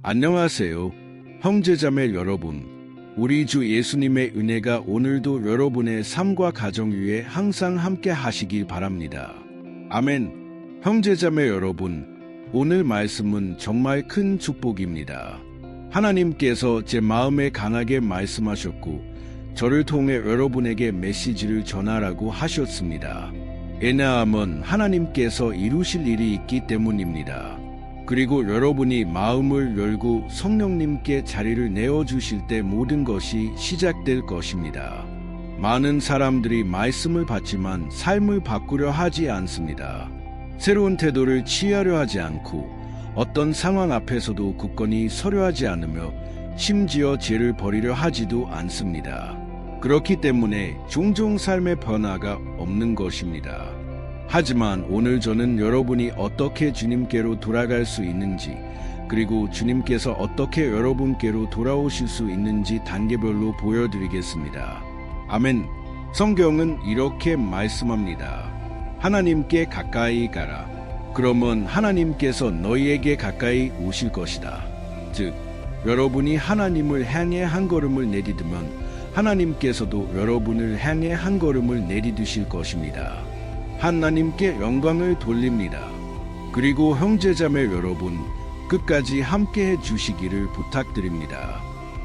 안녕하세요, 형제자매 여러분. 우리 주 예수님의 은혜가 오늘도 여러분의 삶과 가정 위에 항상 함께 하시길 바랍니다. 아멘. 형제자매 여러분, 오늘 말씀은 정말 큰 축복입니다. 하나님께서 제 마음에 강하게 말씀하셨고 저를 통해 여러분에게 메시지를 전하라고 하셨습니다. 왜냐하면 하나님께서 이루실 일이 있기 때문입니다. 그리고 여러분이 마음을 열고 성령님께 자리를 내어주실 때 모든 것이 시작될 것입니다. 많은 사람들이 말씀을 받지만 삶을 바꾸려 하지 않습니다. 새로운 태도를 취하려 하지 않고 어떤 상황 앞에서도 굳건히 서려 하지 않으며 심지어 죄를 버리려 하지도 않습니다. 그렇기 때문에 종종 삶의 변화가 없는 것입니다. 하지만 오늘 저는 여러분이 어떻게 주님께로 돌아갈 수 있는지, 그리고 주님께서 어떻게 여러분께로 돌아오실 수 있는지 단계별로 보여드리겠습니다. 아멘. 성경은 이렇게 말씀합니다. 하나님께 가까이 가라. 그러면 하나님께서 너희에게 가까이 오실 것이다. 즉, 여러분이 하나님을 향해 한 걸음을 내디디면 하나님께서도 여러분을 향해 한 걸음을 내디디실 것입니다. 하나님께 영광을 돌립니다. 그리고 형제자매 여러분, 끝까지 함께해 주시기를 부탁드립니다.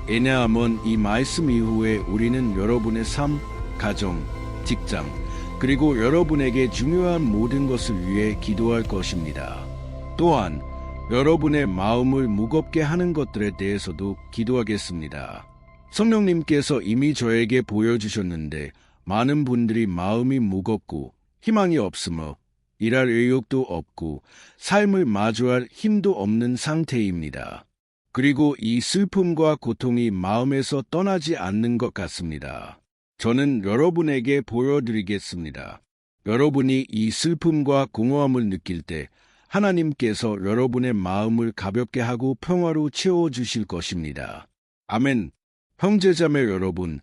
왜냐하면 이 말씀 이후에 우리는 여러분의 삶, 가정, 직장, 그리고 여러분에게 중요한 모든 것을 위해 기도할 것입니다. 또한 여러분의 마음을 무겁게 하는 것들에 대해서도 기도하겠습니다. 성령님께서 이미 저에게 보여주셨는데 많은 분들이 마음이 무겁고 희망이 없으며 일할 의욕도 없고 삶을 마주할 힘도 없는 상태입니다. 그리고 이 슬픔과 고통이 마음에서 떠나지 않는 것 같습니다. 저는 여러분에게 보여드리겠습니다. 여러분이 이 슬픔과 공허함을 느낄 때 하나님께서 여러분의 마음을 가볍게 하고 평화로 채워주실 것입니다. 아멘. 형제자매 여러분,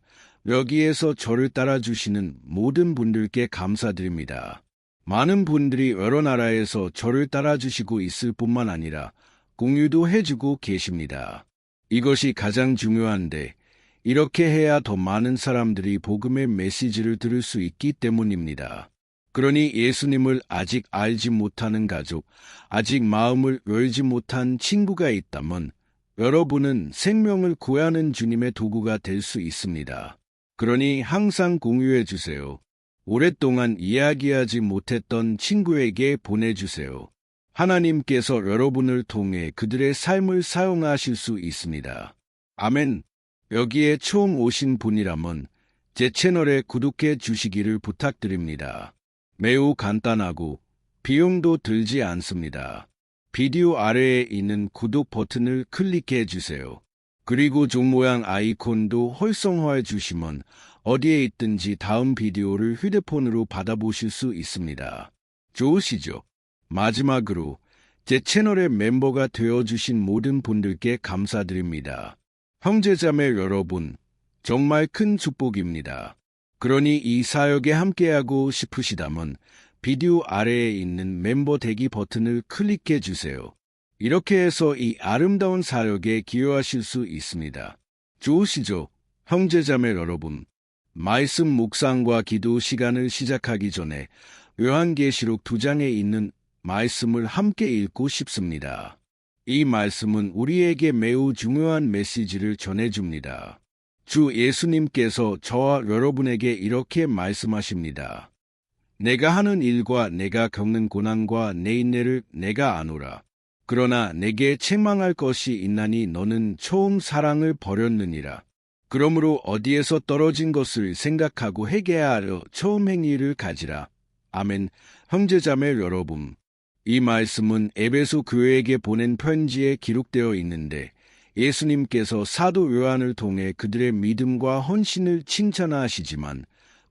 여기에서 저를 따라주시는 모든 분들께 감사드립니다. 많은 분들이 여러 나라에서 저를 따라주시고 있을 뿐만 아니라 공유도 해주고 계십니다. 이것이 가장 중요한데 이렇게 해야 더 많은 사람들이 복음의 메시지를 들을 수 있기 때문입니다. 그러니 예수님을 아직 알지 못하는 가족, 아직 마음을 열지 못한 친구가 있다면 여러분은 생명을 구하는 주님의 도구가 될 수 있습니다. 그러니 항상 공유해 주세요. 오랫동안 이야기하지 못했던 친구에게 보내주세요. 하나님께서 여러분을 통해 그들의 삶을 사용하실 수 있습니다. 아멘. 여기에 처음 오신 분이라면 제 채널에 구독해 주시기를 부탁드립니다. 매우 간단하고 비용도 들지 않습니다. 비디오 아래에 있는 구독 버튼을 클릭해 주세요. 그리고 종 모양 아이콘도 활성화해 주시면 어디에 있든지 다음 비디오를 휴대폰으로 받아보실 수 있습니다. 좋으시죠? 마지막으로 제 채널의 멤버가 되어주신 모든 분들께 감사드립니다. 형제자매 여러분, 정말 큰 축복입니다. 그러니 이 사역에 함께하고 싶으시다면 비디오 아래에 있는 멤버 되기 버튼을 클릭해 주세요. 이렇게 해서 이 아름다운 사역에 기여하실 수 있습니다. 좋으시죠? 형제자매 여러분, 말씀 묵상과 기도 시간을 시작하기 전에 요한계시록 2장에 있는 말씀을 함께 읽고 싶습니다. 이 말씀은 우리에게 매우 중요한 메시지를 전해줍니다. 주 예수님께서 저와 여러분에게 이렇게 말씀하십니다. 내가 하는 일과 내가 겪는 고난과 내 인내를 내가 아노라. 그러나 내게 책망할 것이 있나니 너는 처음 사랑을 버렸느니라. 그러므로 어디에서 떨어진 것을 생각하고 회개하여 처음 행위를 가지라. 아멘. 형제자매 여러분, 이 말씀은 에베소 교회에게 보낸 편지에 기록되어 있는데 예수님께서 사도 요한을 통해 그들의 믿음과 헌신을 칭찬하시지만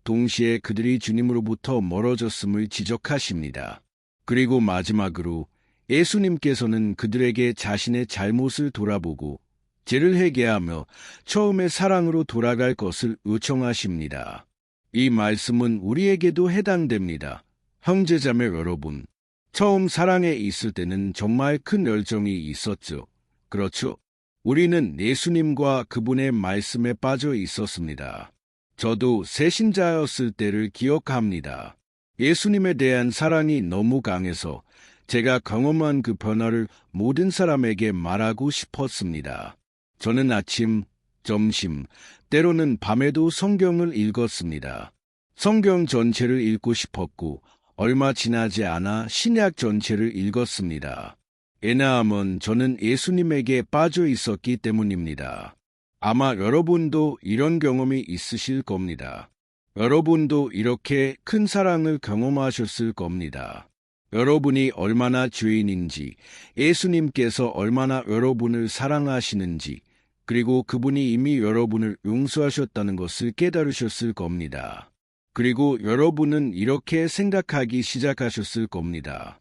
동시에 그들이 주님으로부터 멀어졌음을 지적하십니다. 그리고 마지막으로 예수님께서는 그들에게 자신의 잘못을 돌아보고 죄를 회개하며 처음의 사랑으로 돌아갈 것을 요청하십니다. 이 말씀은 우리에게도 해당됩니다. 형제자매 여러분, 처음 사랑에 있을 때는 정말 큰 열정이 있었죠. 그렇죠. 우리는 예수님과 그분의 말씀에 빠져 있었습니다. 저도 새신자였을 때를 기억합니다. 예수님에 대한 사랑이 너무 강해서 제가 경험한 그 변화를 모든 사람에게 말하고 싶었습니다. 저는 아침, 점심, 때로는 밤에도 성경을 읽었습니다. 성경 전체를 읽고 싶었고 얼마 지나지 않아 신약 전체를 읽었습니다. 왜냐하면 저는 예수님에게 빠져 있었기 때문입니다. 아마 여러분도 이런 경험이 있으실 겁니다. 여러분도 이렇게 큰 사랑을 경험하셨을 겁니다. 여러분이 얼마나 죄인인지, 예수님께서 얼마나 여러분을 사랑하시는지, 그리고 그분이 이미 여러분을 용서하셨다는 것을 깨달으셨을 겁니다. 그리고 여러분은 이렇게 생각하기 시작하셨을 겁니다.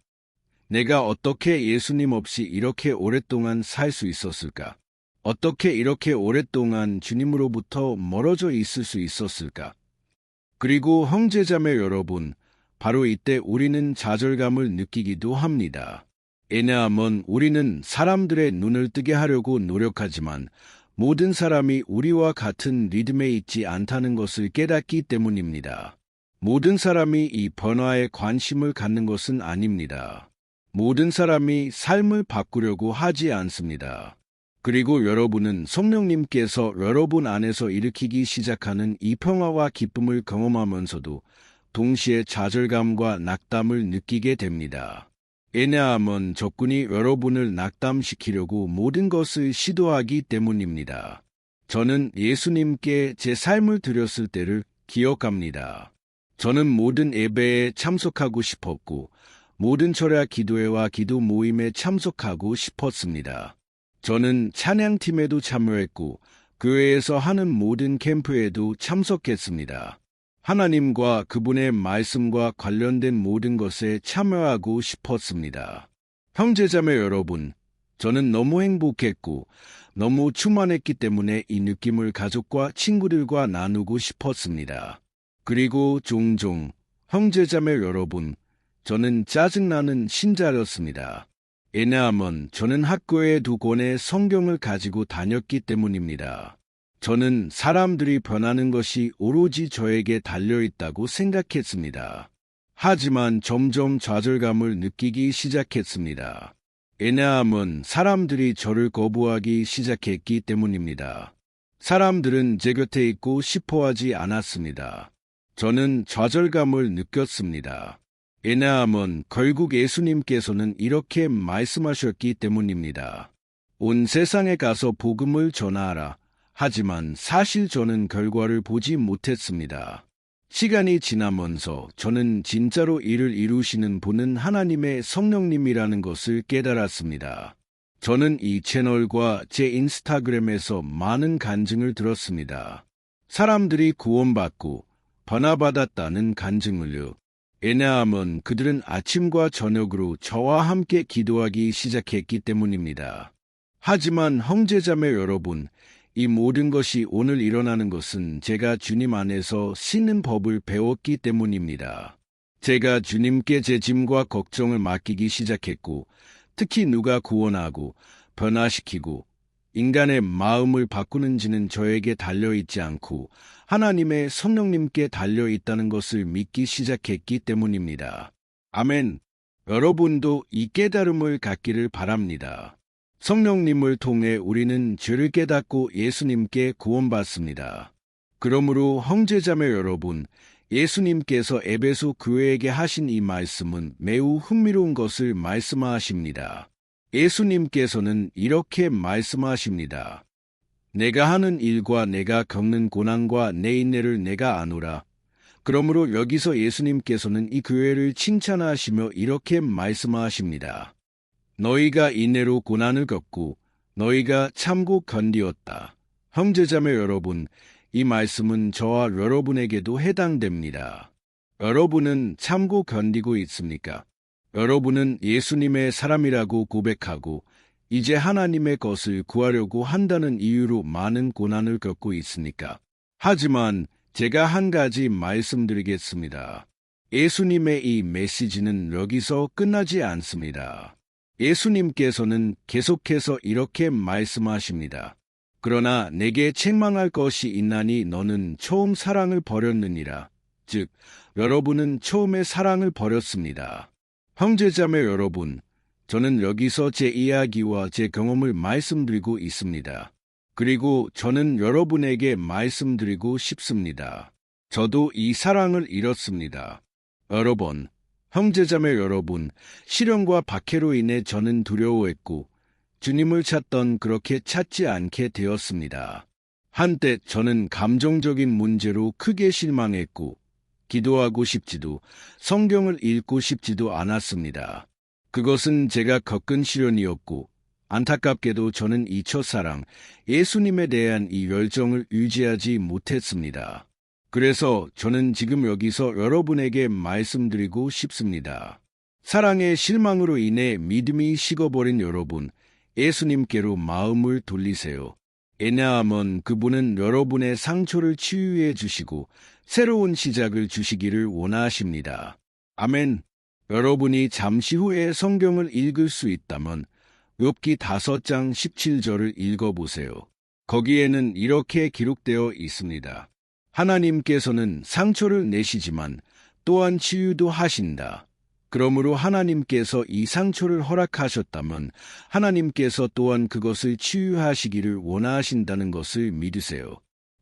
내가 어떻게 예수님 없이 이렇게 오랫동안 살 수 있었을까? 어떻게 이렇게 오랫동안 주님으로부터 멀어져 있을 수 있었을까? 그리고 형제자매 여러분, 바로 이때 우리는 좌절감을 느끼기도 합니다. 왜냐하면 우리는 사람들의 눈을 뜨게 하려고 노력하지만 모든 사람이 우리와 같은 리듬에 있지 않다는 것을 깨닫기 때문입니다. 모든 사람이 이 변화에 관심을 갖는 것은 아닙니다. 모든 사람이 삶을 바꾸려고 하지 않습니다. 그리고 여러분은 성령님께서 여러분 안에서 일으키기 시작하는 이 평화와 기쁨을 경험하면서도 동시에 좌절감과 낙담을 느끼게 됩니다. 왜냐하면 적군이 여러분을 낙담시키려고 모든 것을 시도하기 때문입니다. 저는 예수님께 제 삶을 드렸을 때를 기억합니다. 저는 모든 예배에 참석하고 싶었고 모든 철야 기도회와 기도 모임에 참석하고 싶었습니다. 저는 찬양팀에도 참여했고 교회에서 하는 모든 캠프에도 참석했습니다. 하나님과 그분의 말씀과 관련된 모든 것에 참여하고 싶었습니다. 형제자매 여러분, 저는 너무 행복했고 너무 충만했기 때문에 이 느낌을 가족과 친구들과 나누고 싶었습니다. 그리고 종종 형제자매 여러분, 저는 짜증나는 신자였습니다. 왜냐하면 저는 학교에 2권의 성경을 가지고 다녔기 때문입니다. 저는 사람들이 변하는 것이 오로지 저에게 달려있다고 생각했습니다. 하지만 점점 좌절감을 느끼기 시작했습니다. 왜냐하면 사람들이 저를 거부하기 시작했기 때문입니다. 사람들은 제 곁에 있고 싶어하지 않았습니다. 저는 좌절감을 느꼈습니다. 왜냐하면 결국 예수님께서는 이렇게 말씀하셨기 때문입니다. 온 세상에 가서 복음을 전하라. 하지만 사실 저는 결과를 보지 못했습니다. 시간이 지나면서 저는 진짜로 이를 이루시는 분은 하나님의 성령님이라는 것을 깨달았습니다. 저는 이 채널과 제 인스타그램에서 많은 간증을 들었습니다. 사람들이 구원받고 변화받았다는 간증을요. 왜냐하면 그들은 아침과 저녁으로 저와 함께 기도하기 시작했기 때문입니다. 하지만 형제자매 여러분, 이 모든 것이 오늘 일어나는 것은 제가 주님 안에서 쉬는 법을 배웠기 때문입니다. 제가 주님께 제 짐과 걱정을 맡기기 시작했고, 특히 누가 구원하고 변화시키고 인간의 마음을 바꾸는지는 저에게 달려있지 않고 하나님의 성령님께 달려있다는 것을 믿기 시작했기 때문입니다. 아멘. 여러분도 이 깨달음을 갖기를 바랍니다. 성령님을 통해 우리는 죄를 깨닫고 예수님께 구원받습니다. 그러므로 형제자매 여러분, 예수님께서 에베소 교회에게 하신 이 말씀은 매우 흥미로운 것을 말씀하십니다. 예수님께서는 이렇게 말씀하십니다. 내가 하는 일과 내가 겪는 고난과 내 인내를 내가 아노라. 그러므로 여기서 예수님께서는 이 교회를 칭찬하시며 이렇게 말씀하십니다. 너희가 인내로 고난을 겪고 너희가 참고 견디었다. 형제자매 여러분, 이 말씀은 저와 여러분에게도 해당됩니다. 여러분은 참고 견디고 있습니까? 여러분은 예수님의 사람이라고 고백하고 이제 하나님의 것을 구하려고 한다는 이유로 많은 고난을 겪고 있습니까? 하지만 제가 한 가지 말씀드리겠습니다. 예수님의 이 메시지는 여기서 끝나지 않습니다. 예수님께서는 계속해서 이렇게 말씀하십니다. 그러나 내게 책망할 것이 있나니 너는 처음 사랑을 버렸느니라. 즉, 여러분은 처음에 사랑을 버렸습니다. 형제자매 여러분, 저는 여기서 제 이야기와 제 경험을 말씀드리고 있습니다. 그리고 저는 여러분에게 말씀드리고 싶습니다. 저도 이 사랑을 잃었습니다. 여러 번, 형제자매 여러분, 시련과 박해로 인해 저는 두려워했고 주님을 찾던 그렇게 찾지 않게 되었습니다. 한때 저는 감정적인 문제로 크게 실망했고 기도하고 싶지도 성경을 읽고 싶지도 않았습니다. 그것은 제가 겪은 시련이었고 안타깝게도 저는 이 첫사랑, 예수님에 대한 이 열정을 유지하지 못했습니다. 그래서 저는 지금 여기서 여러분에게 말씀드리고 싶습니다. 사랑의 실망으로 인해 믿음이 식어버린 여러분, 예수님께로 마음을 돌리세요. 왜냐하면 그분은 여러분의 상처를 치유해 주시고 새로운 시작을 주시기를 원하십니다. 아멘. 여러분이 잠시 후에 성경을 읽을 수 있다면 욥기 5장 17절을 읽어보세요. 거기에는 이렇게 기록되어 있습니다. 하나님께서는 상처를 내시지만 또한 치유도 하신다. 그러므로 하나님께서 이 상처를 허락하셨다면 하나님께서 또한 그것을 치유하시기를 원하신다는 것을 믿으세요.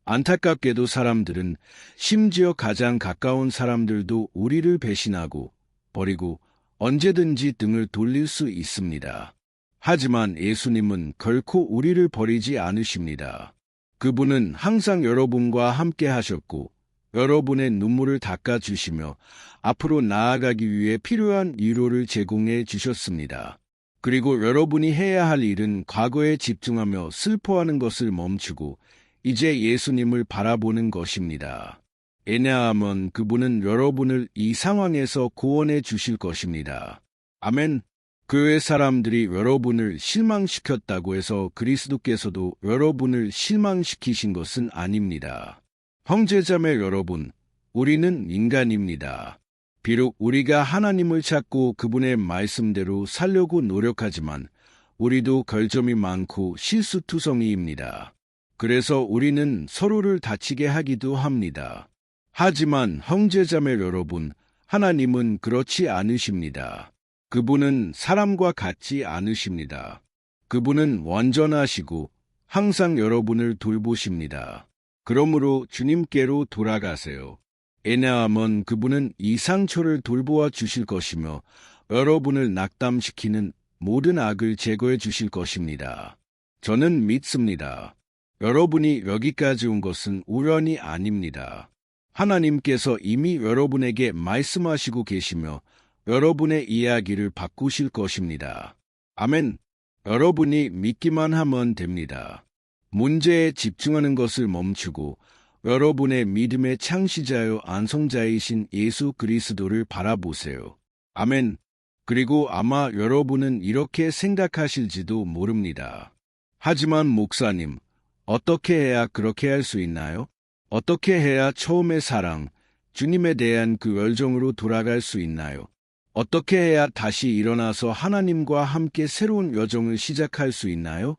안타깝게도 사람들은, 심지어 가장 가까운 사람들도 우리를 배신하고 버리고 언제든지 등을 돌릴 수 있습니다. 하지만 예수님은 결코 우리를 버리지 않으십니다. 그분은 항상 여러분과 함께 하셨고 여러분의 눈물을 닦아주시며 앞으로 나아가기 위해 필요한 위로를 제공해 주셨습니다. 그리고 여러분이 해야 할 일은 과거에 집중하며 슬퍼하는 것을 멈추고 이제 예수님을 바라보는 것입니다. 왜냐하면 그분은 여러분을 이 상황에서 구원해 주실 것입니다. 아멘. 교회 사람들이 여러분을 실망시켰다고 해서 그리스도께서도 여러분을 실망시키신 것은 아닙니다. 형제자매 여러분, 우리는 인간입니다. 비록 우리가 하나님을 찾고 그분의 말씀대로 살려고 노력하지만 우리도 결점이 많고 실수투성이입니다. 그래서 우리는 서로를 다치게 하기도 합니다. 하지만 형제자매 여러분, 하나님은 그렇지 않으십니다. 그분은 사람과 같지 않으십니다. 그분은 완전하시고 항상 여러분을 돌보십니다. 그러므로 주님께로 돌아가세요. 왜냐하면 그분은 이 상처를 돌보아 주실 것이며 여러분을 낙담시키는 모든 악을 제거해 주실 것입니다. 저는 믿습니다. 여러분이 여기까지 온 것은 우연이 아닙니다. 하나님께서 이미 여러분에게 말씀하시고 계시며 여러분의 이야기를 바꾸실 것입니다. 아멘. 여러분이 믿기만 하면 됩니다. 문제에 집중하는 것을 멈추고 여러분의 믿음의 창시자요 안성자이신 예수 그리스도를 바라보세요. 아멘. 그리고 아마 여러분은 이렇게 생각하실지도 모릅니다. 하지만 목사님, 어떻게 해야 그렇게 할 수 있나요? 어떻게 해야 처음의 사랑, 주님에 대한 그 열정으로 돌아갈 수 있나요? 어떻게 해야 다시 일어나서 하나님과 함께 새로운 여정을 시작할 수 있나요?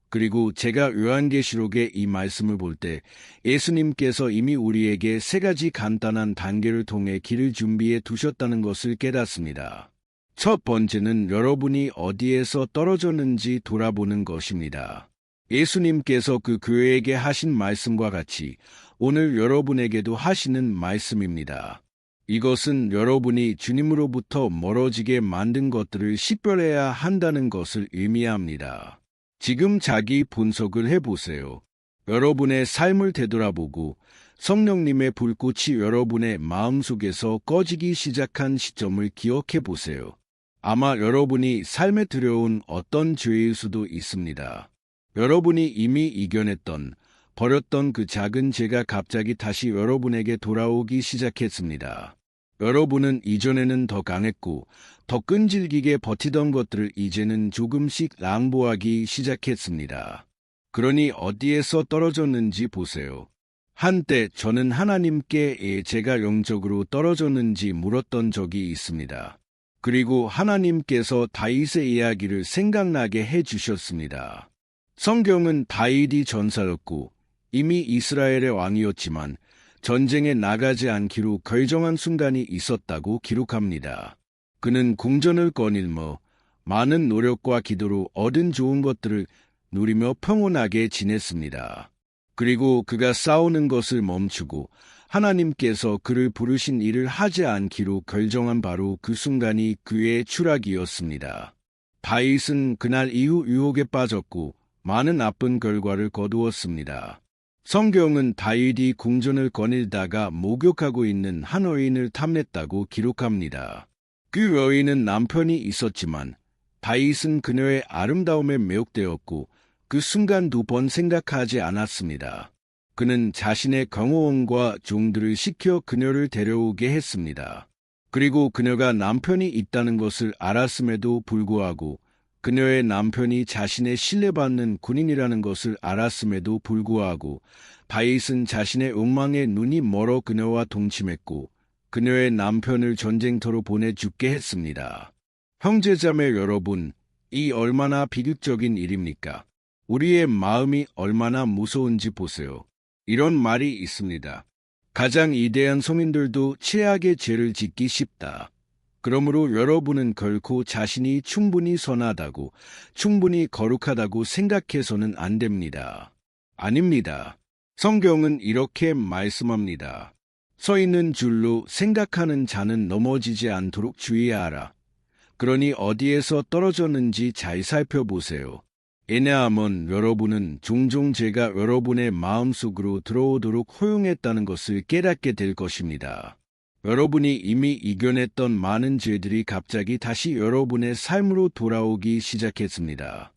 그리고 제가 요한계시록의 이 말씀을 볼 때 예수님께서 이미 우리에게 3가지 간단한 단계를 통해 길을 준비해 두셨다는 것을 깨닫습니다. 첫 번째는 여러분이 어디에서 떨어졌는지 돌아보는 것입니다. 예수님께서 그 교회에게 하신 말씀과 같이 오늘 여러분에게도 하시는 말씀입니다. 이것은 여러분이 주님으로부터 멀어지게 만든 것들을 식별해야 한다는 것을 의미합니다. 지금 자기 분석을 해보세요. 여러분의 삶을 되돌아보고 성령님의 불꽃이 여러분의 마음속에서 꺼지기 시작한 시점을 기억해 보세요. 아마 여러분이 삶에 들여온 어떤 죄일 수도 있습니다. 여러분이 이미 이겨냈던, 버렸던 그 작은 죄가 갑자기 다시 여러분에게 돌아오기 시작했습니다. 여러분은 이전에는 더 강했고 더 끈질기게 버티던 것들을 이제는 조금씩 낭보하기 시작했습니다. 그러니 어디에서 떨어졌는지 보세요. 한때 저는 하나님께 제가 영적으로 떨어졌는지 물었던 적이 있습니다. 그리고 하나님께서 다윗의 이야기를 생각나게 해주셨습니다. 성경은 다윗이 전사였고 이미 이스라엘의 왕이었지만 전쟁에 나가지 않기로 결정한 순간이 있었다고 기록합니다. 그는 궁전을 거닐며 많은 노력과 기도로 얻은 좋은 것들을 누리며 평온하게 지냈습니다. 그리고 그가 싸우는 것을 멈추고 하나님께서 그를 부르신 일을 하지 않기로 결정한 바로 그 순간이 그의 추락이었습니다. 다윗은 그날 이후 유혹에 빠졌고 많은 나쁜 결과를 거두었습니다. 성경은 다윗이 궁전을 거닐다가 목욕하고 있는 한 여인을 탐냈다고 기록합니다. 그 여인은 남편이 있었지만 다윗은 그녀의 아름다움에 매혹되었고 그 순간 2번 생각하지 않았습니다. 그는 자신의 경호원과 종들을 시켜 그녀를 데려오게 했습니다. 그리고 그녀가 남편이 있다는 것을 알았음에도 불구하고 그녀의 남편이 자신의 신뢰받는 군인이라는 것을 알았음에도 불구하고 다윗은 자신의 욕망에 눈이 멀어 그녀와 동침했고 그녀의 남편을 전쟁터로 보내 죽게 했습니다. 형제자매 여러분, 이 얼마나 비극적인 일입니까? 우리의 마음이 얼마나 무서운지 보세요. 이런 말이 있습니다. 가장 위대한 성인들도 최악의 죄를 짓기 쉽다. 그러므로 여러분은 결코 자신이 충분히 선하다고, 충분히 거룩하다고 생각해서는 안 됩니다. 아닙니다. 성경은 이렇게 말씀합니다. 서 있는 줄로 생각하는 자는 넘어지지 않도록 주의하라. 그러니 어디에서 떨어졌는지 잘 살펴보세요. 왜냐하면 여러분은 종종 죄가 여러분의 마음속으로 들어오도록 허용했다는 것을 깨닫게 될 것입니다. 여러분이 이미 이겨냈던 많은 죄들이 갑자기 다시 여러분의 삶으로 돌아오기 시작했습니다.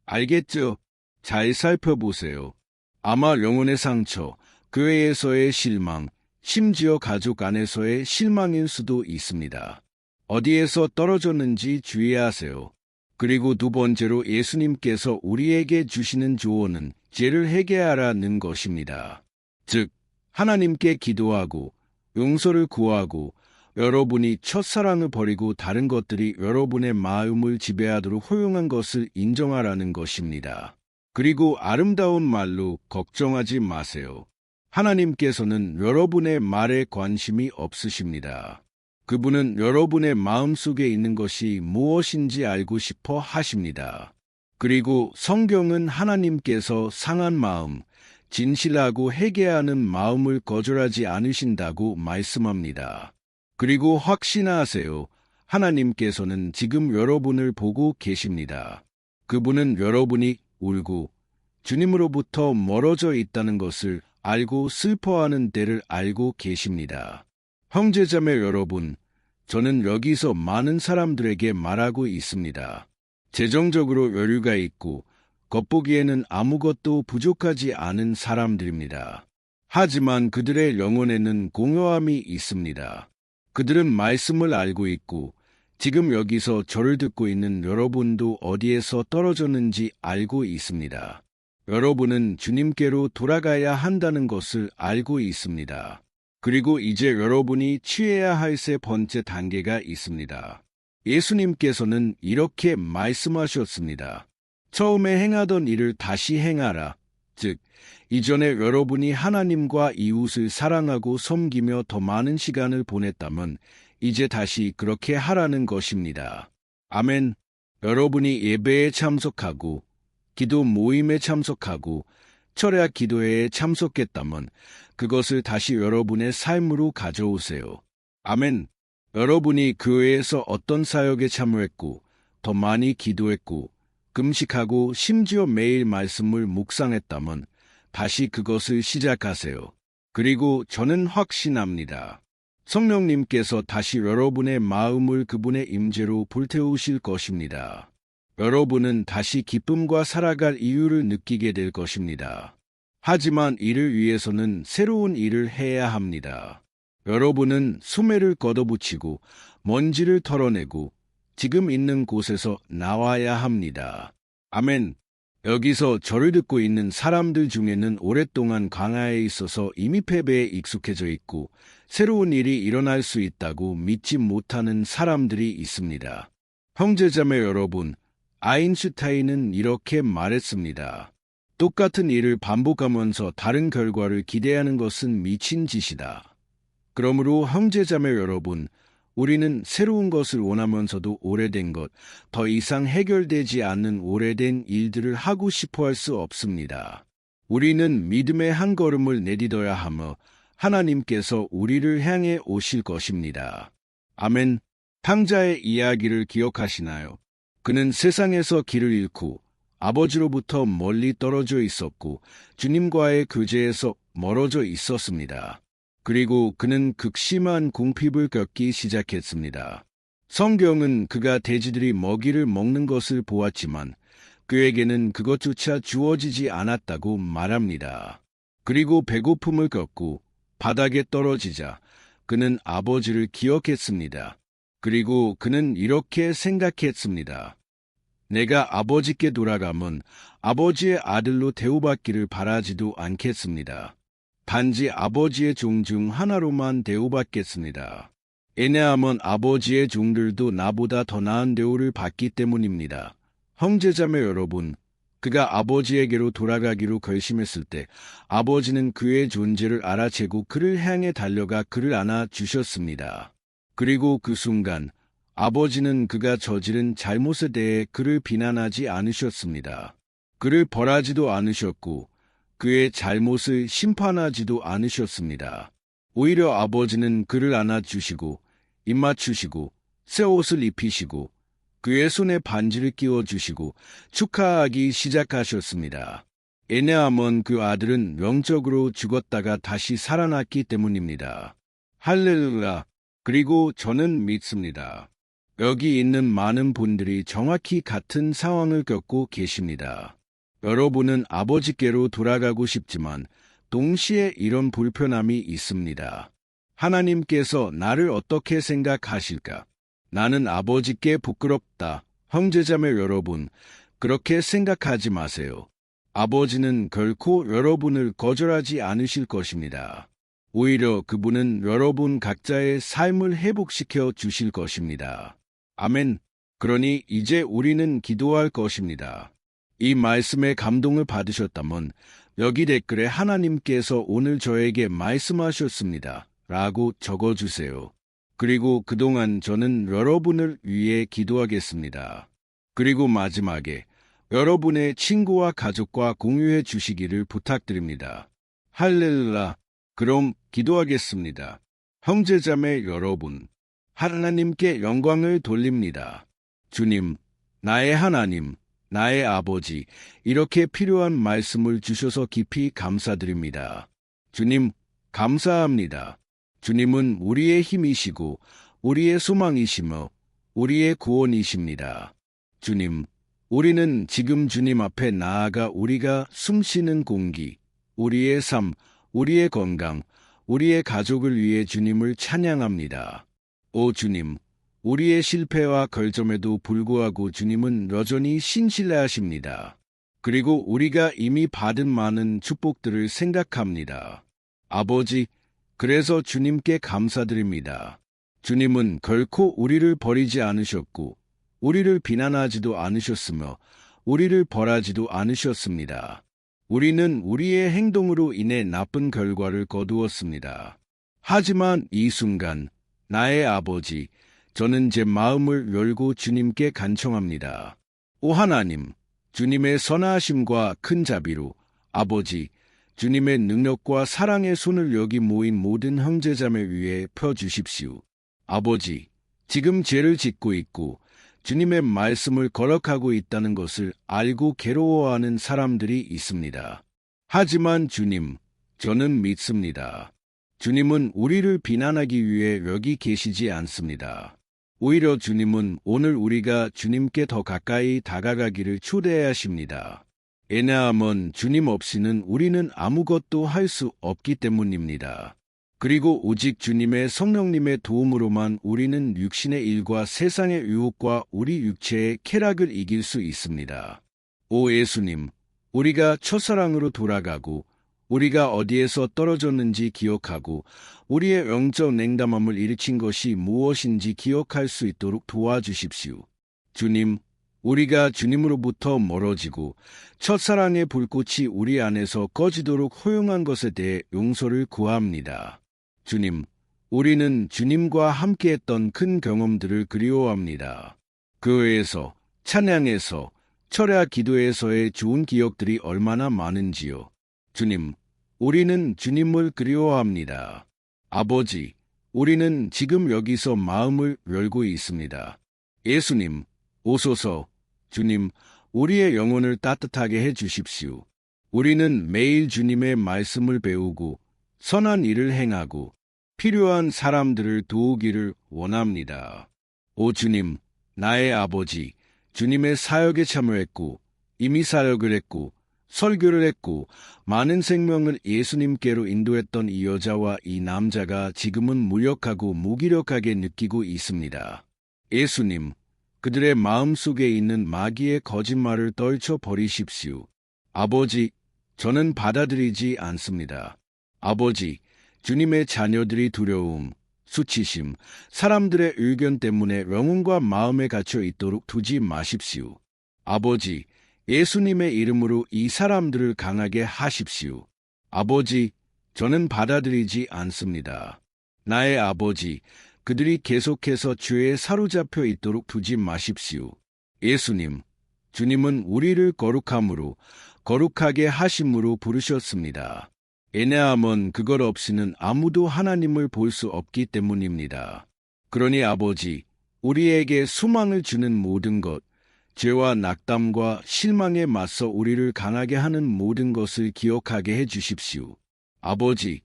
알겠죠? 잘 살펴보세요. 아마 영혼의 상처, 교회에서의 실망, 심지어 가족 안에서의 실망일 수도 있습니다. 어디에서 떨어졌는지 주의하세요. 그리고 2번째로 예수님께서 우리에게 주시는 조언은 죄를 회개하라는 것입니다. 즉, 하나님께 기도하고 용서를 구하고 여러분이 첫사랑을 버리고 다른 것들이 여러분의 마음을 지배하도록 허용한 것을 인정하라는 것입니다. 그리고 아름다운 말로 걱정하지 마세요. 하나님께서는 여러분의 말에 관심이 없으십니다. 그분은 여러분의 마음속에 있는 것이 무엇인지 알고 싶어 하십니다. 그리고 성경은 하나님께서 상한 마음, 진실하고 회개하는 마음을 거절하지 않으신다고 말씀합니다. 그리고 확신하세요. 하나님께서는 지금 여러분을 보고 계십니다. 그분은 여러분이 울고 주님으로부터 멀어져 있다는 것을 알고 슬퍼하는 때를 알고 계십니다. 형제자매 여러분, 저는 여기서 많은 사람들에게 말하고 있습니다. 재정적으로 여유가 있고 겉보기에는 아무것도 부족하지 않은 사람들입니다. 하지만 그들의 영혼에는 공허함이 있습니다. 그들은 말씀을 알고 있고 지금 여기서 저를 듣고 있는 여러분도 어디에서 떨어졌는지 알고 있습니다. 여러분은 주님께로 돌아가야 한다는 것을 알고 있습니다. 그리고 이제 여러분이 취해야 할 3번째 단계가 있습니다. 예수님께서는 이렇게 말씀하셨습니다. 처음에 행하던 일을 다시 행하라. 즉, 이전에 여러분이 하나님과 이웃을 사랑하고 섬기며 더 많은 시간을 보냈다면 이제 다시 그렇게 하라는 것입니다. 아멘. 여러분이 예배에 참석하고 기도 모임에 참석하고 철야 기도회에 참석했다면 그것을 다시 여러분의 삶으로 가져오세요. 아멘. 여러분이 교회에서 어떤 사역에 참여했고 더 많이 기도했고 금식하고 심지어 매일 말씀을 묵상했다면 다시 그것을 시작하세요. 그리고 저는 확신합니다. 성령님께서 다시 여러분의 마음을 그분의 임재로 불태우실 것입니다. 여러분은 다시 기쁨과 살아갈 이유를 느끼게 될 것입니다. 하지만 이를 위해서는 새로운 일을 해야 합니다. 여러분은 소매를 걷어붙이고 먼지를 털어내고 지금 있는 곳에서 나와야 합니다. 아멘. 여기서 저를 듣고 있는 사람들 중에는 오랫동안 광야에 있어서 이미 패배에 익숙해져 있고 새로운 일이 일어날 수 있다고 믿지 못하는 사람들이 있습니다. 형제자매 여러분, 아인슈타인은 이렇게 말했습니다. 똑같은 일을 반복하면서 다른 결과를 기대하는 것은 미친 짓이다. 그러므로 형제자매 여러분, 우리는 새로운 것을 원하면서도 오래된 것, 더 이상 해결되지 않는 오래된 일들을 하고 싶어 할 수 없습니다. 우리는 믿음의 한 걸음을 내딛어야 하며 하나님께서 우리를 향해 오실 것입니다. 아멘. 탕자의 이야기를 기억하시나요? 그는 세상에서 길을 잃고 아버지로부터 멀리 떨어져 있었고 주님과의 교제에서 멀어져 있었습니다. 그리고 그는 극심한 궁핍을 겪기 시작했습니다. 성경은 그가 돼지들이 먹이를 먹는 것을 보았지만 그에게는 그것조차 주어지지 않았다고 말합니다. 그리고 배고픔을 겪고 바닥에 떨어지자 그는 아버지를 기억했습니다. 그리고 그는 이렇게 생각했습니다. 내가 아버지께 돌아가면 아버지의 아들로 대우받기를 바라지도 않겠습니다. 단지 아버지의 종 중 하나로만 대우받겠습니다. 왜냐하면 아버지의 종들도 나보다 더 나은 대우를 받기 때문입니다. 형제자매 여러분, 그가 아버지에게로 돌아가기로 결심했을 때 아버지는 그의 존재를 알아채고 그를 향해 달려가 그를 안아 주셨습니다. 그리고 그 순간 아버지는 그가 저지른 잘못에 대해 그를 비난하지 않으셨습니다. 그를 벌하지도 않으셨고 그의 잘못을 심판하지도 않으셨습니다. 오히려 아버지는 그를 안아주시고 입맞추시고 새 옷을 입히시고 그의 손에 반지를 끼워주시고 축하하기 시작하셨습니다. 왜냐하면 그 아들은 영적으로 죽었다가 다시 살아났기 때문입니다. 할렐루야. 그리고 저는 믿습니다. 여기 있는 많은 분들이 정확히 같은 상황을 겪고 계십니다. 여러분은 아버지께로 돌아가고 싶지만 동시에 이런 불편함이 있습니다. 하나님께서 나를 어떻게 생각하실까? 나는 아버지께 부끄럽다. 형제자매 여러분, 그렇게 생각하지 마세요. 아버지는 결코 여러분을 거절하지 않으실 것입니다. 오히려 그분은 여러분 각자의 삶을 회복시켜 주실 것입니다. 아멘. 그러니 이제 우리는 기도할 것입니다. 이 말씀에 감동을 받으셨다면 여기 댓글에 하나님께서 오늘 저에게 말씀하셨습니다. 라고 적어주세요. 그리고 그동안 저는 여러분을 위해 기도하겠습니다. 그리고 마지막에 여러분의 친구와 가족과 공유해 주시기를 부탁드립니다. 할렐루야. 그럼 기도하겠습니다. 형제자매 여러분, 하나님께 영광을 돌립니다. 주님, 나의 하나님, 나의 아버지, 이렇게 필요한 말씀을 주셔서 깊이 감사드립니다. 주님, 감사합니다. 주님은 우리의 힘이시고 우리의 소망이시며 우리의 구원이십니다. 주님, 우리는 지금 주님 앞에 나아가 우리가 숨쉬는 공기, 우리의 삶, 우리의 건강, 우리의 가족을 위해 주님을 찬양합니다. 오 주님, 우리의 실패와 결점에도 불구하고 주님은 여전히 신실하십니다. 그리고 우리가 이미 받은 많은 축복들을 생각합니다. 아버지, 그래서 주님께 감사드립니다. 주님은 결코 우리를 버리지 않으셨고 우리를 비난하지도 않으셨으며 우리를 벌하지도 않으셨습니다. 우리는 우리의 행동으로 인해 나쁜 결과를 거두었습니다. 하지만 이 순간 나의 아버지, 저는 제 마음을 열고 주님께 간청합니다. 오 하나님, 주님의 선하심과 큰 자비로 아버지, 주님의 능력과 사랑의 손을 여기 모인 모든 형제자매 위에 펴주십시오. 아버지, 지금 죄를 짓고 있고 주님의 말씀을 거역하고 있다는 것을 알고 괴로워하는 사람들이 있습니다. 하지만 주님, 저는 믿습니다. 주님은 우리를 비난하기 위해 여기 계시지 않습니다. 오히려 주님은 오늘 우리가 주님께 더 가까이 다가가기를 초대하십니다. 왜냐하면 주님 없이는 우리는 아무것도 할 수 없기 때문입니다. 그리고 오직 주님의 성령님의 도움으로만 우리는 육신의 일과 세상의 유혹과 우리 육체의 쾌락을 이길 수 있습니다. 오 예수님, 우리가 첫사랑으로 돌아가고 우리가 어디에서 떨어졌는지 기억하고 우리의 영적 냉담함을 일으킨 것이 무엇인지 기억할 수 있도록 도와주십시오. 주님, 우리가 주님으로부터 멀어지고 첫사랑의 불꽃이 우리 안에서 꺼지도록 허용한 것에 대해 용서를 구합니다. 주님, 우리는 주님과 함께했던 큰 경험들을 그리워합니다. 교회에서, 찬양에서, 철야 기도에서의 좋은 기억들이 얼마나 많은지요. 주님, 우리는 주님을 그리워합니다. 아버지, 우리는 지금 여기서 마음을 열고 있습니다. 예수님, 오소서. 주님, 우리의 영혼을 따뜻하게 해 주십시오. 우리는 매일 주님의 말씀을 배우고 선한 일을 행하고 필요한 사람들을 도우기를 원합니다. 오 주님, 나의 아버지, 주님의 사역에 참여했고 이미 사역을 했고 설교를 했고 많은 생명을 예수님께로 인도했던 이 여자와 이 남자가 지금은 무력하고 무기력하게 느끼고 있습니다. 예수님, 그들의 마음속에 있는 마귀의 거짓말을 떨쳐버리십시오. 아버지, 저는 받아들이지 않습니다. 아버지, 주님의 자녀들이 두려움, 수치심, 사람들의 의견 때문에 영혼과 마음에 갇혀 있도록 두지 마십시오. 아버지, 예수님의 이름으로 이 사람들을 강하게 하십시오. 아버지, 저는 받아들이지 않습니다. 나의 아버지, 그들이 계속해서 죄에 사로잡혀 있도록 두지 마십시오. 예수님, 주님은 우리를 거룩함으로, 거룩하게 하심으로 부르셨습니다. 애매함은 그것 없이는 아무도 하나님을 볼 수 없기 때문입니다. 그러니 아버지, 우리에게 소망을 주는 모든 것, 죄와 낙담과 실망에 맞서 우리를 강하게 하는 모든 것을 기억하게 해 주십시오. 아버지,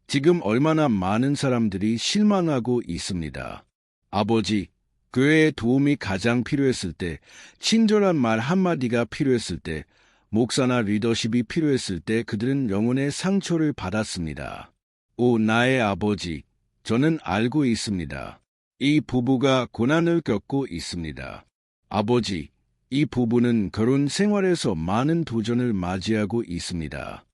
지금 얼마나 많은 사람들이 실망하고 있습니다. 아버지, 교회의 도움이 가장 필요했을 때, 친절한 말 한마디가 필요했을 때, 목사나 리더십이 필요했을 때 그들은 영혼의 상처를 받았습니다. 오 나의 아버지, 저는 알고 있습니다. 이 부부가 고난을 겪고 있습니다. 아버지, 이 부부는 결혼 생활에서 많은 도전을 맞이하고 있습니다.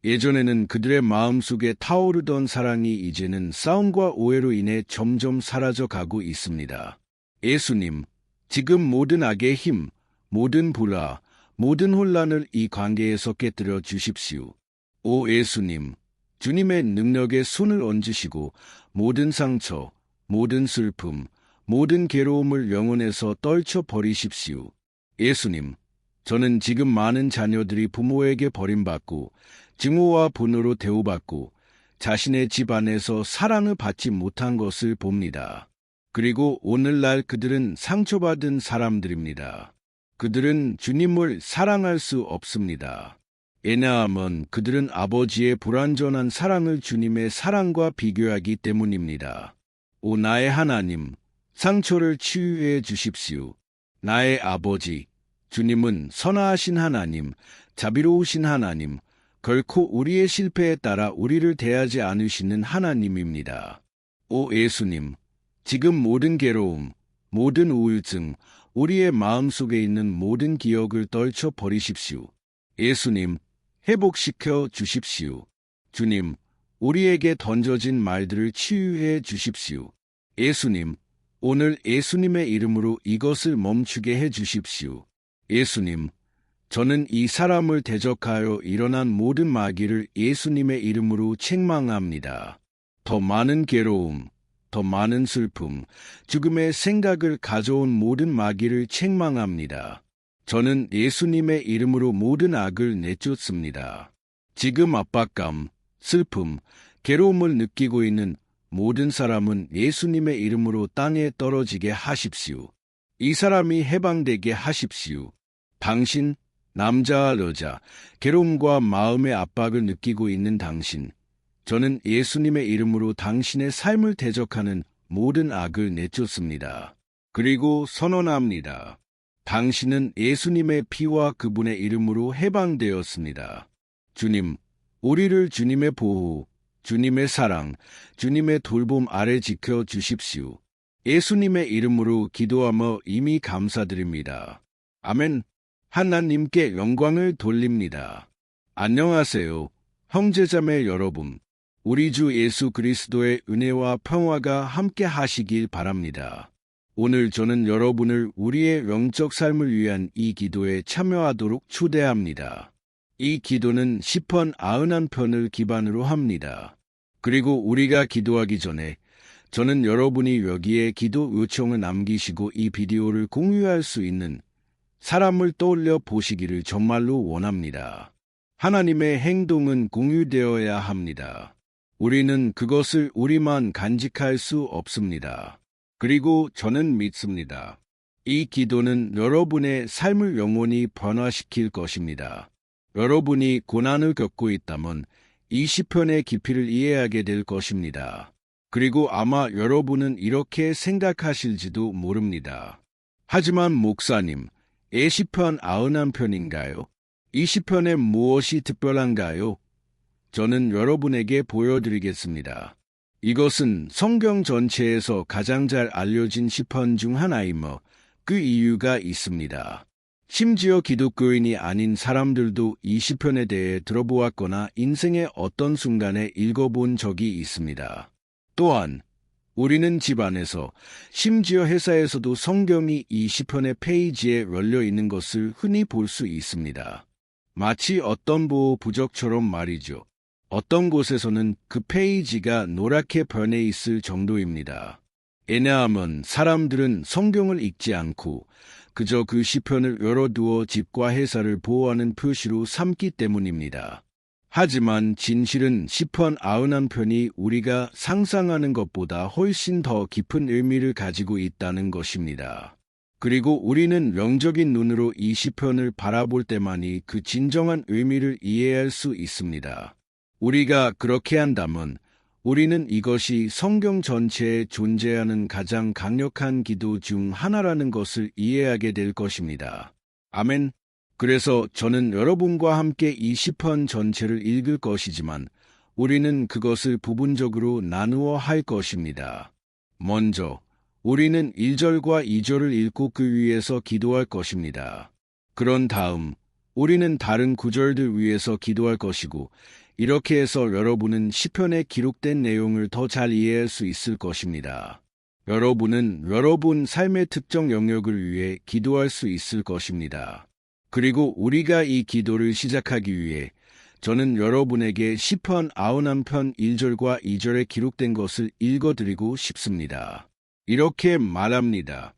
예전에는 그들의 마음속에 타오르던 사랑이 이제는 싸움과 오해로 인해 점점 사라져 가고 있습니다. 예수님, 지금 모든 악의 힘, 모든 불화, 모든 혼란을 이 관계에서 깨뜨려 주십시오. 오 예수님, 주님의 능력에 손을 얹으시고 모든 상처, 모든 슬픔, 모든 괴로움을 영혼에서 떨쳐버리십시오. 예수님, 저는 지금 많은 자녀들이 부모에게 버림받고 증오와 분노로 대우받고 자신의 집안에서 사랑을 받지 못한 것을 봅니다. 그리고 오늘날 그들은 상처받은 사람들입니다. 그들은 주님을 사랑할 수 없습니다. 왜냐하면 그들은 아버지의 불완전한 사랑을 주님의 사랑과 비교하기 때문입니다. 오 나의 하나님, 상처를 치유해 주십시오. 나의 아버지, 주님은 선하신 하나님, 자비로우신 하나님, 결코 우리의 실패에 따라 우리를 대하지 않으시는 하나님입니다. 오 예수님, 지금 모든 괴로움, 모든 우울증, 우리의 마음속에 있는 모든 기억을 떨쳐버리십시오. 예수님, 회복시켜 주십시오. 주님, 우리에게 던져진 말들을 치유해 주십시오. 예수님, 오늘 예수님의 이름으로 이것을 멈추게 해 주십시오. 예수님, 저는 이 사람을 대적하여 일어난 모든 마귀를 예수님의 이름으로 책망합니다. 더 많은 괴로움, 더 많은 슬픔, 죽음의 생각을 가져온 모든 마귀를 책망합니다. 저는 예수님의 이름으로 모든 악을 내쫓습니다. 지금 압박감, 슬픔, 괴로움을 느끼고 있는 모든 사람은 예수님의 이름으로 땅에 떨어지게 하십시오. 이 사람이 해방되게 하십시오. 당신, 남자와 여자, 괴로움과 마음의 압박을 느끼고 있는 당신, 저는 예수님의 이름으로 당신의 삶을 대적하는 모든 악을 내쫓습니다. 그리고 선언합니다. 당신은 예수님의 피와 그분의 이름으로 해방되었습니다. 주님, 우리를 주님의 보호, 주님의 사랑, 주님의 돌봄 아래 지켜 주십시오. 예수님의 이름으로 기도하며 이미 감사드립니다. 아멘. 하나님께 영광을 돌립니다. 안녕하세요, 형제자매 여러분. 우리 주 예수 그리스도의 은혜와 평화가 함께 하시길 바랍니다. 오늘 저는 여러분을 우리의 영적 삶을 위한 이 기도에 참여하도록 초대합니다. 이 기도는 시편 91편을 기반으로 합니다. 그리고 우리가 기도하기 전에 저는 여러분이 여기에 기도 요청을 남기시고 이 비디오를 공유할 수 있는 사람을 떠올려 보시기를 정말로 원합니다. 하나님의 행동은 공유되어야 합니다. 우리는 그것을 우리만 간직할 수 없습니다. 그리고 저는 믿습니다. 이 기도는 여러분의 삶을 영원히 변화시킬 것입니다. 여러분이 고난을 겪고 있다면 이 시편의 깊이를 이해하게 될 것입니다. 그리고 아마 여러분은 이렇게 생각하실지도 모릅니다. 하지만 목사님, 이 시편 91편인가요? 이 시편에 무엇이 특별한가요? 저는 여러분에게 보여드리겠습니다. 이것은 성경 전체에서 가장 잘 알려진 시편 중 하나이며 그 이유가 있습니다. 심지어 기독교인이 아닌 사람들도 이 시편에 대해 들어보았거나 인생의 어떤 순간에 읽어본 적이 있습니다. 또한 우리는 집안에서, 심지어 회사에서도 성경이 이 시편의 페이지에 열려 있는 것을 흔히 볼 수 있습니다. 마치 어떤 보호 부적처럼 말이죠. 어떤 곳에서는 그 페이지가 노랗게 변해 있을 정도입니다. 왜냐하면 사람들은 성경을 읽지 않고 그저 그 시편을 열어두어 집과 회사를 보호하는 표시로 삼기 때문입니다. 하지만 진실은 시편 91편이 우리가 상상하는 것보다 훨씬 더 깊은 의미를 가지고 있다는 것입니다. 그리고 우리는 영적인 눈으로 이 시편을 바라볼 때만이 그 진정한 의미를 이해할 수 있습니다. 우리가 그렇게 한다면 우리는 이것이 성경 전체에 존재하는 가장 강력한 기도 중 하나라는 것을 이해하게 될 것입니다. 아멘. 그래서 저는 여러분과 함께 이 시편 전체를 읽을 것이지만 우리는 그것을 부분적으로 나누어 할 것입니다. 먼저 우리는 1절과 2절을 읽고 그 위에서 기도할 것입니다. 그런 다음 우리는 다른 구절들 위에서 기도할 것이고, 이렇게 해서 여러분은 시편에 기록된 내용을 더 잘 이해할 수 있을 것입니다. 여러분은 여러분 삶의 특정 영역을 위해 기도할 수 있을 것입니다. 그리고 우리가 이 기도를 시작하기 위해 저는 여러분에게 시편 91편 1절과 2절에 기록된 것을 읽어드리고 싶습니다. 이렇게 말합니다.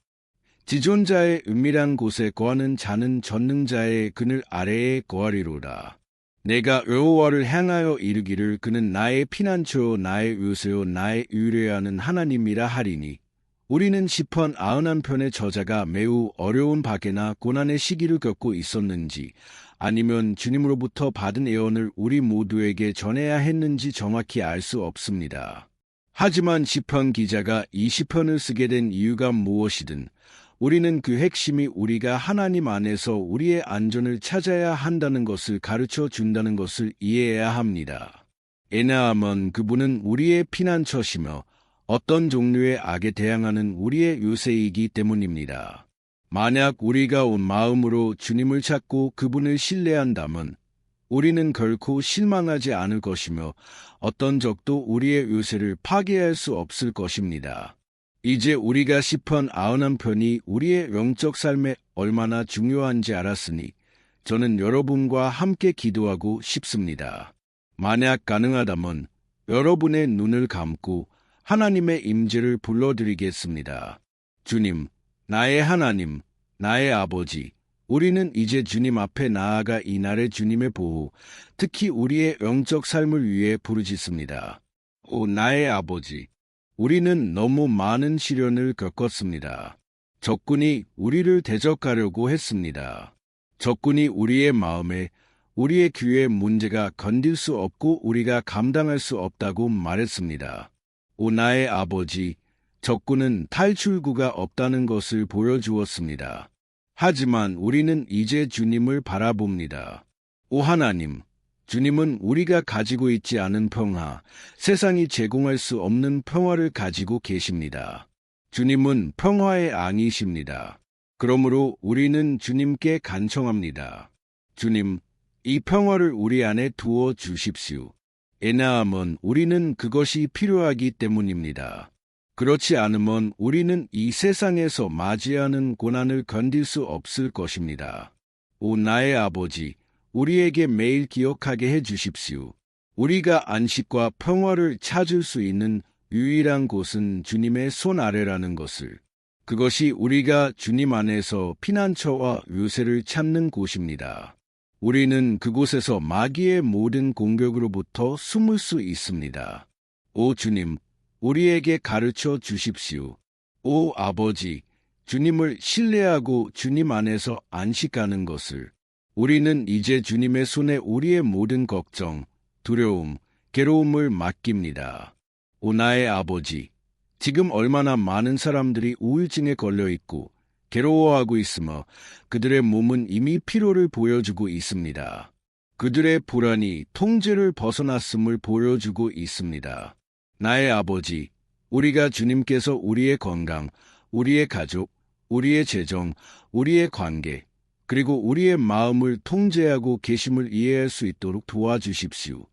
지존자의 은밀한 곳에 거하는 자는 전능자의 그늘 아래에 거하리로다. 내가 여호와를 향하여 이르기를 그는 나의 피난처요 나의 요새요 나의 의뢰하는 하나님이라 하리니. 우리는 시편 91편의 저자가 매우 어려운 박해나 고난의 시기를 겪고 있었는지 아니면 주님으로부터 받은 예언을 우리 모두에게 전해야 했는지 정확히 알 수 없습니다. 하지만 시편 기자가 이 시편을 쓰게 된 이유가 무엇이든 우리는 그 핵심이 우리가 하나님 안에서 우리의 안전을 찾아야 한다는 것을 가르쳐 준다는 것을 이해해야 합니다. 왜냐하면 그분은 우리의 피난처시며 어떤 종류의 악에 대항하는 우리의 요새이기 때문입니다. 만약 우리가 온 마음으로 주님을 찾고 그분을 신뢰한다면 우리는 결코 실망하지 않을 것이며 어떤 적도 우리의 요새를 파괴할 수 없을 것입니다. 이제 우리가 시편 91편이 우리의 영적 삶에 얼마나 중요한지 알았으니 저는 여러분과 함께 기도하고 싶습니다. 만약 가능하다면 여러분의 눈을 감고 하나님의 임재를 불러드리겠습니다. 주님, 나의 하나님, 나의 아버지, 우리는 이제 주님 앞에 나아가 이날의 주님의 보호, 특히 우리의 영적 삶을 위해 부르짖습니다. 오 나의 아버지, 우리는 너무 많은 시련을 겪었습니다. 적군이 우리를 대적하려고 했습니다. 적군이 우리의 마음에, 우리의 귀에 문제가 건들 수 없고 우리가 감당할 수 없다고 말했습니다. 오 나의 아버지, 적군은 탈출구가 없다는 것을 보여주었습니다. 하지만 우리는 이제 주님을 바라봅니다. 오 하나님, 주님은 우리가 가지고 있지 않은 평화, 세상이 제공할 수 없는 평화를 가지고 계십니다. 주님은 평화의 왕이십니다. 그러므로 우리는 주님께 간청합니다. 주님, 이 평화를 우리 안에 두어 주십시오. 왜냐하면 우리는 그것이 필요하기 때문입니다. 그렇지 않으면 우리는 이 세상에서 맞이하는 고난을 견딜 수 없을 것입니다. 오 나의 아버지, 우리에게 매일 기억하게 해 주십시오. 우리가 안식과 평화를 찾을 수 있는 유일한 곳은 주님의 손 아래라는 것을. 그것이 우리가 주님 안에서 피난처와 요새를 찾는 곳입니다. 우리는 그곳에서 마귀의 모든 공격으로부터 숨을 수 있습니다. 오 주님, 우리에게 가르쳐 주십시오. 오 아버지, 주님을 신뢰하고 주님 안에서 안식하는 것을. 우리는 이제 주님의 손에 우리의 모든 걱정, 두려움, 괴로움을 맡깁니다. 오 나의 아버지, 지금 얼마나 많은 사람들이 우울증에 걸려 있고 괴로워하고 있으며 그들의 몸은 이미 피로를 보여주고 있습니다. 그들의 불안이 통제를 벗어났음을 보여주고 있습니다. 나의 아버지, 우리가 주님께서 우리의 건강, 우리의 가족, 우리의 재정, 우리의 관계, 그리고 우리의 마음을 통제하고 계심을 이해할 수 있도록 도와주십시오.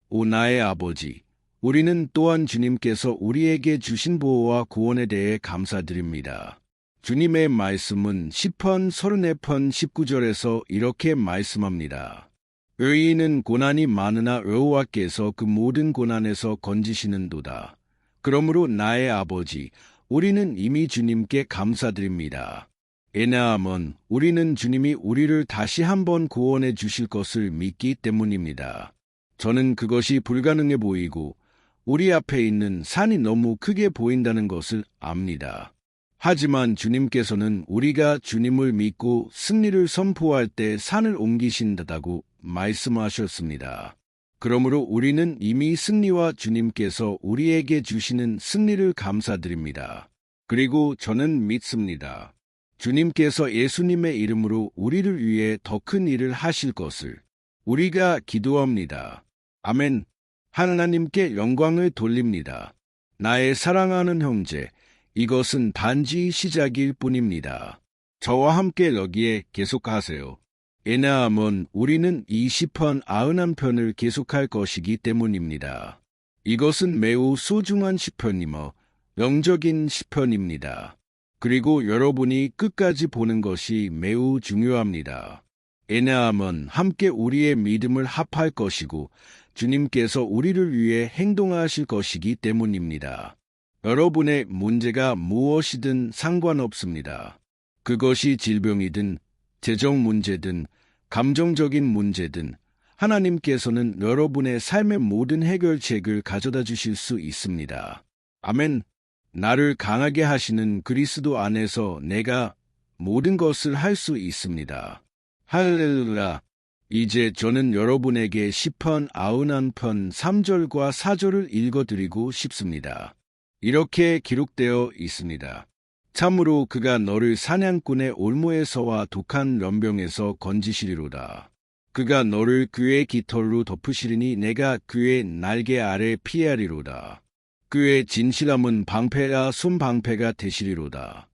오 나의 아버지, 우리는 또한 주님께서 우리에게 주신 보호와 구원에 대해 감사드립니다. 주님의 말씀은 시편 34편 19절에서 이렇게 말씀합니다. 의인은 고난이 많으나 여호와께서 그 모든 고난에서 건지시는도다. 그러므로 나의 아버지, 우리는 이미 주님께 감사드립니다. 왜냐하면 우리는 주님이 우리를 다시 한번 구원해 주실 것을 믿기 때문입니다. 저는 그것이 불가능해 보이고 우리 앞에 있는 산이 너무 크게 보인다는 것을 압니다. 하지만 주님께서는 우리가 주님을 믿고 승리를 선포할 때 산을 옮기신다고 말씀하셨습니다. 그러므로 우리는 이미 승리와 주님께서 우리에게 주시는 승리를 감사드립니다. 그리고 저는 믿습니다. 주님께서 예수님의 이름으로 우리를 위해 더 큰 일을 하실 것을. 우리가 기도합니다. 아멘. 하나님께 영광을 돌립니다. 나의 사랑하는 형제, 이것은 단지 시작일 뿐입니다. 저와 함께 여기에 계속하세요. 왜냐하면 우리는 이 시편 91편을 계속할 것이기 때문입니다. 이것은 매우 소중한 시편이며 영적인 시편입니다. 그리고 여러분이 끝까지 보는 것이 매우 중요합니다. 왜냐하면 함께 우리의 믿음을 합할 것이고 주님께서 우리를 위해 행동하실 것이기 때문입니다. 여러분의 문제가 무엇이든 상관없습니다. 그것이 질병이든 재정 문제든 감정적인 문제든 하나님께서는 여러분의 삶의 모든 해결책을 가져다 주실 수 있습니다. 아멘. 나를 강하게 하시는 그리스도 안에서 내가 모든 것을 할 수 있습니다. 할렐루야. 이제 저는 여러분에게 시편 91편 3절과 4절을 읽어드리고 싶습니다. 이렇게 기록되어 있습니다. 참으로 그가 너를 사냥꾼의 올무에서와 독한 연병에서 건지시리로다. 그가 너를 그의 깃털로 덮으시리니 내가 그의 날개 아래 피하리로다. 그의 진실함은 방패가 손방패가 되시리로다.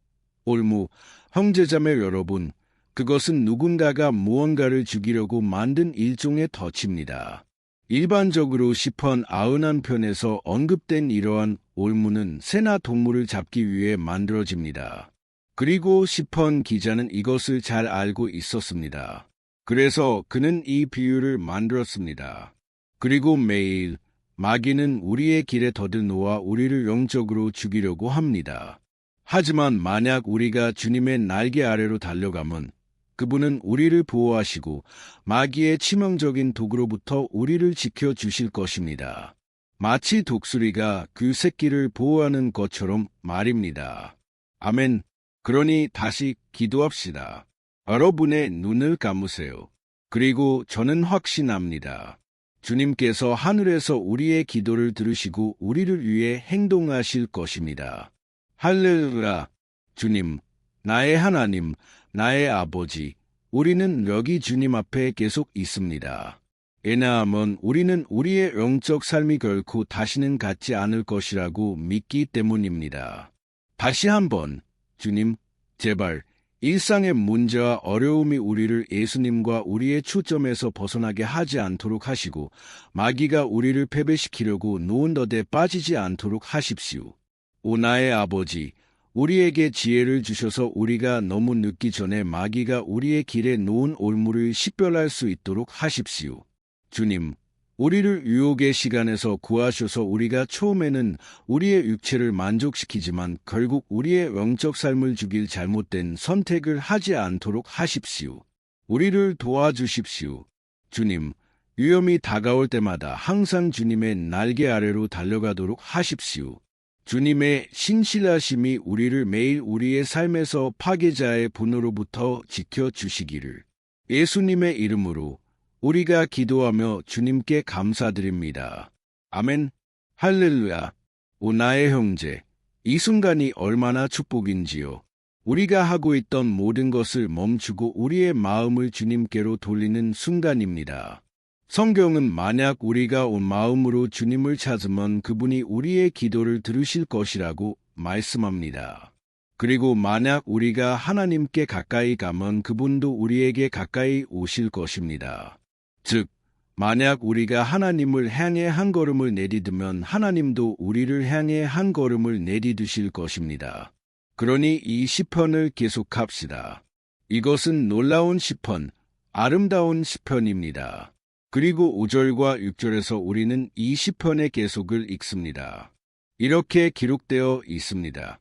올무, 형제자매 여러분, 그것은 누군가가 무언가를 죽이려고 만든 일종의 덫입니다. 일반적으로 시편 91편에서 언급된 이러한 올무는 새나 동물을 잡기 위해 만들어집니다. 그리고 시편 기자는 이것을 잘 알고 있었습니다. 그래서 그는 이 비유를 만들었습니다. 그리고 매일 마귀는 우리의 길에 더듬어와 우리를 영적으로 죽이려고 합니다. 하지만 만약 우리가 주님의 날개 아래로 달려가면 그분은 우리를 보호하시고 마귀의 치명적인 독으로부터 우리를 지켜주실 것입니다. 마치 독수리가 그 새끼를 보호하는 것처럼 말입니다. 아멘. 그러니 다시 기도합시다. 여러분의 눈을 감으세요. 그리고 저는 확신합니다. 주님께서 하늘에서 우리의 기도를 들으시고 우리를 위해 행동하실 것입니다. 할렐루야. 주님, 나의 하나님, 나의 아버지, 우리는 여기 주님 앞에 계속 있습니다. 왜냐하면 우리는 우리의 영적 삶이 결코 다시는 같지 않을 것이라고 믿기 때문입니다. 다시 한번, 주님, 제발 일상의 문제와 어려움이 우리를 예수님과 우리의 초점에서 벗어나게 하지 않도록 하시고 마귀가 우리를 패배시키려고 노은더에 빠지지 않도록 하십시오. 오 나의 아버지, 우리에게 지혜를 주셔서 우리가 너무 늦기 전에 마귀가 우리의 길에 놓은 올무를 식별할 수 있도록 하십시오. 주님, 우리를 유혹의 시간에서 구하셔서 우리가 처음에는 우리의 육체를 만족시키지만 결국 우리의 영적 삶을 죽일 잘못된 선택을 하지 않도록 하십시오. 우리를 도와주십시오. 주님, 위험이 다가올 때마다 항상 주님의 날개 아래로 달려가도록 하십시오. 주님의 신실하심이 우리를 매일 우리의 삶에서 파괴자의 분노로부터 지켜주시기를 예수님의 이름으로 우리가 기도하며 주님께 감사드립니다. 아멘. 할렐루야. 오 나의 형제, 이 순간이 얼마나 축복인지요. 우리가 하고 있던 모든 것을 멈추고 우리의 마음을 주님께로 돌리는 순간입니다. 성경은 만약 우리가 온 마음으로 주님을 찾으면 그분이 우리의 기도를 들으실 것이라고 말씀합니다. 그리고 만약 우리가 하나님께 가까이 가면 그분도 우리에게 가까이 오실 것입니다. 즉, 만약 우리가 하나님을 향해 한 걸음을 내디디면 하나님도 우리를 향해 한 걸음을 내디디실 것입니다. 그러니 이 시편을 계속합시다. 이것은 놀라운 시편, 아름다운 시편입니다. 그리고 5절과 6절에서 우리는 이 시편의 계속을 읽습니다. 이렇게 기록되어 있습니다.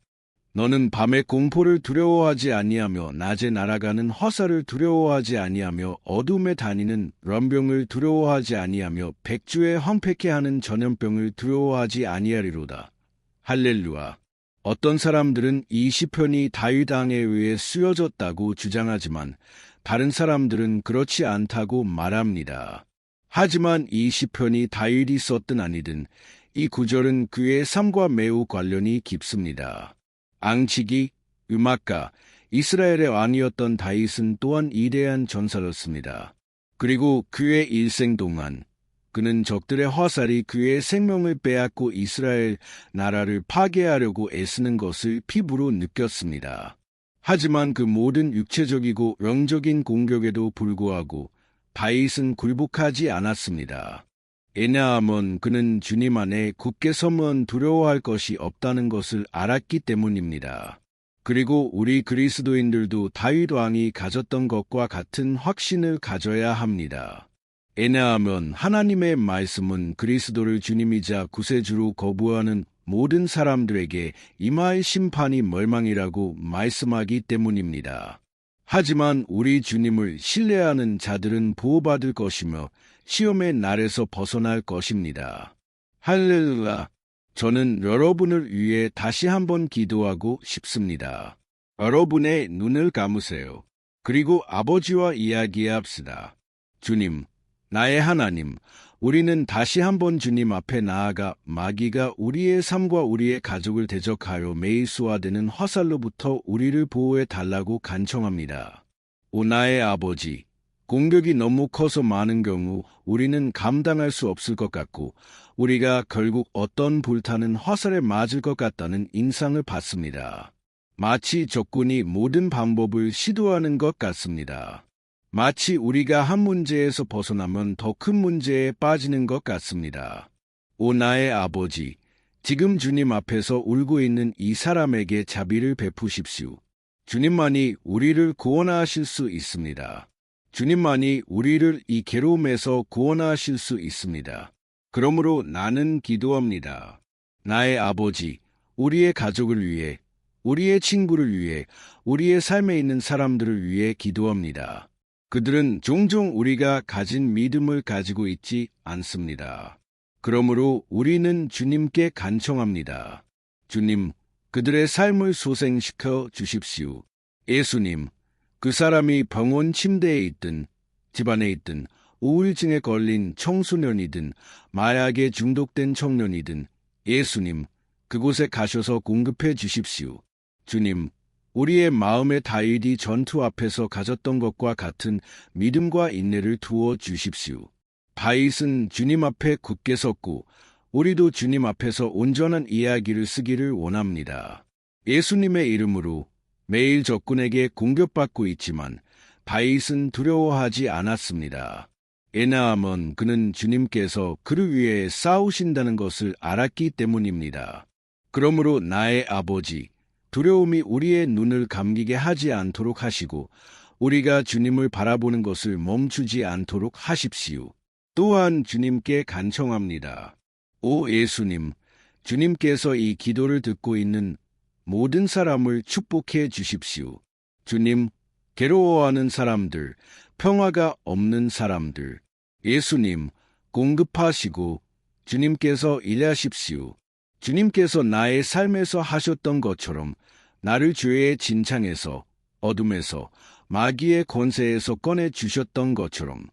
너는 밤의 공포를 두려워하지 아니하며 낮에 날아가는 화살을 두려워하지 아니하며 어둠에 다니는 럼병을 두려워하지 아니하며 백주에 황폐케 하는 전염병을 두려워하지 아니하리로다. 할렐루야. 어떤 사람들은 이 시편이 다윗 왕에 의해 쓰여졌다고 주장하지만 다른 사람들은 그렇지 않다고 말합니다. 하지만 이 시편이 다윗이 썼든 아니든 이 구절은 그의 삶과 매우 관련이 깊습니다. 앙치기, 음악가, 이스라엘의 왕이었던 다윗은 또한 위대한 전사였습니다. 그리고 그의 일생 동안 그는 적들의 화살이 그의 생명을 빼앗고 이스라엘 나라를 파괴하려고 애쓰는 것을 피부로 느꼈습니다. 하지만 그 모든 육체적이고 영적인 공격에도 불구하고 다윗은 굴복하지 않았습니다. 왜냐하면 그는 주님 안에 굳게 서면 두려워할 것이 없다는 것을 알았기 때문입니다. 그리고 우리 그리스도인들도 다윗 왕이 가졌던 것과 같은 확신을 가져야 합니다. 왜냐하면 하나님의 말씀은 그리스도를 주님이자 구세주로 거부하는 모든 사람들에게 임할 심판이 멸망이라고 말씀하기 때문입니다. 하지만 우리 주님을 신뢰하는 자들은 보호받을 것이며 시험의 날에서 벗어날 것입니다. 할렐루야. 저는 여러분을 위해 다시 한번 기도하고 싶습니다. 여러분의 눈을 감으세요. 그리고 아버지와 이야기합시다. 주님, 나의 하나님, 우리는 다시 한번 주님 앞에 나아가 마귀가 우리의 삶과 우리의 가족을 대적하여 매일 쏘아대는 화살로부터 우리를 보호해 달라고 간청합니다. 오 나의 아버지, 공격이 너무 커서 많은 경우 우리는 감당할 수 없을 것 같고 우리가 결국 어떤 불타는 화살에 맞을 것 같다는 인상을 받습니다. 마치 적군이 모든 방법을 시도하는 것 같습니다. 마치 우리가 한 문제에서 벗어나면 더 큰 문제에 빠지는 것 같습니다. 오 나의 아버지, 지금 주님 앞에서 울고 있는 이 사람에게 자비를 베푸십시오. 주님만이 우리를 구원하실 수 있습니다. 주님만이 우리를 이 괴로움에서 구원하실 수 있습니다. 그러므로 나는 기도합니다. 나의 아버지, 우리의 가족을 위해, 우리의 친구를 위해, 우리의 삶에 있는 사람들을 위해 기도합니다. 그들은 종종 우리가 가진 믿음을 가지고 있지 않습니다. 그러므로 우리는 주님께 간청합니다. 주님, 그들의 삶을 소생시켜 주십시오. 예수님, 그 사람이 병원 침대에 있든 집안에 있든 우울증에 걸린 청소년이든 마약에 중독된 청년이든 예수님, 그곳에 가셔서 공급해 주십시오. 주님, 우리의 마음의 다윗이 전투 앞에서 가졌던 것과 같은 믿음과 인내를 두어 주십시오. 다윗은 주님 앞에 굳게 섰고 우리도 주님 앞에서 온전한 이야기를 쓰기를 원합니다. 예수님의 이름으로 매일 적군에게 공격받고 있지만 다윗은 두려워하지 않았습니다. 왜냐하면 그는 주님께서 그를 위해 싸우신다는 것을 알았기 때문입니다. 그러므로 나의 아버지, 두려움이 우리의 눈을 감기게 하지 않도록 하시고 우리가 주님을 바라보는 것을 멈추지 않도록 하십시오. 또한 주님께 간청합니다. 오 예수님, 주님께서 이 기도를 듣고 있는 모든 사람을 축복해 주십시오. 주님, 괴로워하는 사람들, 평화가 없는 사람들, 예수님, 공급하시고 주님께서 일하십시오. 주님께서 나의 삶에서 하셨던 것처럼 나를 죄의 진창에서, 어둠에서, 마귀의 권세에서 꺼내 주셨던 것처럼,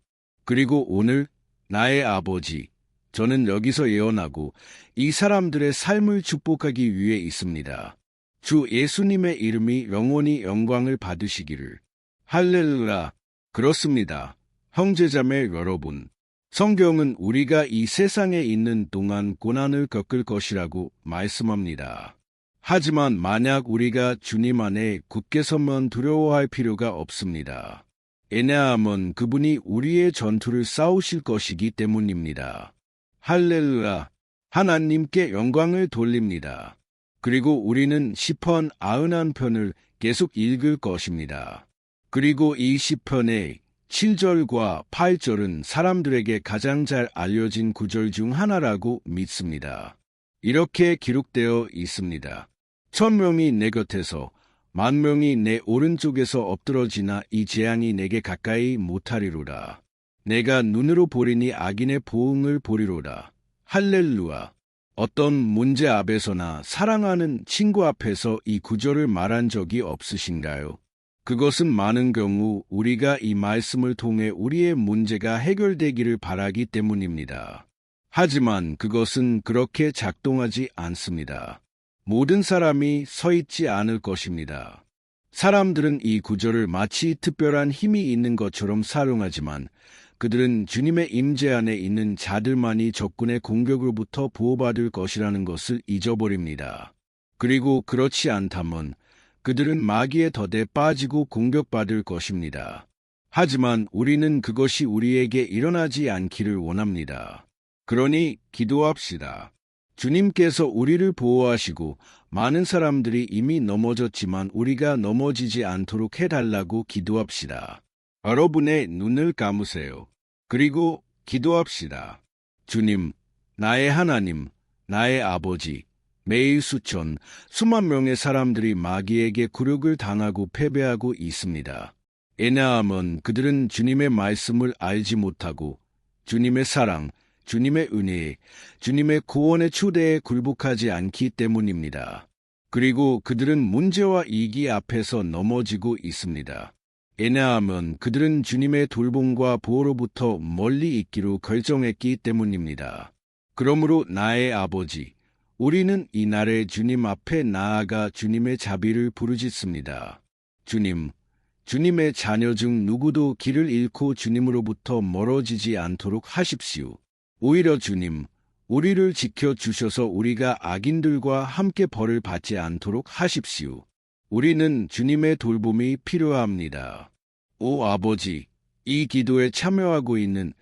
그리고 오늘 나의 아버지, 저는 여기서 예언하고 이 사람들의 삶을 축복하기 위해 있습니다. 주 예수님의 이름이 영원히 영광을 받으시기를. 할렐루야. 그렇습니다. 형제자매 여러분, 성경은 우리가 이 세상에 있는 동안 고난을 겪을 것이라고 말씀합니다. 하지만 만약 우리가 주님 안에 굳게 서면 두려워할 필요가 없습니다. 왜냐하면 그분이 우리의 전투를 싸우실 것이기 때문입니다. 할렐루야. 하나님께 영광을 돌립니다. 그리고 우리는 시편 91편을 계속 읽을 것입니다. 그리고 이 시편의 7절과 8절은 사람들에게 가장 잘 알려진 구절 중 하나라고 믿습니다. 이렇게 기록되어 있습니다. 1000명이 내 곁에서 10,000명이 내 오른쪽에서 엎드러지나 이 재앙이 내게 가까이 못하리로다. 내가 눈으로 보리니 악인의 보응을 보리로다. 할렐루야. 어떤 문제 앞에서나 사랑하는 친구 앞에서 이 구절을 말한 적이 없으신가요? 그것은 많은 경우 우리가 이 말씀을 통해 우리의 문제가 해결되기를 바라기 때문입니다. 하지만 그것은 그렇게 작동하지 않습니다. 모든 사람이 서 있지 않을 것입니다. 사람들은 이 구절을 마치 특별한 힘이 있는 것처럼 사용하지만 그들은 주님의 임재 안에 있는 자들만이 적군의 공격으로부터 보호받을 것이라는 것을 잊어버립니다. 그리고 그렇지 않다면 그들은 마귀의 덫에 빠지고 공격받을 것입니다. 하지만 우리는 그것이 우리에게 일어나지 않기를 원합니다. 그러니 기도합시다. 주님께서 우리를 보호하시고 많은 사람들이 이미 넘어졌지만 우리가 넘어지지 않도록 해달라고 기도합시다. 여러분의 눈을 감으세요. 그리고 기도합시다. 주님, 나의 하나님, 나의 아버지, 매일 수천, 수만 명의 사람들이 마귀에게 굴욕을 당하고 패배하고 있습니다. 왜냐하면 그들은 주님의 말씀을 알지 못하고 주님의 사랑, 주님의 은혜, 주님의 구원의 추대에 굴복하지 않기 때문입니다. 그리고 그들은 문제와 이기 앞에서 넘어지고 있습니다. 왜냐하면 그들은 주님의 돌봄과 보호로부터 멀리 있기로 결정했기 때문입니다. 그러므로 나의 아버지, 우리는 이날에 주님 앞에 나아가 주님의 자비를 부르짖습니다. 주님, 주님의 자녀 중 누구도 길을 잃고 주님으로부터 멀어지지 않도록 하십시오. 오히려 주님, 우리를 지켜주셔서 우리가 악인들과 함께 벌을 받지 않도록 하십시오. 우리는 주님의 돌봄이 필요합니다. 오 아버지, 이 기도에 참여하고 있는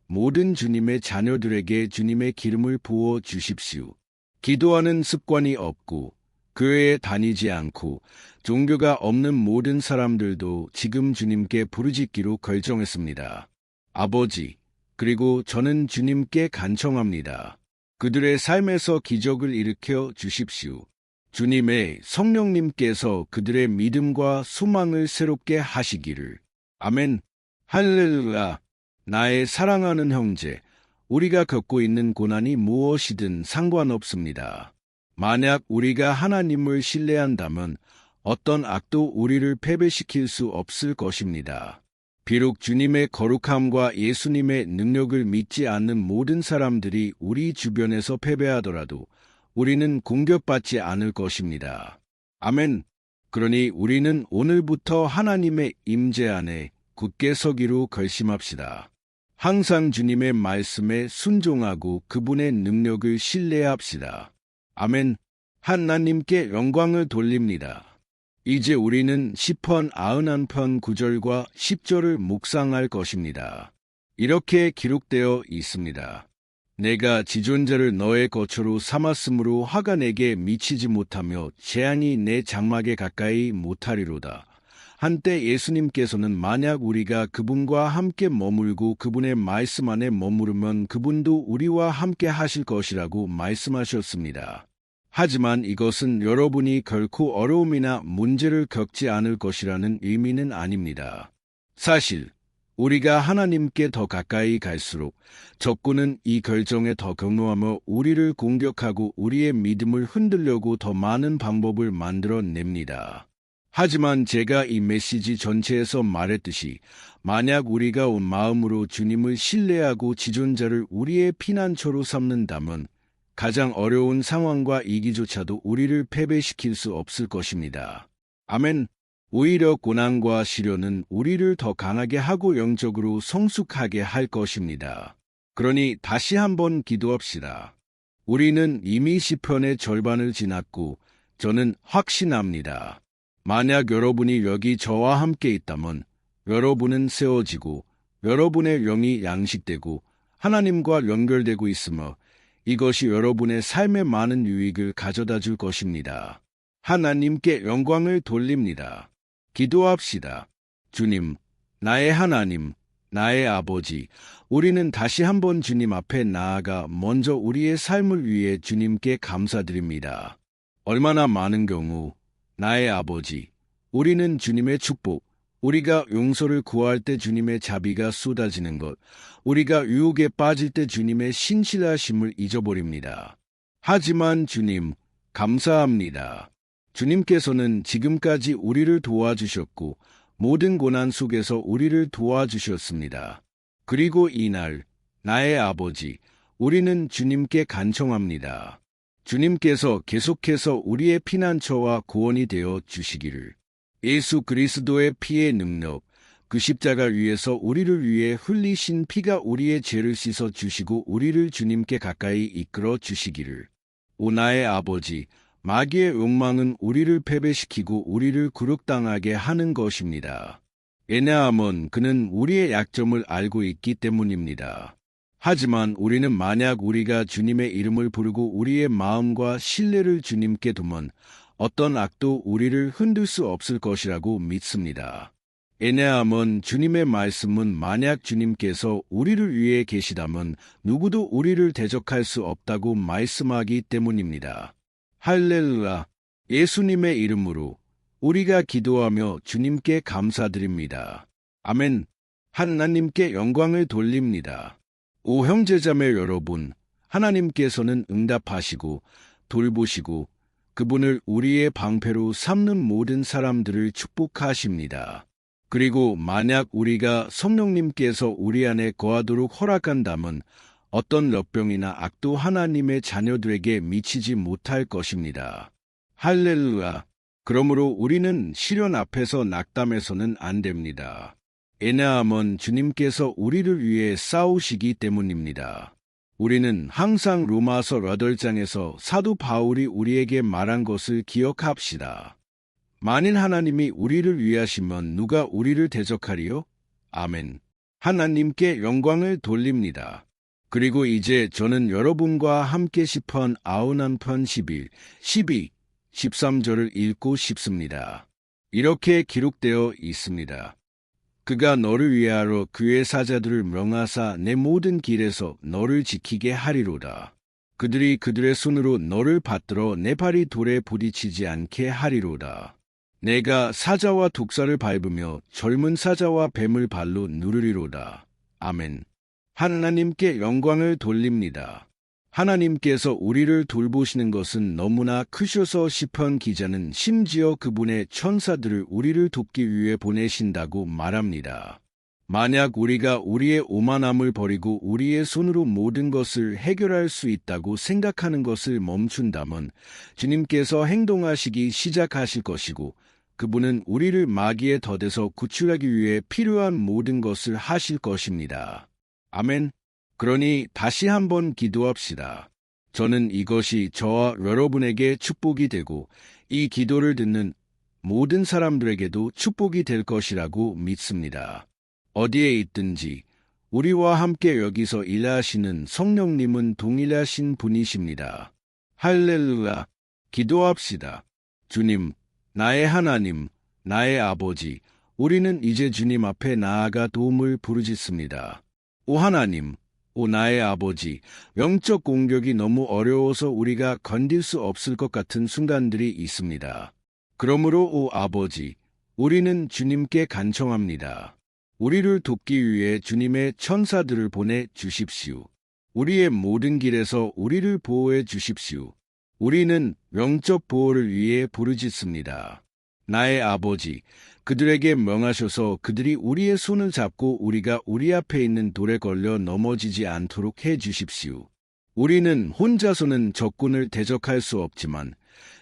모든 주님의 자녀들에게 주님의 기름을 부어 주십시오. 기도하는 습관이 없고 교회에 다니지 않고 종교가 없는 모든 사람들도 지금 주님께 부르짖기로 결정했습니다. 아버지, 그리고 저는 주님께 간청합니다. 그들의 삶에서 기적을 일으켜 주십시오. 주님의 성령님께서 그들의 믿음과 소망을 새롭게 하시기를. 아멘. 할렐루야. 나의 사랑하는 형제, 우리가 겪고 있는 고난이 무엇이든 상관없습니다. 만약 우리가 하나님을 신뢰한다면 어떤 악도 우리를 패배시킬 수 없을 것입니다. 비록 주님의 거룩함과 예수님의 능력을 믿지 않는 모든 사람들이 우리 주변에서 패배하더라도 우리는 공격받지 않을 것입니다. 아멘. 그러니 우리는 오늘부터 하나님의 임재 안에 굳게 서기로 결심합시다. 항상 주님의 말씀에 순종하고 그분의 능력을 신뢰합시다. 아멘. 하나님께 영광을 돌립니다. 이제 우리는 시편 91편 9절과 10절을 묵상할 것입니다. 이렇게 기록되어 있습니다. 내가 지존자를 너의 거처로 삼았으므로 화가 내게 미치지 못하며 재앙이 내 장막에 가까이 못하리로다. 한때 예수님께서는 만약 우리가 그분과 함께 머물고 그분의 말씀 안에 머무르면 그분도 우리와 함께 하실 것이라고 말씀하셨습니다. 하지만 이것은 여러분이 결코 어려움이나 문제를 겪지 않을 것이라는 의미는 아닙니다. 사실 우리가 하나님께 더 가까이 갈수록 적군은 이 결정에 더 경노하며 우리를 공격하고 우리의 믿음을 흔들려고 더 많은 방법을 만들어냅니다. 하지만 제가 이 메시지 전체에서 말했듯이 만약 우리가 온 마음으로 주님을 신뢰하고 지존자를 우리의 피난처로 삼는다면 가장 어려운 상황과 위기조차도 우리를 패배시킬 수 없을 것입니다. 아멘. 오히려 고난과 시련은 우리를 더 강하게 하고 영적으로 성숙하게 할 것입니다. 그러니 다시 한번 기도합시다. 우리는 이미 시편의 절반을 지났고 저는 확신합니다. 만약 여러분이 여기 저와 함께 있다면 여러분은 세워지고 여러분의 영이 양식되고 하나님과 연결되고 있으며 이것이 여러분의 삶에 많은 유익을 가져다 줄 것입니다. 하나님께 영광을 돌립니다. 기도합시다. 주님, 나의 하나님, 나의 아버지, 우리는 다시 한번 주님 앞에 나아가 먼저 우리의 삶을 위해 주님께 감사드립니다. 얼마나 많은 경우 나의 아버지, 우리는 주님의 축복, 우리가 용서를 구할 때 주님의 자비가 쏟아지는 것, 우리가 유혹에 빠질 때 주님의 신실하심을 잊어버립니다. 하지만 주님, 감사합니다. 주님께서는 지금까지 우리를 도와주셨고 모든 고난 속에서 우리를 도와주셨습니다. 그리고 이날, 나의 아버지, 우리는 주님께 간청합니다. 주님께서 계속해서 우리의 피난처와 구원이 되어 주시기를. 예수 그리스도의 피의 능력, 그 십자가 위에서 우리를 위해 흘리신 피가 우리의 죄를 씻어 주시고 우리를 주님께 가까이 이끌어 주시기를. 오 나의 아버지, 마귀의 욕망은 우리를 패배시키고 우리를 굴욕당하게 하는 것입니다. 왜냐하면 그는 우리의 약점을 알고 있기 때문입니다. 하지만 우리는 만약 우리가 주님의 이름을 부르고 우리의 마음과 신뢰를 주님께 두면 어떤 악도 우리를 흔들 수 없을 것이라고 믿습니다. 왜냐하면 주님의 말씀은 만약 주님께서 우리를 위해 계시다면 누구도 우리를 대적할 수 없다고 말씀하기 때문입니다. 할렐루야! 예수님의 이름으로 우리가 기도하며 주님께 감사드립니다. 아멘! 하나님께 영광을 돌립니다. 오 형제자매 여러분, 하나님께서는 응답하시고 돌보시고 그분을 우리의 방패로 삼는 모든 사람들을 축복하십니다. 그리고 만약 우리가 성령님께서 우리 안에 거하도록 허락한다면 어떤 역병이나 악도 하나님의 자녀들에게 미치지 못할 것입니다. 할렐루야! 그러므로 우리는 시련 앞에서 낙담해서는 안 됩니다. 왜냐하면 주님께서 우리를 위해 싸우시기 때문입니다. 우리는 항상 로마서 8장에서 사도 바울이 우리에게 말한 것을 기억합시다. 만일 하나님이 우리를 위하시면 누가 우리를 대적하리요? 아멘. 하나님께 영광을 돌립니다. 그리고 이제 저는 여러분과 함께 시편 91편 11, 12, 13절을 읽고 싶습니다. 이렇게 기록되어 있습니다. 그가 너를 위하여 그의 사자들을 명하사 내 모든 길에서 너를 지키게 하리로다. 그들이 그들의 손으로 너를 받들어 내 발이 돌에 부딪히지 않게 하리로다. 내가 사자와 독사를 밟으며 젊은 사자와 뱀을 발로 누르리로다. 아멘. 하나님께 영광을 돌립니다. 하나님께서 우리를 돌보시는 것은 너무나 크셔서 시편 기자는 심지어 그분의 천사들을 우리를 돕기 위해 보내신다고 말합니다. 만약 우리가 우리의 오만함을 버리고 우리의 손으로 모든 것을 해결할 수 있다고 생각하는 것을 멈춘다면 주님께서 행동하시기 시작하실 것이고 그분은 우리를 마귀의 덫에서 구출하기 위해 필요한 모든 것을 하실 것입니다. 아멘. 그러니 다시 한번 기도합시다. 저는 이것이 저와 여러분에게 축복이 되고 이 기도를 듣는 모든 사람들에게도 축복이 될 것이라고 믿습니다. 어디에 있든지 우리와 함께 여기서 일하시는 성령님은 동일하신 분이십니다. 할렐루야! 기도합시다. 주님, 나의 하나님, 나의 아버지, 우리는 이제 주님 앞에 나아가 도움을 부르짖습니다. 오 하나님, 오 나의 아버지, 영적 공격이 너무 어려워서 우리가 건딜 수 없을 것 같은 순간들이 있습니다. 그러므로 오 아버지, 우리는 주님께 간청합니다. 우리를 돕기 위해 주님의 천사들을 보내 주십시오. 우리의 모든 길에서 우리를 보호해 주십시오. 우리는 영적 보호를 위해 부르짖습니다. 나의 아버지, 그들에게 명하셔서 그들이 우리의 손을 잡고 우리가 우리 앞에 있는 돌에 걸려 넘어지지 않도록 해 주십시오. 우리는 혼자서는 적군을 대적할 수 없지만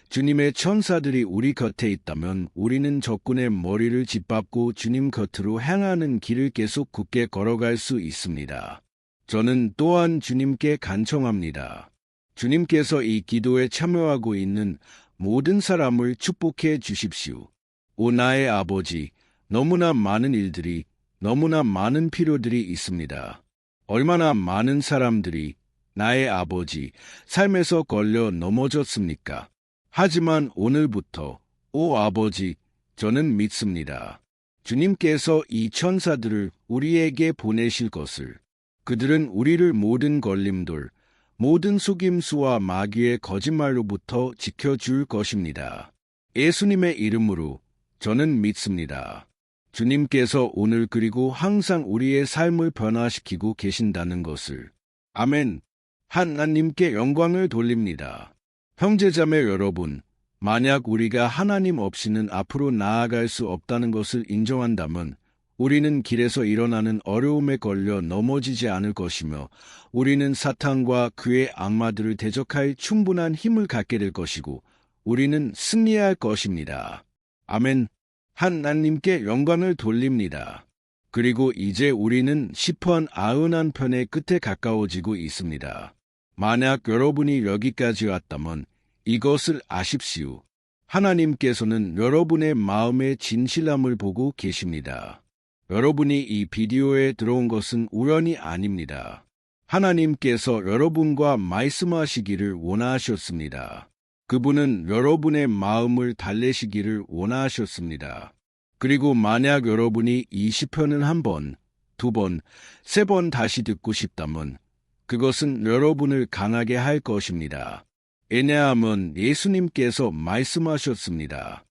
주님의 천사들이 우리 곁에 있다면 우리는 적군의 머리를 짓밟고 주님 곁으로 향하는 길을 계속 굳게 걸어갈 수 있습니다. 저는 또한 주님께 간청합니다. 주님께서 이 기도에 참여하고 있는 모든 사람을 축복해 주십시오. 오 나의 아버지, 너무나 많은 일들이, 너무나 많은 필요들이 있습니다. 얼마나 많은 사람들이 나의 아버지, 삶에서 걸려 넘어졌습니까? 하지만 오늘부터, 오 아버지, 저는 믿습니다. 주님께서 이 천사들을 우리에게 보내실 것을. 그들은 우리를 모든 걸림돌, 모든 속임수와 마귀의 거짓말로부터 지켜줄 것입니다. 예수님의 이름으로 저는 믿습니다. 주님께서 오늘 그리고 항상 우리의 삶을 변화시키고 계신다는 것을. 아멘. 하나님께 영광을 돌립니다. 형제자매 여러분, 만약 우리가 하나님 없이는 앞으로 나아갈 수 없다는 것을 인정한다면 우리는 길에서 일어나는 어려움에 걸려 넘어지지 않을 것이며 우리는 사탄과 그의 악마들을 대적할 충분한 힘을 갖게 될 것이고 우리는 승리할 것입니다. 아멘. 하나님께 영광을 돌립니다. 그리고 이제 우리는 시편 91편의 끝에 가까워지고 있습니다. 만약 여러분이 여기까지 왔다면 이것을 아십시오. 하나님께서는 여러분의 마음의 진실함을 보고 계십니다. 여러분이 이 비디오에 들어온 것은 우연이 아닙니다. 하나님께서 여러분과 말씀하시기를 원하셨습니다. 그분은 여러분의 마음을 달래시기를 원하셨습니다. 그리고 만약 여러분이 이 시편을 한 번, 두 번, 세 번 다시 듣고 싶다면 그것은 여러분을 강하게 할 것입니다. 왜냐하면 예수님께서 말씀하셨습니다.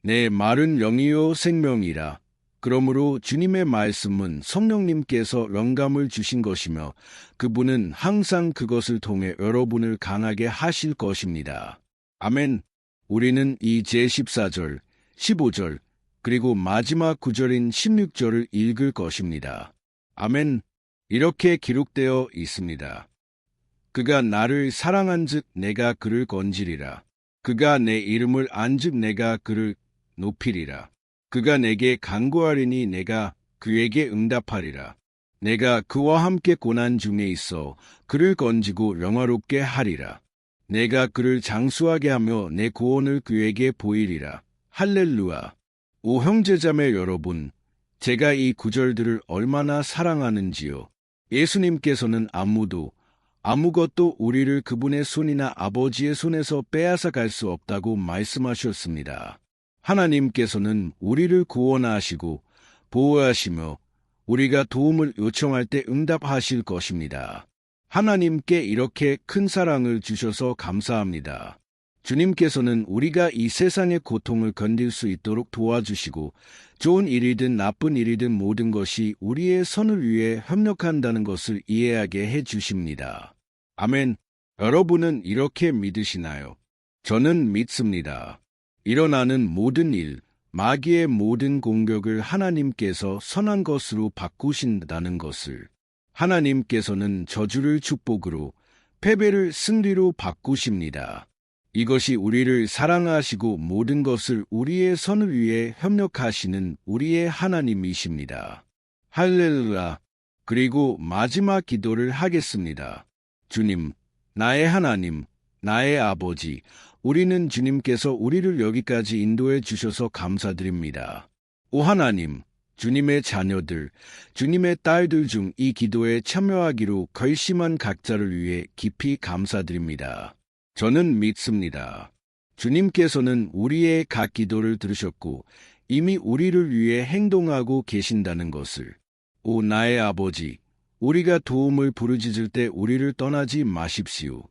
내 말은 영이요 생명이라. 그러므로 주님의 말씀은 성령님께서 영감을 주신 것이며 그분은 항상 그것을 통해 여러분을 강하게 하실 것입니다. 아멘. 우리는 이 제14절, 15절, 그리고 마지막 구절인 16절을 읽을 것입니다. 아멘. 이렇게 기록되어 있습니다. 그가 나를 사랑한즉 내가 그를 건지리라. 그가 내 이름을 안즉 내가 그를 높이리라. 그가 내게 간구하리니 내가 그에게 응답하리라. 내가 그와 함께 고난 중에 있어 그를 건지고 영화롭게 하리라. 내가 그를 장수하게 하며 내 구원을 그에게 보이리라. 할렐루야. 오 형제자매 여러분, 제가 이 구절들을 얼마나 사랑하는지요. 예수님께서는 아무것도 우리를 그분의 손이나 아버지의 손에서 빼앗아 갈 수 없다고 말씀하셨습니다. 하나님께서는 우리를 구원하시고 보호하시며 우리가 도움을 요청할 때 응답하실 것입니다. 하나님께 이렇게 큰 사랑을 주셔서 감사합니다. 주님께서는 우리가 이 세상의 고통을 견딜 수 있도록 도와주시고 좋은 일이든 나쁜 일이든 모든 것이 우리의 선을 위해 협력한다는 것을 이해하게 해주십니다. 아멘. 여러분은 이렇게 믿으시나요? 저는 믿습니다. 일어나는 모든 일, 마귀의 모든 공격을 하나님께서 선한 것으로 바꾸신다는 것을, 하나님께서는 저주를 축복으로, 패배를 승리로 바꾸십니다. 이것이 우리를 사랑하시고 모든 것을 우리의 선을 위해 협력하시는 우리의 하나님이십니다. 할렐루야. 그리고 마지막 기도를 하겠습니다. 주님, 나의 하나님, 나의 아버지, 우리는 주님께서 우리를 여기까지 인도해 주셔서 감사드립니다. 오 하나님, 주님의 자녀들, 주님의 딸들 중 이 기도에 참여하기로 결심한 각자를 위해 깊이 감사드립니다. 저는 믿습니다. 주님께서는 우리의 각 기도를 들으셨고 이미 우리를 위해 행동하고 계신다는 것을. 오 나의 아버지, 우리가 도움을 부르짖을 때 우리를 떠나지 마십시오.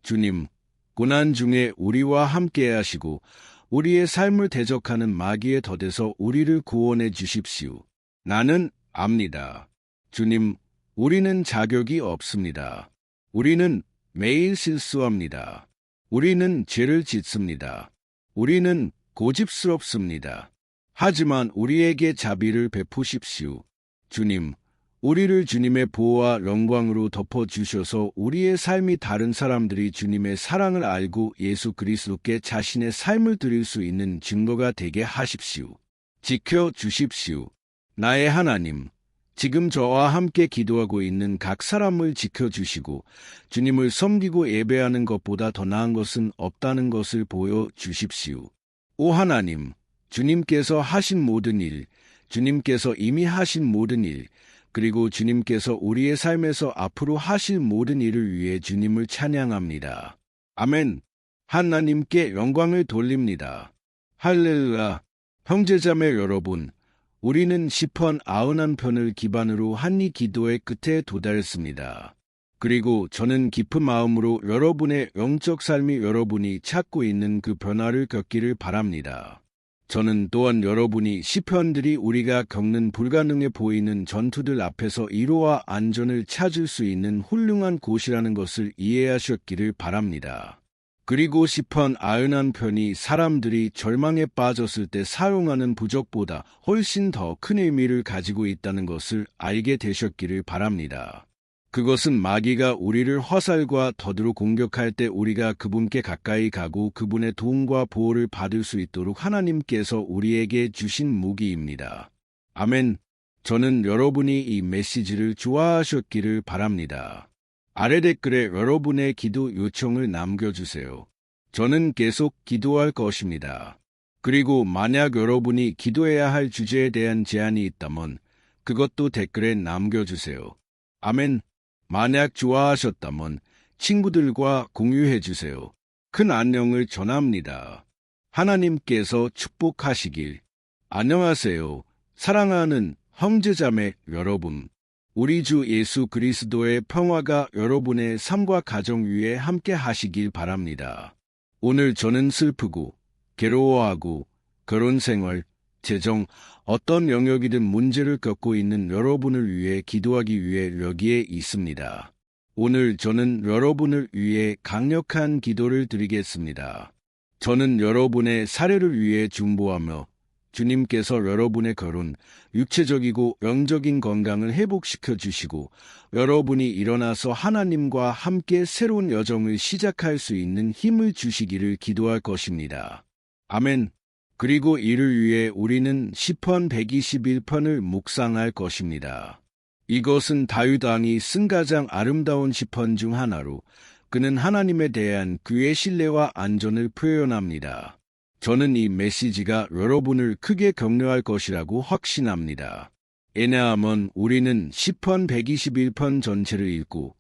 주님, 고난 중에 우리와 함께 하시고 우리의 삶을 대적하는 마귀에 덧대서 우리를 구원해 주십시오. 나는 압니다. 주님, 우리는 자격이 없습니다. 우리는 매일 실수합니다. 우리는 죄를 짓습니다. 우리는 고집스럽습니다. 하지만 우리에게 자비를 베푸십시오. 주님, 우리를 주님의 보호와 영광으로 덮어주셔서 우리의 삶이 다른 사람들이 주님의 사랑을 알고 예수 그리스도께 자신의 삶을 드릴 수 있는 증거가 되게 하십시오. 지켜주십시오. 나의 하나님, 지금 저와 함께 기도하고 있는 각 사람을 지켜주시고 주님을 섬기고 예배하는 것보다 더 나은 것은 없다는 것을 보여주십시오. 오 하나님, 주님께서 하신 모든 일, 주님께서 이미 하신 모든 일, 그리고 주님께서 우리의 삶에서 앞으로 하실 모든 일을 위해 주님을 찬양합니다. 아멘. 하나님께 영광을 돌립니다. 할렐루야. 형제자매 여러분, 우리는 시편 91편을 기반으로 한 이 기도의 끝에 도달했습니다. 그리고 저는 깊은 마음으로 여러분의 영적 삶이 여러분이 찾고 있는 그 변화를 겪기를 바랍니다. 저는 또한 여러분이 시편들이 우리가 겪는 불가능해 보이는 전투들 앞에서 위로와 안전을 찾을 수 있는 훌륭한 곳이라는 것을 이해하셨기를 바랍니다. 그리고 시편 91편이 사람들이 절망에 빠졌을 때 사용하는 부적보다 훨씬 더 큰 의미를 가지고 있다는 것을 알게 되셨기를 바랍니다. 그것은 마귀가 우리를 화살과 덫으로 공격할 때 우리가 그분께 가까이 가고 그분의 도움과 보호를 받을 수 있도록 하나님께서 우리에게 주신 무기입니다. 아멘. 저는 여러분이 이 메시지를 좋아하셨기를 바랍니다. 아래 댓글에 여러분의 기도 요청을 남겨주세요. 저는 계속 기도할 것입니다. 그리고 만약 여러분이 기도해야 할 주제에 대한 제안이 있다면 그것도 댓글에 남겨주세요. 아멘. 만약 좋아하셨다면 친구들과 공유해주세요. 큰 안녕을 전합니다. 하나님께서 축복하시길. 안녕하세요. 사랑하는 형제자매 여러분. 우리 주 예수 그리스도의 평화가 여러분의 삶과 가정 위에 함께 하시길 바랍니다. 오늘 저는 슬프고 괴로워하고 결혼생활, 재정, 어떤 영역이든 문제를 겪고 있는 여러분을 위해 기도하기 위해 여기에 있습니다. 오늘 저는 여러분을 위해 강력한 기도를 드리겠습니다. 저는 여러분의 사례를 위해 중보하며 주님께서 여러분의 결혼, 육체적이고 영적인 건강을 회복시켜 주시고 여러분이 일어나서 하나님과 함께 새로운 여정을 시작할 수 있는 힘을 주시기를 기도할 것입니다. 아멘. 그리고 이를 위해 우리는 시편 121편을 묵상할 것입니다. 이것은 다윗 왕이 쓴 가장 아름다운 시편 중 하나로 그는 하나님에 대한 그의 신뢰와 안전을 표현합니다. 저는 이 메시지가 여러분을 크게 격려할 것이라고 확신합니다. 왜냐하면 우리는 시편 121편 전체를 읽고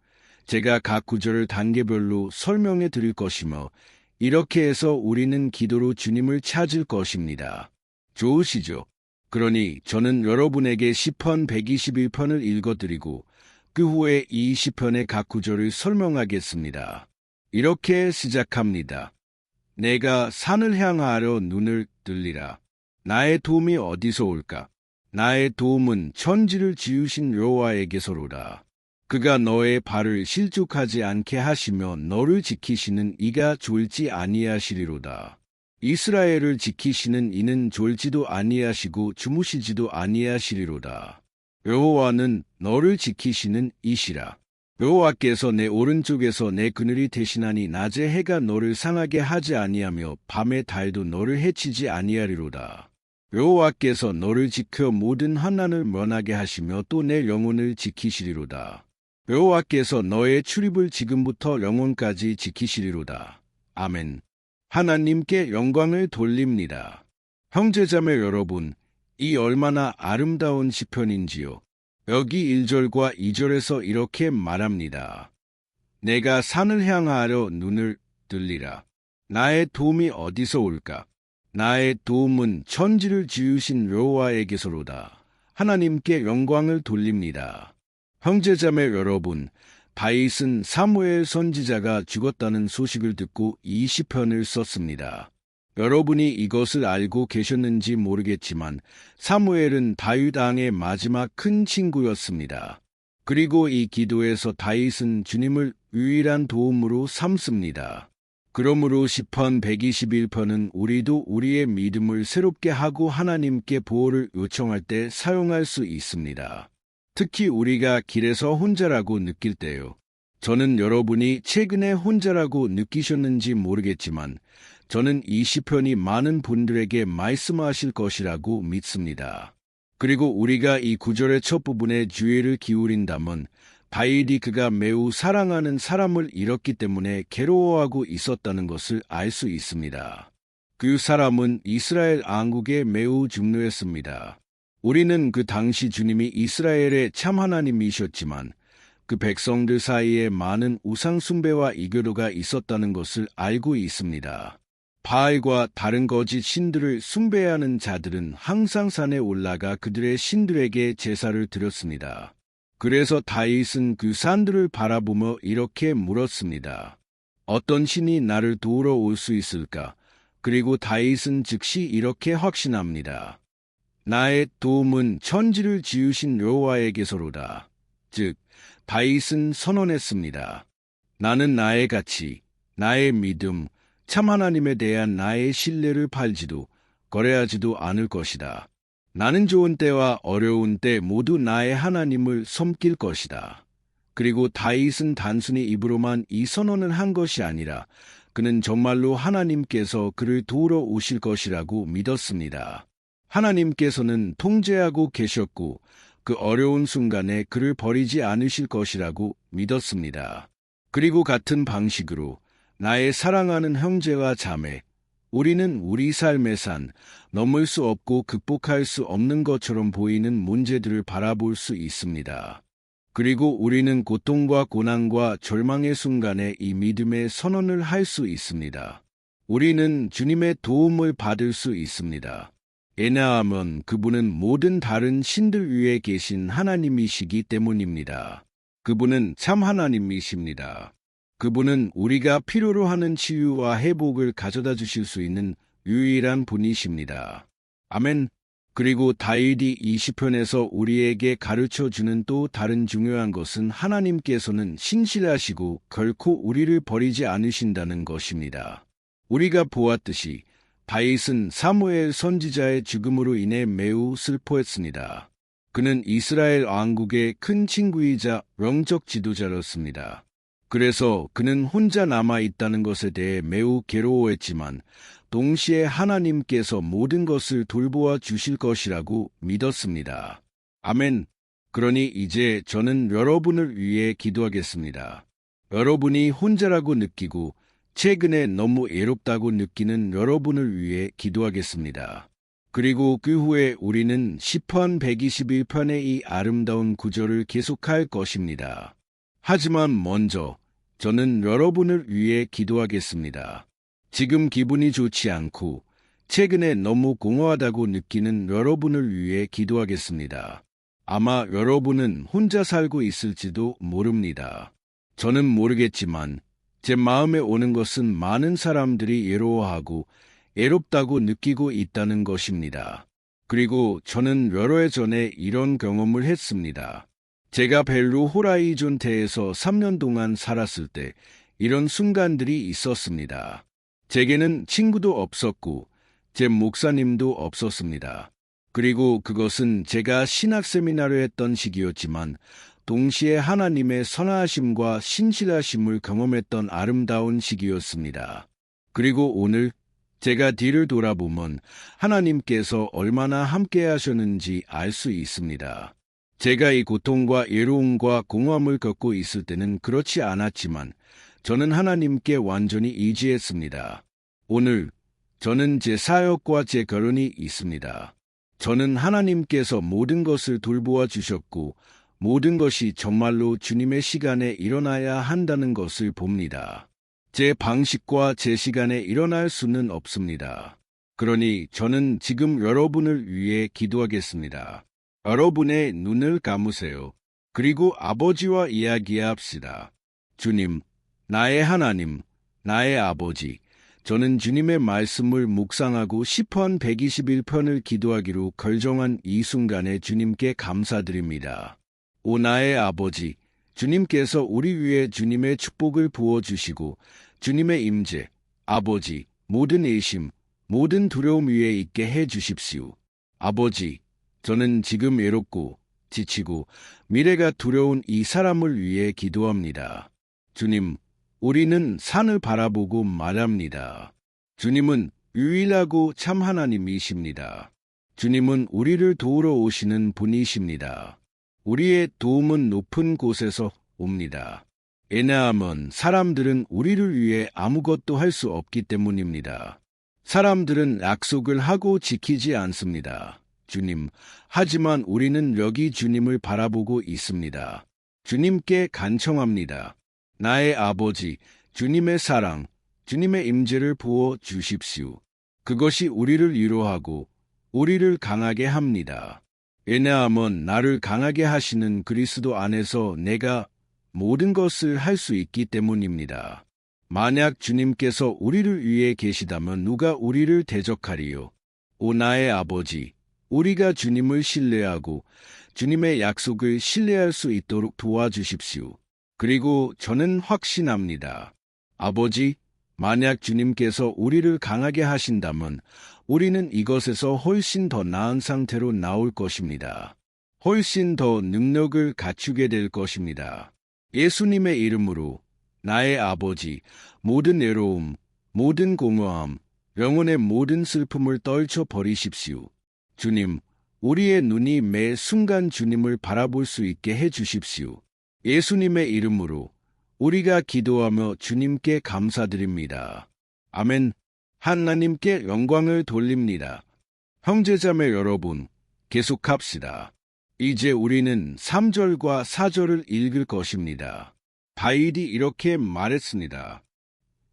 제가 각 구절을 단계별로 설명해 드릴 것이며 이렇게 해서 우리는 기도로 주님을 찾을 것입니다. 좋으시죠? 그러니 저는 여러분에게 시편 121편을 읽어드리고 그 후에 이 시편의 각 구절을 설명하겠습니다. 이렇게 시작합니다. 내가 산을 향하여 눈을 들리라. 나의 도움이 어디서 올까? 나의 도움은 천지를 지으신 여호와에게서로다. 그가 너의 발을 실족하지 않게 하시며 너를 지키시는 이가 졸지 아니하시리로다. 이스라엘을 지키시는 이는 졸지도 아니하시고 주무시지도 아니하시리로다. 여호와는 너를 지키시는 이시라. 여호와께서 내 오른쪽에서 내 그늘이 되시나니 낮에 해가 너를 상하게 하지 아니하며 밤에 달도 너를 해치지 아니하리로다. 여호와께서 너를 지켜 모든 환난을 면하게 하시며 또 내 영혼을 지키시리로다. 여호와께서 너의 출입을 지금부터 영혼까지 지키시리로다. 아멘. 하나님께 영광을 돌립니다. 형제자매 여러분, 이 얼마나 아름다운 시편인지요. 여기 1절과 2절에서 이렇게 말합니다. 내가 산을 향하여 눈을 들리라. 나의 도움이 어디서 올까? 나의 도움은 천지를 지으신 여호와에게서로다. 하나님께 영광을 돌립니다. 형제자매 여러분, 다윗은 사무엘 선지자가 죽었다는 소식을 듣고 이 시편을 썼습니다. 여러분이 이것을 알고 계셨는지 모르겠지만 사무엘은 다윗 왕의 마지막 큰 친구였습니다. 그리고 이 기도에서 다윗은 주님을 유일한 도움으로 삼습니다. 그러므로 시편 121편은 우리도 우리의 믿음을 새롭게 하고 하나님께 보호를 요청할 때 사용할 수 있습니다. 특히 우리가 길에서 혼자라고 느낄 때요. 저는 여러분이 최근에 혼자라고 느끼셨는지 모르겠지만 저는 이 시편이 많은 분들에게 말씀하실 것이라고 믿습니다. 그리고 우리가 이 구절의 첫 부분에 주의를 기울인다면 다윗이 그가 매우 사랑하는 사람을 잃었기 때문에 괴로워하고 있었다는 것을 알 수 있습니다. 그 사람은 이스라엘 왕국에 매우 중요했습니다. 우리는 그 당시 주님이 이스라엘의 참 하나님이셨지만 그 백성들 사이에 많은 우상 숭배와 이교도가 있었다는 것을 알고 있습니다. 바알과 다른 거짓 신들을 숭배하는 자들은 항상 산에 올라가 그들의 신들에게 제사를 드렸습니다. 그래서 다윗은 그 산들을 바라보며 이렇게 물었습니다. 어떤 신이 나를 도우러 올 수 있을까? 그리고 다윗은 즉시 이렇게 확신합니다. 나의 도움은 천지를 지으신 여호와에게서로다. 즉, 다윗은 선언했습니다. 나는 나의 가치, 나의 믿음, 참 하나님에 대한 나의 신뢰를 팔지도 거래하지도 않을 것이다. 나는 좋은 때와 어려운 때 모두 나의 하나님을 섬길 것이다. 그리고 다윗은 단순히 입으로만 이 선언을 한 것이 아니라 그는 정말로 하나님께서 그를 도우러 오실 것이라고 믿었습니다. 하나님께서는 통제하고 계셨고 그 어려운 순간에 그를 버리지 않으실 것이라고 믿었습니다. 그리고 같은 방식으로 나의 사랑하는 형제와 자매, 우리는 우리 삶의 산, 넘을 수 없고 극복할 수 없는 것처럼 보이는 문제들을 바라볼 수 있습니다. 그리고 우리는 고통과 고난과 절망의 순간에 이 믿음의 선언을 할 수 있습니다. 우리는 주님의 도움을 받을 수 있습니다. 왜냐하면 그분은 모든 다른 신들 위에 계신 하나님이시기 때문입니다. 그분은 참 하나님이십니다. 그분은 우리가 필요로 하는 치유와 회복을 가져다 주실 수 있는 유일한 분이십니다. 아멘. 그리고 다윗이 이 시편에서 우리에게 가르쳐주는 또 다른 중요한 것은 하나님께서는 신실하시고 결코 우리를 버리지 않으신다는 것입니다. 우리가 보았듯이 다윗은 사무엘 선지자의 죽음으로 인해 매우 슬퍼했습니다. 그는 이스라엘 왕국의 큰 친구이자 영적 지도자였습니다. 그래서 그는 혼자 남아있다는 것에 대해 매우 괴로워했지만 동시에 하나님께서 모든 것을 돌보아 주실 것이라고 믿었습니다. 아멘. 그러니 이제 저는 여러분을 위해 기도하겠습니다. 여러분이 혼자라고 느끼고 최근에 너무 외롭다고 느끼는 여러분을 위해 기도하겠습니다. 그리고 그 후에 우리는 시편 121편의 이 아름다운 구절을 계속할 것입니다. 하지만 먼저 저는 여러분을 위해 기도하겠습니다. 지금 기분이 좋지 않고 최근에 너무 공허하다고 느끼는 여러분을 위해 기도하겠습니다. 아마 여러분은 혼자 살고 있을지도 모릅니다. 저는 모르겠지만 제 마음에 오는 것은 많은 사람들이 외로워하고 외롭다고 느끼고 있다는 것입니다. 그리고 저는 여러 해 전에 이런 경험을 했습니다. 제가 벨루 호라이존테에서 3년 동안 살았을 때 이런 순간들이 있었습니다. 제게는 친구도 없었고 제 목사님도 없었습니다. 그리고 그것은 제가 신학 세미나를 했던 시기였지만 동시에 하나님의 선하심과 신실하심을 경험했던 아름다운 시기였습니다. 그리고 오늘 제가 뒤를 돌아보면 하나님께서 얼마나 함께 하셨는지 알 수 있습니다. 제가 이 고통과 외로움과 공허함을 겪고 있을 때는 그렇지 않았지만 저는 하나님께 완전히 의지했습니다. 오늘 저는 제 사역과 제 결혼이 있습니다. 저는 하나님께서 모든 것을 돌보아 주셨고 모든 것이 정말로 주님의 시간에 일어나야 한다는 것을 봅니다. 제 방식과 제 시간에 일어날 수는 없습니다. 그러니 저는 지금 여러분을 위해 기도하겠습니다. 여러분의 눈을 감으세요. 그리고 아버지와 이야기합시다. 주님, 나의 하나님, 나의 아버지, 저는 주님의 말씀을 묵상하고 시편 121편을 기도하기로 결정한 이 순간에 주님께 감사드립니다. 오 나의 아버지, 주님께서 우리 위에 주님의 축복을 부어주시고 주님의 임재, 아버지, 모든 의심, 모든 두려움 위에 있게 해 주십시오. 아버지, 저는 지금 외롭고 지치고 미래가 두려운 이 사람을 위해 기도합니다. 주님, 우리는 산을 바라보고 말합니다. 주님은 유일하고 참 하나님이십니다. 주님은 우리를 도우러 오시는 분이십니다. 우리의 도움은 높은 곳에서 옵니다. 왜냐하면 사람들은 우리를 위해 아무것도 할 수 없기 때문입니다. 사람들은 약속을 하고 지키지 않습니다. 주님, 하지만 우리는 여기 주님을 바라보고 있습니다. 주님께 간청합니다. 나의 아버지, 주님의 사랑, 주님의 임재를 부어 주십시오. 그것이 우리를 위로하고 우리를 강하게 합니다. 왜냐하면 나를 강하게 하시는 그리스도 안에서 내가 모든 것을 할 수 있기 때문입니다. 만약 주님께서 우리를 위해 계시다면 누가 우리를 대적하리요? 오 나의 아버지, 우리가 주님을 신뢰하고 주님의 약속을 신뢰할 수 있도록 도와주십시오. 그리고 저는 확신합니다. 아버지, 만약 주님께서 우리를 강하게 하신다면 우리는 이것에서 훨씬 더 나은 상태로 나올 것입니다. 훨씬 더 능력을 갖추게 될 것입니다. 예수님의 이름으로 나의 아버지, 모든 외로움, 모든 공허함, 영혼의 모든 슬픔을 떨쳐버리십시오. 주님, 우리의 눈이 매 순간 주님을 바라볼 수 있게 해주십시오. 예수님의 이름으로 우리가 기도하며 주님께 감사드립니다. 아멘. 하나님께 영광을 돌립니다. 형제자매 여러분, 계속합시다. 이제 우리는 3절과 4절을 읽을 것입니다. 다윗이 이렇게 말했습니다.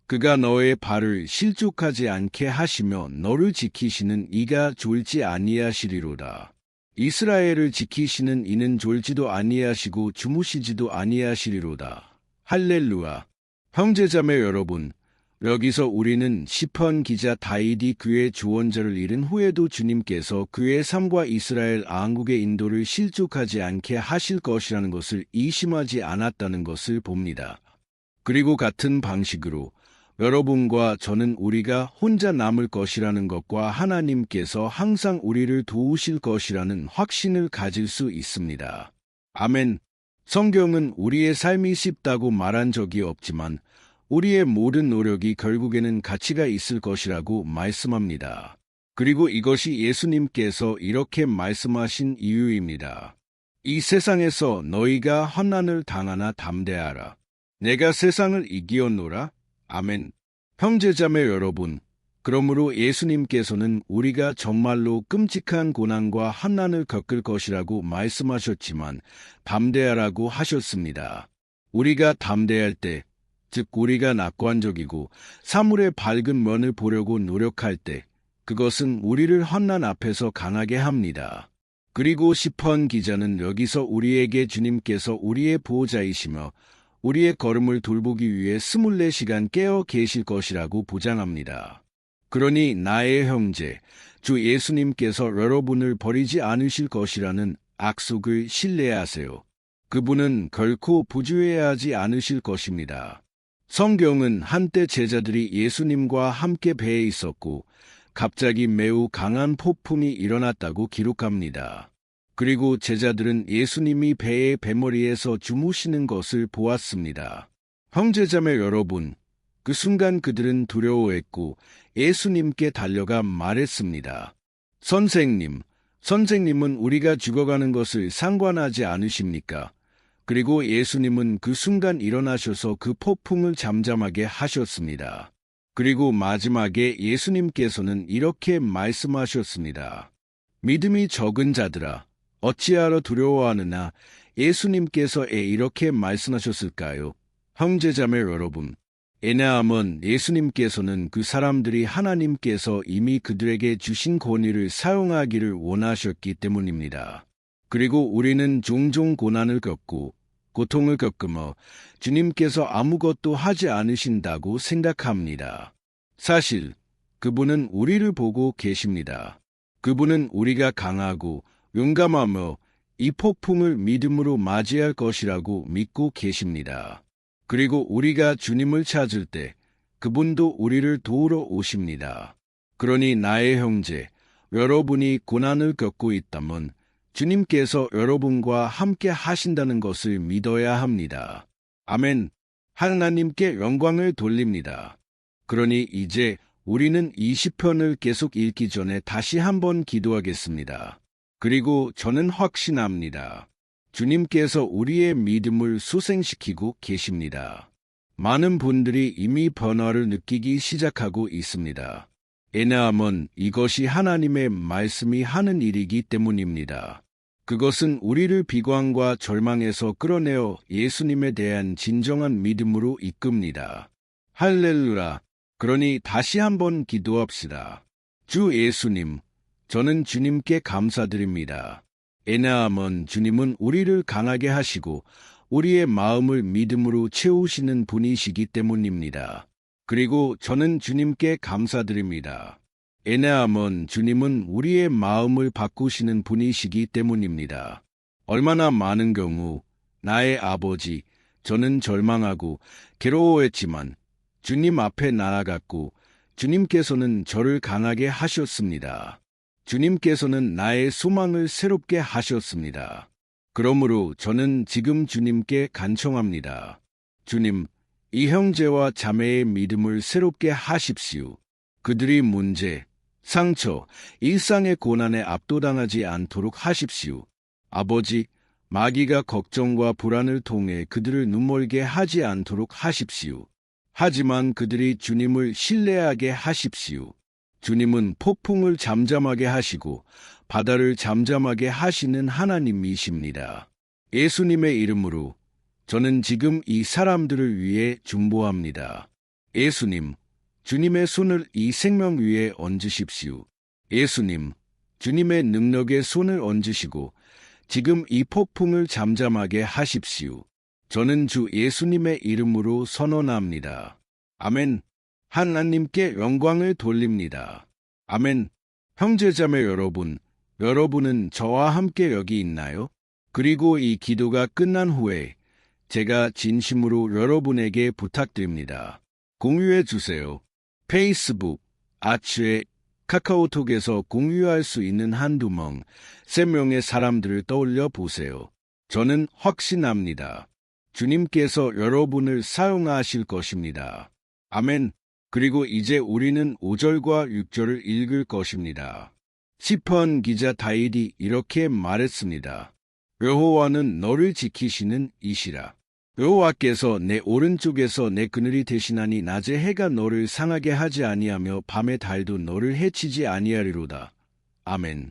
그가 너의 발을 실족하지 않게 하시며 너를 지키시는 이가 졸지 아니하시리로다. 이스라엘을 지키시는 이는 졸지도 아니하시고 주무시지도 아니하시리로다. 할렐루야. 형제자매 여러분, 여기서 우리는 시편 기자 다윗이 그의 주원자를 잃은 후에도 주님께서 그의 삶과 이스라엘 왕국의 인도를 실족하지 않게 하실 것이라는 것을 의심하지 않았다는 것을 봅니다. 그리고 같은 방식으로 여러분과 저는 우리가 혼자 남을 것이라는 것과 하나님께서 항상 우리를 도우실 것이라는 확신을 가질 수 있습니다. 아멘. 성경은 우리의 삶이 쉽다고 말한 적이 없지만 우리의 모든 노력이 결국에는 가치가 있을 것이라고 말씀합니다. 그리고 이것이 예수님께서 이렇게 말씀하신 이유입니다. 이 세상에서 너희가 환난을 당하나 담대하라. 내가 세상을 이기었노라. 아멘. 형제자매 여러분, 그러므로 예수님께서는 우리가 정말로 끔찍한 고난과 환난을 겪을 것이라고 말씀하셨지만 담대하라고 하셨습니다. 우리가 담대할 때, 즉 우리가 낙관적이고 사물의 밝은 면을 보려고 노력할 때 그것은 우리를 환난 앞에서 강하게 합니다. 그리고 시편 기자는 여기서 우리에게 주님께서 우리의 보호자이시며 우리의 걸음을 돌보기 위해 24시간 깨어 계실 것이라고 보장합니다. 그러니 나의 형제, 주 예수님께서 여러분을 버리지 않으실 것이라는 약속을 신뢰하세요. 그분은 결코 부주의하지 않으실 것입니다. 성경은 한때 제자들이 예수님과 함께 배에 있었고 갑자기 매우 강한 폭풍이 일어났다고 기록합니다. 그리고 제자들은 예수님이 배의 배머리에서 주무시는 것을 보았습니다. 형제자매 여러분, 그 순간 그들은 두려워했고 예수님께 달려가 말했습니다. 선생님은 우리가 죽어가는 것을 상관하지 않으십니까? 그리고 예수님은 그 순간 일어나셔서 그 폭풍을 잠잠하게 하셨습니다. 그리고 마지막에 예수님께서는 이렇게 말씀하셨습니다. 믿음이 적은 자들아, 어찌하러 두려워하느냐? 예수님께서 이렇게 말씀하셨을까요? 형제자매 여러분, 왜냐하면 예수님께서는 그 사람들이 하나님께서 이미 그들에게 주신 권위를 사용하기를 원하셨기 때문입니다. 그리고 우리는 종종 고난을 겪고 고통을 겪으며 주님께서 아무것도 하지 않으신다고 생각합니다. 사실 그분은 우리를 보고 계십니다. 그분은 우리가 강하고 용감하며 이 폭풍을 믿음으로 맞이할 것이라고 믿고 계십니다. 그리고 우리가 주님을 찾을 때 그분도 우리를 도우러 오십니다. 그러니 나의 형제, 여러분이 고난을 겪고 있다면 주님께서 여러분과 함께 하신다는 것을 믿어야 합니다. 아멘. 하나님께 영광을 돌립니다. 그러니 이제 우리는 이 시편을 계속 읽기 전에 다시 한번 기도하겠습니다. 그리고 저는 확신합니다. 주님께서 우리의 믿음을 소생시키고 계십니다. 많은 분들이 이미 변화를 느끼기 시작하고 있습니다. 왜냐하면 이것이 하나님의 말씀이 하는 일이기 때문입니다. 그것은 우리를 비관과 절망에서 끌어내어 예수님에 대한 진정한 믿음으로 이끕니다. 할렐루야! 그러니 다시 한번 기도합시다. 주 예수님, 저는 주님께 감사드립니다. 왜냐하면 주님은 우리를 강하게 하시고 우리의 마음을 믿음으로 채우시는 분이시기 때문입니다. 그리고 저는 주님께 감사드립니다. 왜냐하면 주님은 우리의 마음을 바꾸시는 분이시기 때문입니다. 얼마나 많은 경우 나의 아버지, 저는 절망하고 괴로워했지만 주님 앞에 나아갔고 주님께서는 저를 강하게 하셨습니다. 주님께서는 나의 소망을 새롭게 하셨습니다. 그러므로 저는 지금 주님께 간청합니다. 주님, 이 형제와 자매의 믿음을 새롭게 하십시오. 그들이 문제, 상처, 일상의 고난에 압도당하지 않도록 하십시오. 아버지, 마귀가 걱정과 불안을 통해 그들을 눈멀게 하지 않도록 하십시오. 하지만 그들이 주님을 신뢰하게 하십시오. 주님은 폭풍을 잠잠하게 하시고 바다를 잠잠하게 하시는 하나님이십니다. 예수님의 이름으로 저는 지금 이 사람들을 위해 중보합니다. 예수님, 주님의 손을 이 생명 위에 얹으십시오. 예수님, 주님의 능력의 손을 얹으시고 지금 이 폭풍을 잠잠하게 하십시오. 저는 주 예수님의 이름으로 선언합니다. 아멘. 하나님께 영광을 돌립니다. 아멘. 형제자매 여러분, 여러분은 저와 함께 여기 있나요? 그리고 이 기도가 끝난 후에 제가 진심으로 여러분에게 부탁드립니다. 공유해 주세요. 페이스북, 아츠에, 카카오톡에서 공유할 수 있는 한두 명, 3명의 사람들을 떠올려 보세요. 저는 확신합니다. 주님께서 여러분을 사용하실 것입니다. 아멘. 그리고 이제 우리는 5절과 6절을 읽을 것입니다. 시편 기자 다윗이 이렇게 말했습니다. 여호와는 너를 지키시는 이시라. 여호와께서 내 오른쪽에서 내 그늘이 되시나니 낮에 해가 너를 상하게 하지 아니하며 밤의 달도 너를 해치지 아니하리로다. 아멘.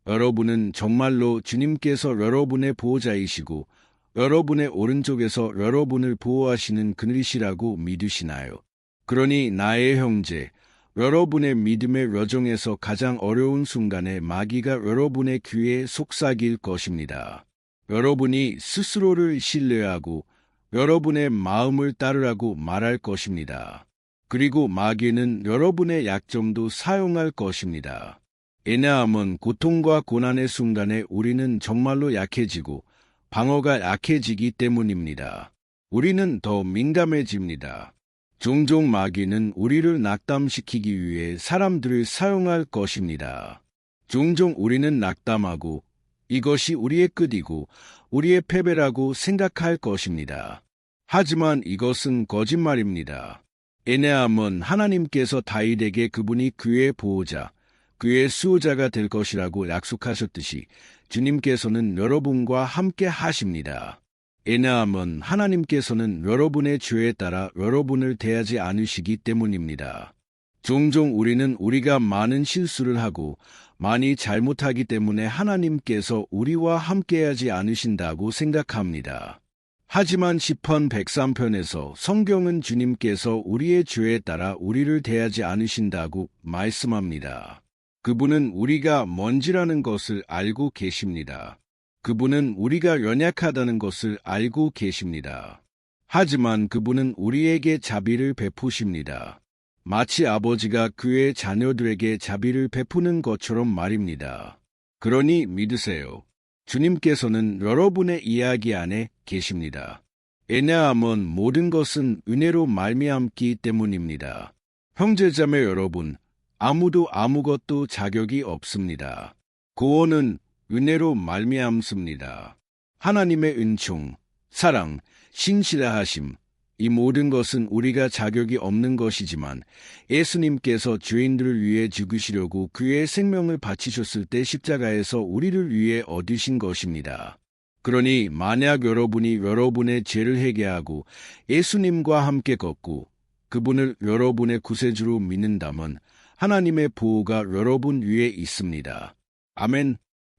여러분은 정말로 주님께서 여러분의 보호자이시고 여러분의 오른쪽에서 여러분을 보호하시는 그늘이시라고 믿으시나요? 그러니 나의 형제, 여러분의 믿음의 여정에서 가장 어려운 순간에 마귀가 여러분의 귀에 속삭일 것입니다. 여러분이 스스로를 신뢰하고 여러분의 마음을 따르라고 말할 것입니다. 그리고 마귀는 여러분의 약점도 사용할 것입니다. 왜냐하면 고통과 고난의 순간에 우리는 정말로 약해지고 방어가 약해지기 때문입니다. 우리는 더 민감해집니다. 종종 마귀는 우리를 낙담시키기 위해 사람들을 사용할 것입니다. 종종 우리는 낙담하고 이것이 우리의 끝이고 우리의 패배라고 생각할 것입니다. 하지만 이것은 거짓말입니다. 왜냐하면 하나님께서 다윗에게 그분이 그의 보호자, 그의 수호자가 될 것이라고 약속하셨듯이 주님께서는 여러분과 함께 하십니다. 왜냐하면 하나님께서는 여러분의 죄에 따라 여러분을 대하지 않으시기 때문입니다. 종종 우리는 우리가 많은 실수를 하고 많이 잘못하기 때문에 하나님께서 우리와 함께하지 않으신다고 생각합니다. 하지만 시편 103편에서 성경은 주님께서 우리의 죄에 따라 우리를 대하지 않으신다고 말씀합니다. 그분은 우리가 뭔지라는 것을 알고 계십니다. 그분은 우리가 연약하다는 것을 알고 계십니다. 하지만 그분은 우리에게 자비를 베푸십니다. 마치 아버지가 그의 자녀들에게 자비를 베푸는 것처럼 말입니다. 그러니 믿으세요. 주님께서는 여러분의 이야기 안에 계십니다. 왜냐하면 모든 것은 은혜로 말미암기 때문입니다. 형제자매 여러분, 아무도 아무것도 자격이 없습니다. 구원은 은혜로 말미암습니다. 하나님의 은총, 사랑, 신실하심, 이 모든 것은 우리가 자격이 없는 것이지만 예수님께서 죄인들을 위해 죽으시려고 그의 생명을 바치셨을 때 십자가에서 우리를 위해 얻으신 것입니다. 그러니 만약 여러분이 여러분의 죄를 회개하고 예수님과 함께 걷고 그분을 여러분의 구세주로 믿는다면 하나님의 보호가 여러분 위에 있습니다. 아멘.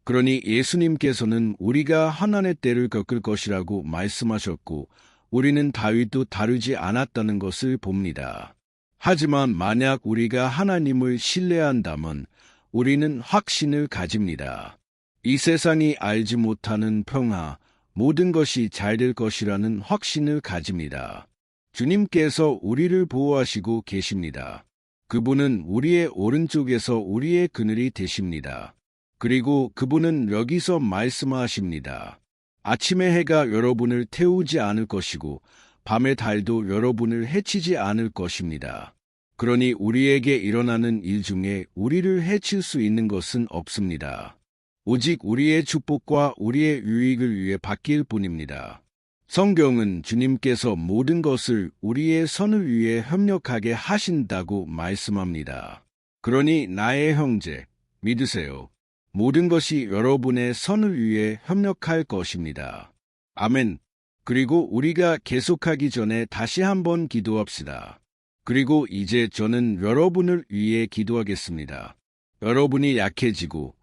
그러니 예수님께서는 우리가 환난의 때를 겪을 것이라고 말씀하셨고 우리는 다윗도 다르지 않았다는 것을 봅니다. 하지만 만약 우리가 하나님을 신뢰한다면 우리는 확신을 가집니다. 이 세상이 알지 못하는 평화, 모든 것이 잘 될 것이라는 확신을 가집니다. 주님께서 우리를 보호하시고 계십니다. 그분은 우리의 오른쪽에서 우리의 그늘이 되십니다. 그리고 그분은 여기서 말씀하십니다. 아침의 해가 여러분을 태우지 않을 것이고 밤의 달도 여러분을 해치지 않을 것입니다. 그러니 우리에게 일어나는 일 중에 우리를 해칠 수 있는 것은 없습니다. 오직 우리의 축복과 우리의 유익을 위해 바뀔 뿐입니다. 성경은 주님께서 모든 것을 우리의 선을 위해 협력하게 하신다고 말씀합니다. 그러니 나의 형제, 믿으세요. 모든 것이 여러분의 선을 위해 협력할 것입니다. 아멘. 그리고 우리가 계속하기 전에 다시 한번 기도합시다. 그리고 이제 저는 여러분을 위해 기도하겠습니다. 여러분이 약해지고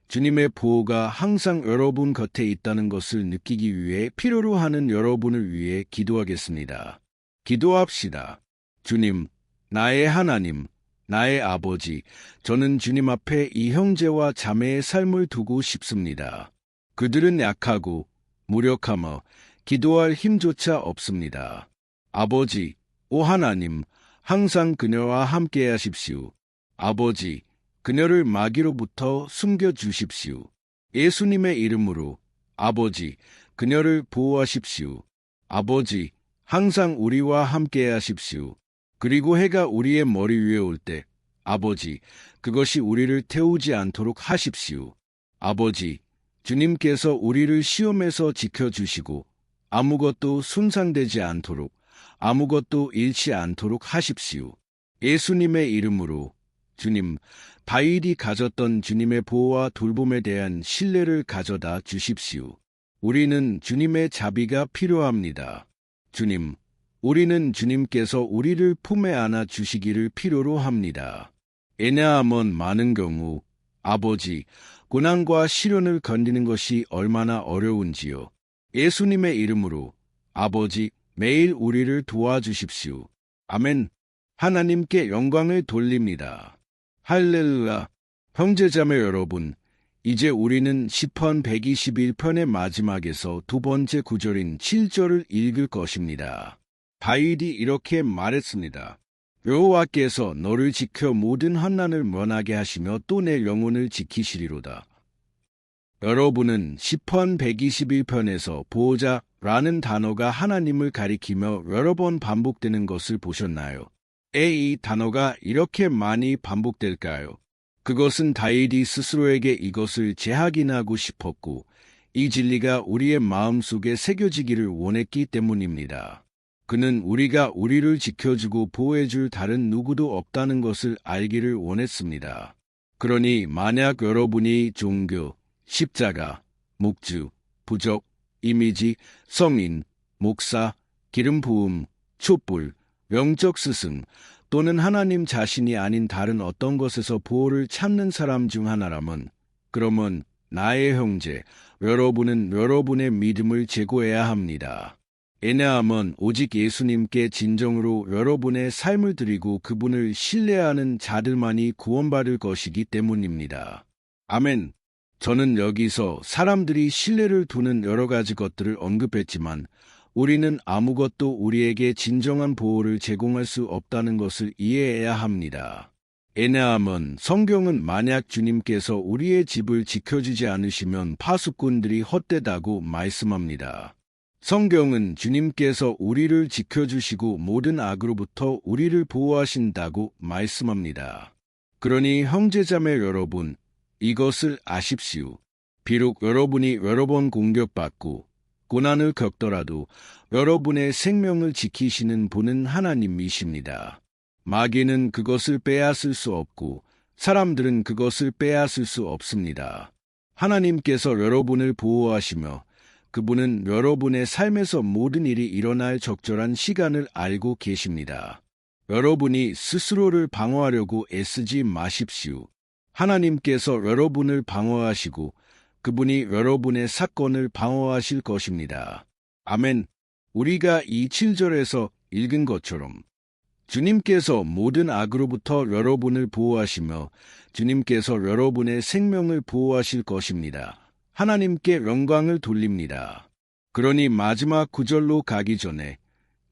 주님의 보호가 항상 여러분 곁에 있다는 것을 느끼기 위해 필요로 하는 여러분을 위해 기도하겠습니다. 기도합시다. 주님, 나의 하나님, 나의 아버지, 저는 주님 앞에 이 형제와 자매의 삶을 두고 싶습니다. 그들은 약하고 무력하며 기도할 힘조차 없습니다. 아버지, 오 하나님, 항상 그녀와 함께 하십시오. 아버지, 그녀를 마귀로부터 숨겨주십시오. 예수님의 이름으로 아버지, 그녀를 보호하십시오. 아버지, 항상 우리와 함께 하십시오. 그리고 해가 우리의 머리 위에 올 때, 아버지, 그것이 우리를 태우지 않도록 하십시오. 아버지, 주님께서 우리를 시험에서 지켜주시고 아무것도 손상되지 않도록, 아무것도 잃지 않도록 하십시오. 예수님의 이름으로 주님, 다윗이 가졌던 주님의 보호와 돌봄에 대한 신뢰를 가져다 주십시오. 우리는 주님의 자비가 필요합니다. 주님, 우리는 주님께서 우리를 품에 안아 주시기를 필요로 합니다. 왜냐하면 많은 경우 아버지, 고난과 시련을 견디는 것이 얼마나 어려운지요. 예수님의 이름으로 아버지, 매일 우리를 도와주십시오. 아멘. 하나님께 영광을 돌립니다. 할렐루야. 형제자매 여러분, 이제 우리는 시편 121편의 마지막에서 두 번째 구절인 7절을 읽을 것입니다. 다윗이 이렇게 말했습니다. 여호와께서 너를 지켜 모든 환난을 면하게 하시며 또 내 영혼을 지키시리로다. 여러분은 시편 121편에서 보호자라는 단어가 하나님을 가리키며 여러 번 반복되는 것을 보셨나요? 왜 이 단어가 이렇게 많이 반복될까요? 그것은 다윗이 스스로에게 이것을 재확인하고 싶었고 이 진리가 우리의 마음속에 새겨지기를 원했기 때문입니다. 그는 우리가 우리를 지켜주고 보호해줄 다른 누구도 없다는 것을 알기를 원했습니다. 그러니 만약 여러분이 종교, 십자가, 목주, 부적, 이미지, 성인, 목사, 기름 부음, 촛불, 영적 스승 또는 하나님 자신이 아닌 다른 어떤 것에서 보호를 찾는 사람 중 하나라면, 그러면 나의 형제, 여러분은 여러분의 믿음을 제고해야 합니다. 왜냐하면 오직 예수님께 진정으로 여러분의 삶을 드리고 그분을 신뢰하는 자들만이 구원받을 것이기 때문입니다. 아멘. 저는 여기서 사람들이 신뢰를 두는 여러 가지 것들을 언급했지만 우리는 아무것도 우리에게 진정한 보호를 제공할 수 없다는 것을 이해해야 합니다. 왜냐하면 성경은 만약 주님께서 우리의 집을 지켜주지 않으시면 파수꾼들이 헛되다고 말씀합니다. 성경은 주님께서 우리를 지켜주시고 모든 악으로부터 우리를 보호하신다고 말씀합니다. 그러니 형제자매 여러분, 이것을 아십시오. 비록 여러분이 여러 번 공격받고 고난을 겪더라도 여러분의 생명을 지키시는 분은 하나님이십니다. 마귀는 그것을 빼앗을 수 없고 사람들은 그것을 빼앗을 수 없습니다. 하나님께서 여러분을 보호하시며 그분은 여러분의 삶에서 모든 일이 일어날 적절한 시간을 알고 계십니다. 여러분이 스스로를 방어하려고 애쓰지 마십시오. 하나님께서 여러분을 방어하시고 그분이 여러분의 사건을 방어하실 것입니다. 아멘. 우리가 이 7절에서 읽은 것처럼 주님께서 모든 악으로부터 여러분을 보호하시며 주님께서 여러분의 생명을 보호하실 것입니다. 하나님께 영광을 돌립니다. 그러니 마지막 구절로 가기 전에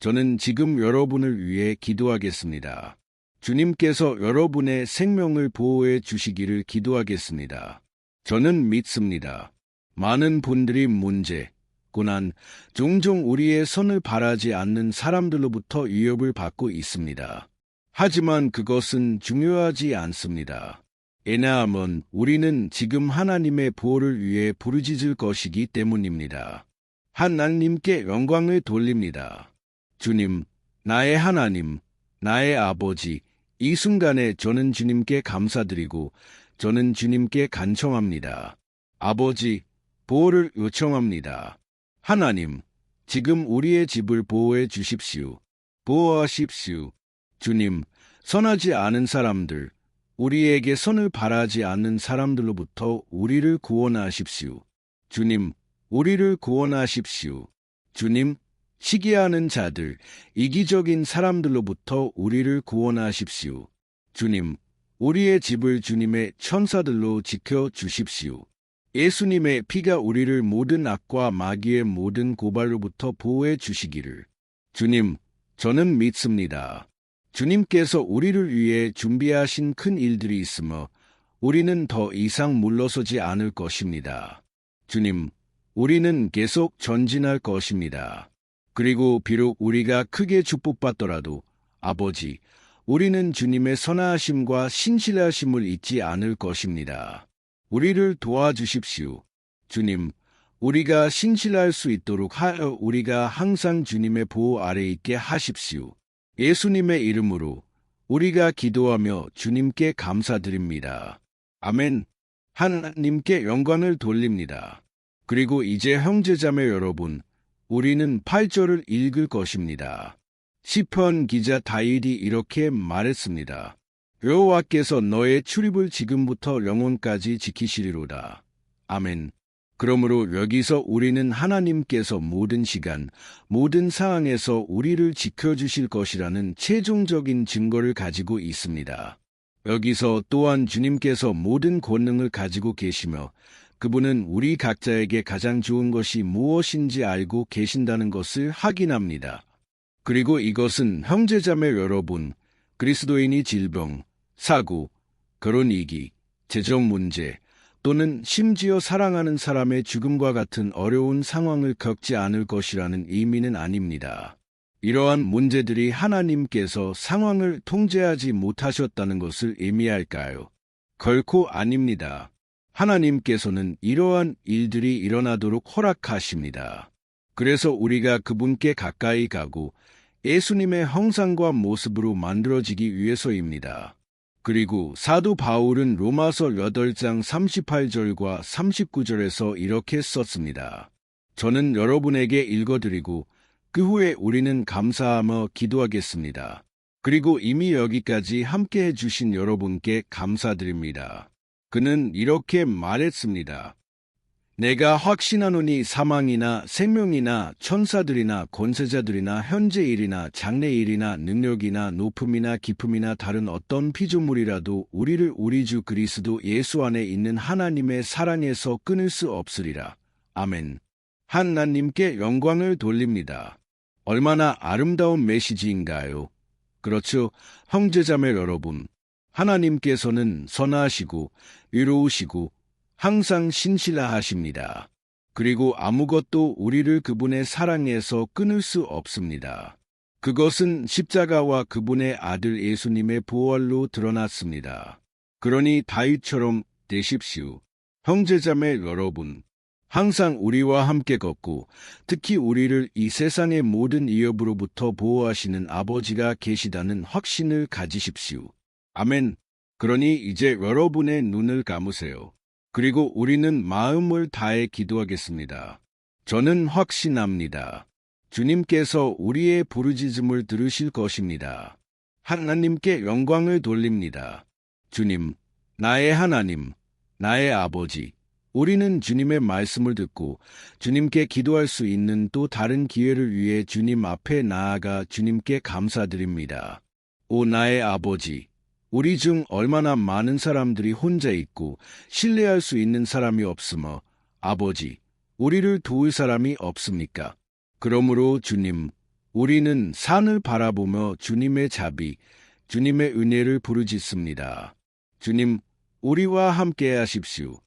저는 지금 여러분을 위해 기도하겠습니다. 주님께서 여러분의 생명을 보호해 주시기를 기도하겠습니다. 저는 믿습니다. 많은 분들이 문제, 고난, 종종 우리의 선을 바라지 않는 사람들로부터 위협을 받고 있습니다. 하지만 그것은 중요하지 않습니다. 왜냐하면 우리는 지금 하나님의 보호를 위해 부르짖을 것이기 때문입니다. 하나님께 영광을 돌립니다. 주님, 나의 하나님, 나의 아버지, 이 순간에 저는 주님께 감사드리고 저는 주님께 간청합니다. 아버지, 보호를 요청합니다. 하나님, 지금 우리의 집을 보호해 주십시오. 보호하십시오. 주님, 선하지 않은 사람들, 우리에게 선을 바라지 않는 사람들로부터 우리를 구원하십시오. 주님, 우리를 구원하십시오. 주님, 시기하는 자들, 이기적인 사람들로부터 우리를 구원하십시오. 주님, 우리의 집을 주님의 천사들로 지켜 주십시오. 예수님의 피가 우리를 모든 악과 마귀의 모든 고발로부터 보호해 주시기를. 주님, 저는 믿습니다. 주님께서 우리를 위해 준비하신 큰 일들이 있으며 우리는 더 이상 물러서지 않을 것입니다. 주님, 우리는 계속 전진할 것입니다. 그리고 비록 우리가 크게 축복받더라도 아버지, 우리는 주님의 선하심과 신실하심을 잊지 않을 것입니다. 우리를 도와주십시오. 주님, 우리가 신실할 수 있도록 하여 우리가 항상 주님의 보호 아래 있게 하십시오. 예수님의 이름으로 우리가 기도하며 주님께 감사드립니다. 아멘. 하나님께 영광을 돌립니다. 그리고 이제 형제자매 여러분, 우리는 8절을 읽을 것입니다. 시편 기자 다윗이 이렇게 말했습니다. 여호와께서 너의 출입을 지금부터 영원까지 지키시리로다. 아멘. 그러므로 여기서 우리는 하나님께서 모든 시간, 모든 상황에서 우리를 지켜주실 것이라는 최종적인 증거를 가지고 있습니다. 여기서 또한 주님께서 모든 권능을 가지고 계시며 그분은 우리 각자에게 가장 좋은 것이 무엇인지 알고 계신다는 것을 확인합니다. 그리고 이것은 형제자매 여러분, 그리스도인이 질병, 사고, 결혼 위기, 재정 문제, 또는 심지어 사랑하는 사람의 죽음과 같은 어려운 상황을 겪지 않을 것이라는 의미는 아닙니다. 이러한 문제들이 하나님께서 상황을 통제하지 못하셨다는 것을 의미할까요? 결코 아닙니다. 하나님께서는 이러한 일들이 일어나도록 허락하십니다. 그래서 우리가 그분께 가까이 가고 예수님의 형상과 모습으로 만들어지기 위해서입니다. 그리고 사도 바울은 로마서 8장 38절과 39절에서 이렇게 썼습니다. 저는 여러분에게 읽어드리고 그 후에 우리는 감사하며 기도하겠습니다. 그리고 이미 여기까지 함께 해주신 여러분께 감사드립니다. 그는 이렇게 말했습니다. 내가 확신하노니 사망이나 생명이나 천사들이나 권세자들이나 현재 일이나 장래 일이나 능력이나 높음이나 깊음이나 다른 어떤 피조물이라도 우리를 우리 주 그리스도 예수 안에 있는 하나님의 사랑에서 끊을 수 없으리라. 아멘. 하나님께 영광을 돌립니다. 얼마나 아름다운 메시지인가요? 그렇죠. 형제자매 여러분, 하나님께서는 선하시고 의로우시고 항상 신실하십니다. 그리고 아무것도 우리를 그분의 사랑에서 끊을 수 없습니다. 그것은 십자가와 그분의 아들 예수님의 부활로 드러났습니다. 그러니 다윗처럼 되십시오. 형제자매 여러분, 항상 우리와 함께 걷고 특히 우리를 이 세상의 모든 위협으로부터 보호하시는 아버지가 계시다는 확신을 가지십시오. 아멘. 그러니 이제 여러분의 눈을 감으세요. 그리고 우리는 마음을 다해 기도하겠습니다. 저는 확신합니다. 주님께서 우리의 부르짖음을 들으실 것입니다. 하나님께 영광을 돌립니다. 주님, 나의 하나님, 나의 아버지, 우리는 주님의 말씀을 듣고 주님께 기도할 수 있는 또 다른 기회를 위해 주님 앞에 나아가 주님께 감사드립니다. 오 나의 아버지, 우리 중 얼마나 많은 사람들이 혼자 있고 신뢰할 수 있는 사람이 없으며 아버지, 우리를 도울 사람이 없습니까? 그러므로 주님, 우리는 산을 바라보며 주님의 자비, 주님의 은혜를 부르짖습니다. 주님, 우리와 함께 하십시오.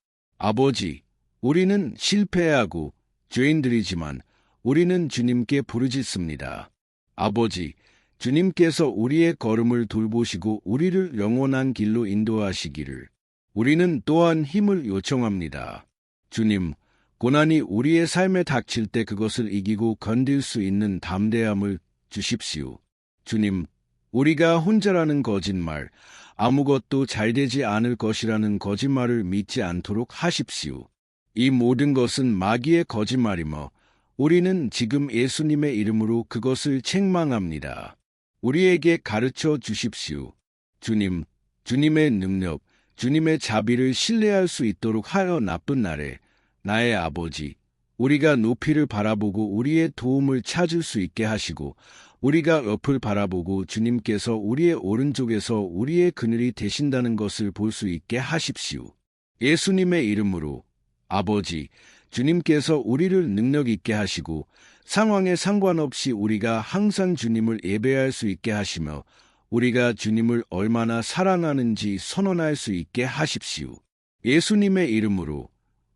아버지, 우리는 실패하고 죄인들이지만 우리는 주님께 부르짖습니다. 아버지, 주님께서 우리의 걸음을 돌보시고 우리를 영원한 길로 인도하시기를. 우리는 또한 힘을 요청합니다. 주님, 고난이 우리의 삶에 닥칠 때 그것을 이기고 견딜 수 있는 담대함을 주십시오. 주님, 우리가 혼자라는 거짓말, 아무것도 잘되지 않을 것이라는 거짓말을 믿지 않도록 하십시오. 이 모든 것은 마귀의 거짓말이며 우리는 지금 예수님의 이름으로 그것을 책망합니다. 우리에게 가르쳐 주십시오. 주님, 주님의 능력, 주님의 자비를 신뢰할 수 있도록 하여 나쁜 날에 나의 아버지, 우리가 높이를 바라보고 우리의 도움을 찾을 수 있게 하시고 우리가 옆을 바라보고 주님께서 우리의 오른쪽에서 우리의 그늘이 되신다는 것을 볼 수 있게 하십시오. 예수님의 이름으로 아버지, 주님께서 우리를 능력 있게 하시고 상황에 상관없이 우리가 항상 주님을 예배할 수 있게 하시며 우리가 주님을 얼마나 사랑하는지 선언할 수 있게 하십시오. 예수님의 이름으로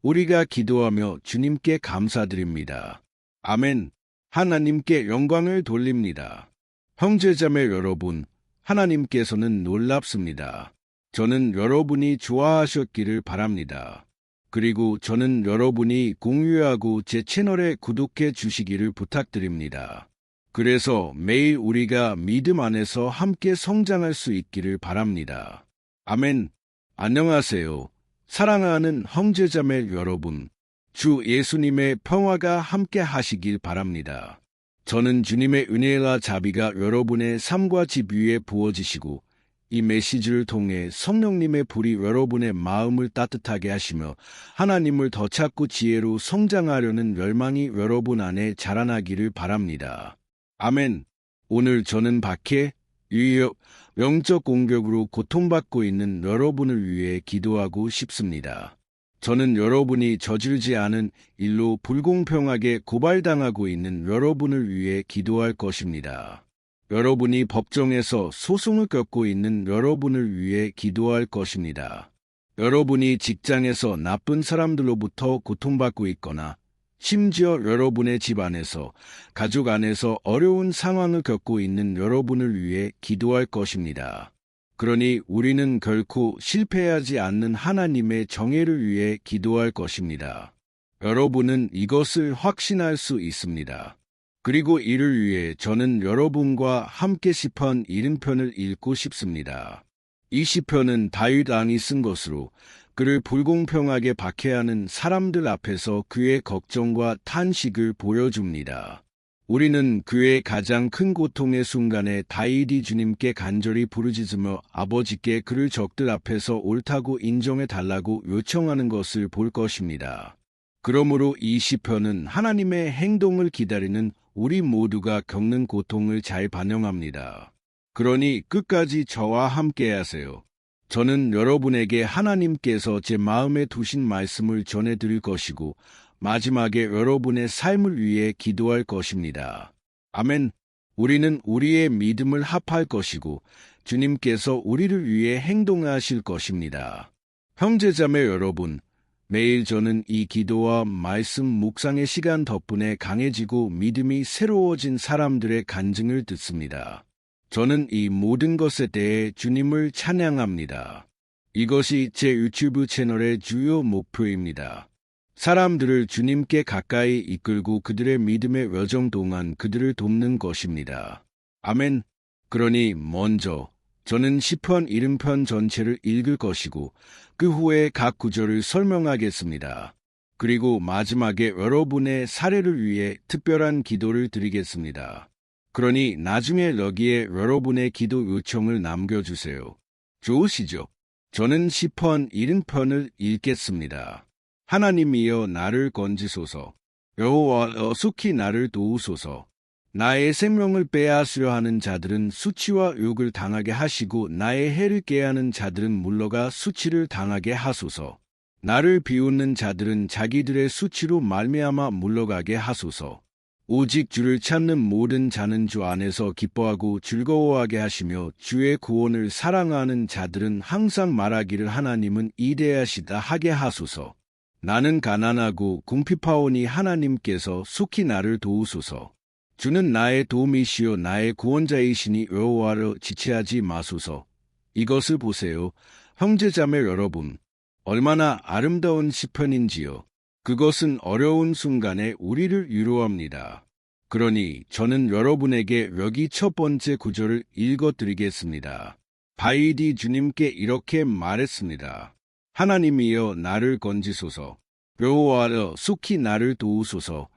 우리가 기도하며 주님께 감사드립니다. 아멘. 하나님께 영광을 돌립니다. 형제자매 여러분, 하나님께서는 놀랍습니다. 저는 여러분이 좋아하셨기를 바랍니다. 그리고 저는 여러분이 공유하고 제 채널에 구독해 주시기를 부탁드립니다. 그래서 매일 우리가 믿음 안에서 함께 성장할 수 있기를 바랍니다. 아멘. 안녕하세요. 사랑하는 형제자매 여러분, 주 예수님의 평화가 함께 하시길 바랍니다. 저는 주님의 은혜와 자비가 여러분의 삶과 집 위에 부어지시고 이 메시지를 통해 성령님의 불이 여러분의 마음을 따뜻하게 하시며 하나님을 더 찾고 지혜로 성장하려는 열망이 여러분 안에 자라나기를 바랍니다. 아멘. 오늘 저는 박해, 위협, 영적 공격으로 고통받고 있는 여러분을 위해 기도하고 싶습니다. 저는 여러분이 저질지 않은 일로 불공평하게 고발당하고 있는 여러분을 위해 기도할 것입니다. 여러분이 법정에서 소송을 겪고 있는 여러분을 위해 기도할 것입니다. 여러분이 직장에서 나쁜 사람들로부터 고통받고 있거나 심지어 여러분의 집 안에서, 가족 안에서 어려운 상황을 겪고 있는 여러분을 위해 기도할 것입니다. 그러니 우리는 결코 실패하지 않는 하나님의 정예를 위해 기도할 것입니다. 여러분은 이것을 확신할 수 있습니다. 그리고 이를 위해 저는 여러분과 함께 시편 70편을 읽고 싶습니다. 이 시편은 다윗 왕이 쓴 것으로 그를 불공평하게 박해하는 사람들 앞에서 그의 걱정과 탄식을 보여줍니다. 우리는 그의 가장 큰 고통의 순간에 다윗이 주님께 간절히 부르짖으며 아버지께 그를 적들 앞에서 옳다고 인정해 달라고 요청하는 것을 볼 것입니다. 그러므로 이 시편은 하나님의 행동을 기다리는 우리 모두가 겪는 고통을 잘 반영합니다. 그러니 끝까지 저와 함께 하세요. 저는 여러분에게 하나님께서 제 마음에 두신 말씀을 전해드릴 것이고 마지막에 여러분의 삶을 위해 기도할 것입니다. 아멘. 우리는 우리의 믿음을 합할 것이고 주님께서 우리를 위해 행동하실 것입니다. 형제자매 여러분, 매일 저는 이 기도와 말씀 묵상의 시간 덕분에 강해지고 믿음이 새로워진 사람들의 간증을 듣습니다. 저는 이 모든 것에 대해 주님을 찬양합니다. 이것이 제 유튜브 채널의 주요 목표입니다. 사람들을 주님께 가까이 이끌고 그들의 믿음의 여정 동안 그들을 돕는 것입니다. 아멘. 그러니 먼저 저는 시편 70편 전체를 읽을 것이고 그 후에 각 구절을 설명하겠습니다. 그리고 마지막에 여러분의 사례를 위해 특별한 기도를 드리겠습니다. 그러니 나중에 여기에 여러분의 기도 요청을 남겨주세요. 좋으시죠? 저는 시편 70편을 읽겠습니다. 하나님이여 나를 건지소서. 여호와여 속히 나를 도우소서. 나의 생명을 빼앗으려 하는 자들은 수치와 욕을 당하게 하시고 나의 해를 깨하는 자들은 물러가 수치를 당하게 하소서. 나를 비웃는 자들은 자기들의 수치로 말미암아 물러가게 하소서. 오직 주를 찾는 모든 자는 주 안에서 기뻐하고 즐거워하게 하시며 주의 구원을 사랑하는 자들은 항상 말하기를 하나님은 이대하시다 하게 하소서. 나는 가난하고 궁핍하오니 하나님께서 속히 나를 도우소서. 주는 나의 도움이시요 나의 구원자이시니 여호와로 지체하지 마소서. 이것을 보세요. 형제자매 여러분, 얼마나 아름다운 시편인지요. 그것은 어려운 순간에 우리를 위로합니다. 그러니 저는 여러분에게 여기 첫 번째 구절을 읽어드리겠습니다. 다윗이 주님께 이렇게 말했습니다. 하나님이여 나를 건지소서. 여호와여 속히 나를 도우소서.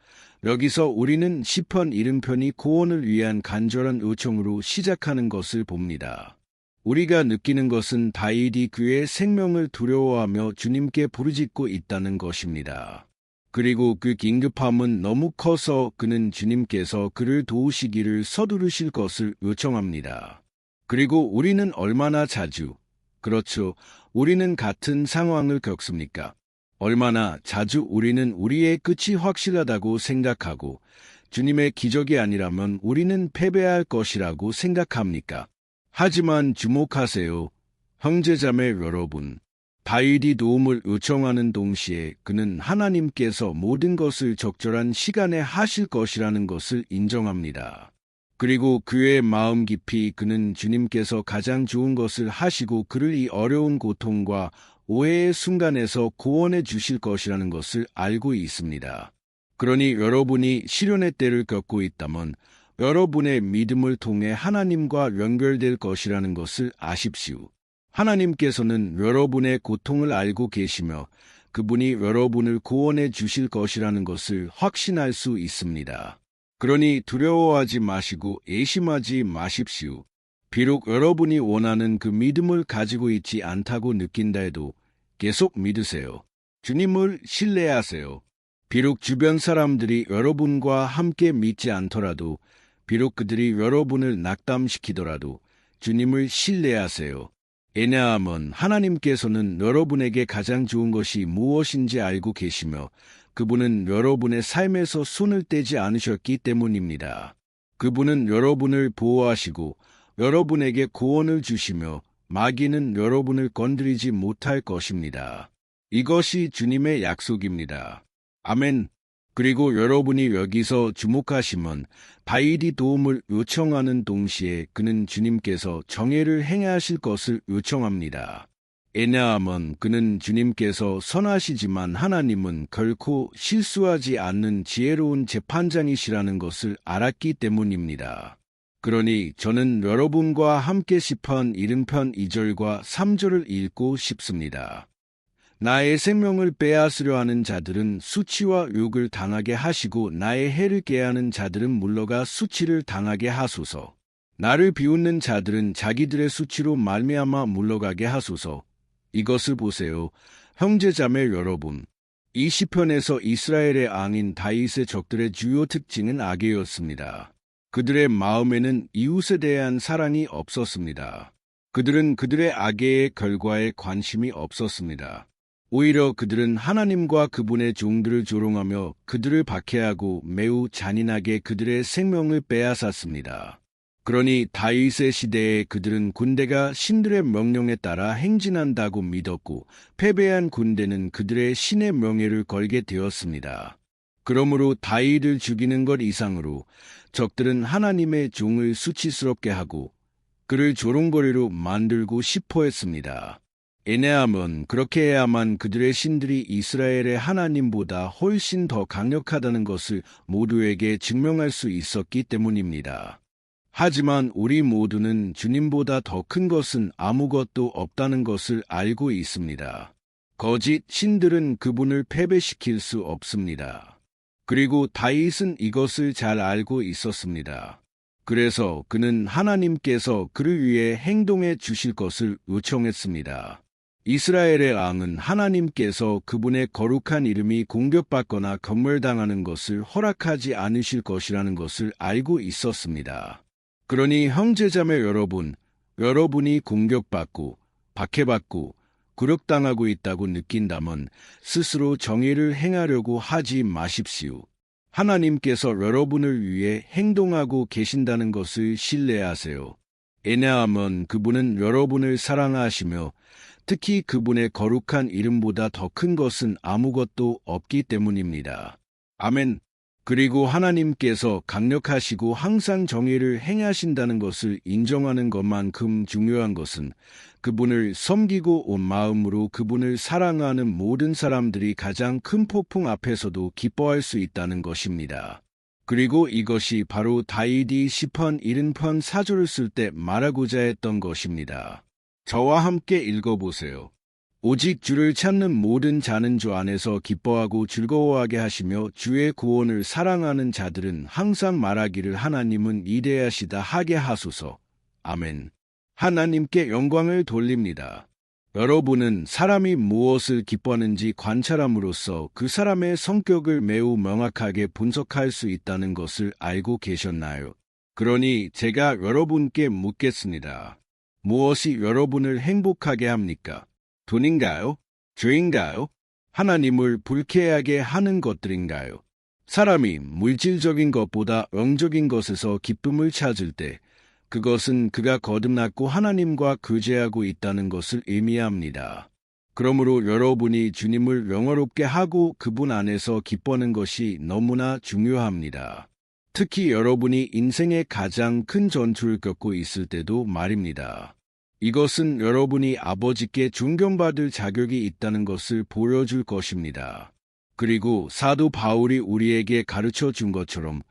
여기서 우리는 시편 70편이 구원을 위한 간절한 요청으로 시작하는 것을 봅니다. 우리가 느끼는 것은 다윗이 그의 생명을 두려워하며 주님께 부르짖고 있다는 것입니다. 그리고 그 긴급함은 너무 커서 그는 주님께서 그를 도우시기를 서두르실 것을 요청합니다. 그리고 우리는 얼마나 자주, 그렇죠, 우리는 같은 상황을 겪습니까? 얼마나 자주 우리는 우리의 끝이 확실하다고 생각하고 주님의 기적이 아니라면 우리는 패배할 것이라고 생각합니까? 하지만 주목하세요. 형제자매 여러분, 다윗이 도움을 요청하는 동시에 그는 하나님께서 모든 것을 적절한 시간에 하실 것이라는 것을 인정합니다. 그리고 그의 마음 깊이 그는 주님께서 가장 좋은 것을 하시고 그를 이 어려운 고통과 오해의 순간에서 구원해 주실 것이라는 것을 알고 있습니다. 그러니 여러분이 시련의 때를 겪고 있다면 여러분의 믿음을 통해 하나님과 연결될 것이라는 것을 아십시오. 하나님께서는 여러분의 고통을 알고 계시며 그분이 여러분을 구원해 주실 것이라는 것을 확신할 수 있습니다. 그러니 두려워하지 마시고 의심하지 마십시오. 비록 여러분이 원하는 그 믿음을 가지고 있지 않다고 느낀다 해도 계속 믿으세요. 주님을 신뢰하세요. 비록 주변 사람들이 여러분과 함께 믿지 않더라도, 비록 그들이 여러분을 낙담시키더라도 주님을 신뢰하세요. 왜냐하면 하나님께서는 여러분에게 가장 좋은 것이 무엇인지 알고 계시며 그분은 여러분의 삶에서 손을 떼지 않으셨기 때문입니다. 그분은 여러분을 보호하시고 여러분에게 구원을 주시며 마귀는 여러분을 건드리지 못할 것입니다. 이것이 주님의 약속입니다. 아멘. 그리고 여러분이 여기서 주목하시면 다윗이 도움을 요청하는 동시에 그는 주님께서 정의를 행하실 것을 요청합니다. 왜냐하면 그는 주님께서 선하시지만 하나님은 결코 실수하지 않는 지혜로운 재판장이시라는 것을 알았기 때문입니다. 그러니 저는 여러분과 함께 시편 70편 2절과 3절을 읽고 싶습니다. 나의 생명을 빼앗으려 하는 자들은 수치와 욕을 당하게 하시고 나의 해를 깨하는 자들은 물러가 수치를 당하게 하소서. 나를 비웃는 자들은 자기들의 수치로 말미암아 물러가게 하소서. 이것을 보세요. 형제자매 여러분. 이 시편에서 이스라엘의 왕인 다윗의 적들의 주요 특징은 악의였습니다. 그들의 마음에는 이웃에 대한 사랑이 없었습니다. 그들은 그들의 악의 결과에 관심이 없었습니다. 오히려 그들은 하나님과 그분의 종들을 조롱하며 그들을 박해하고 매우 잔인하게 그들의 생명을 빼앗았습니다. 그러니 다윗의 시대에 그들은 군대가 신들의 명령에 따라 행진한다고 믿었고 패배한 군대는 그들의 신의 명예를 걸게 되었습니다. 그러므로 다윗을 죽이는 것 이상으로 적들은 하나님의 종을 수치스럽게 하고 그를 조롱거리로 만들고 싶어 했습니다. 왜냐하면 그렇게 해야만 그들의 신들이 이스라엘의 하나님보다 훨씬 더 강력하다는 것을 모두에게 증명할 수 있었기 때문입니다. 하지만 우리 모두는 주님보다 더 큰 것은 아무것도 없다는 것을 알고 있습니다. 거짓 신들은 그분을 패배시킬 수 없습니다. 그리고 다윗은 이것을 잘 알고 있었습니다. 그래서 그는 하나님께서 그를 위해 행동해 주실 것을 요청했습니다. 이스라엘의 왕은 하나님께서 그분의 거룩한 이름이 공격받거나 경멸당하는 것을 허락하지 않으실 것이라는 것을 알고 있었습니다. 그러니 형제자매 여러분, 여러분이 공격받고 박해받고 굴욕당하고 있다고 느낀다면 스스로 정의를 행하려고 하지 마십시오. 하나님께서 여러분을 위해 행동하고 계신다는 것을 신뢰하세요. 왜냐하면 그분은 여러분을 사랑하시며 특히 그분의 거룩한 이름보다 더 큰 것은 아무것도 없기 때문입니다. 아멘. 그리고 하나님께서 강력하시고 항상 정의를 행하신다는 것을 인정하는 것만큼 중요한 것은 그분을 섬기고 온 마음으로 그분을 사랑하는 모든 사람들이 가장 큰 폭풍 앞에서도 기뻐할 수 있다는 것입니다. 그리고 이것이 바로 다윗이 시편 70편 4절을 쓸 때 말하고자 했던 것입니다. 저와 함께 읽어보세요. 오직 주를 찾는 모든 자는 주 안에서 기뻐하고 즐거워하게 하시며 주의 구원을 사랑하는 자들은 항상 말하기를 하나님은 위대하시다 하게 하소서. 아멘. 하나님께 영광을 돌립니다. 여러분은 사람이 무엇을 기뻐하는지 관찰함으로써 그 사람의 성격을 매우 명확하게 분석할 수 있다는 것을 알고 계셨나요? 그러니 제가 여러분께 묻겠습니다. 무엇이 여러분을 행복하게 합니까? 돈인가요? 죄인가요? 하나님을 불쾌하게 하는 것들인가요? 사람이 물질적인 것보다 영적인 것에서 기쁨을 찾을 때 그것은 그가 거듭났고 하나님과 교제하고 있다는 것을 의미합니다. 그러므로 여러분이 주님을 영화롭게 하고 그분 안에서 기뻐하는 것이 너무나 중요합니다. 특히 여러분이 인생의 가장 큰 전투를 겪고 있을 때도 말입니다. 이것은 여러분이 아버지께 존경받을 자격이 있다는 것을 보여줄 것입니다. 그리고 사도 바울이 우리에게 가르쳐 준 것처럼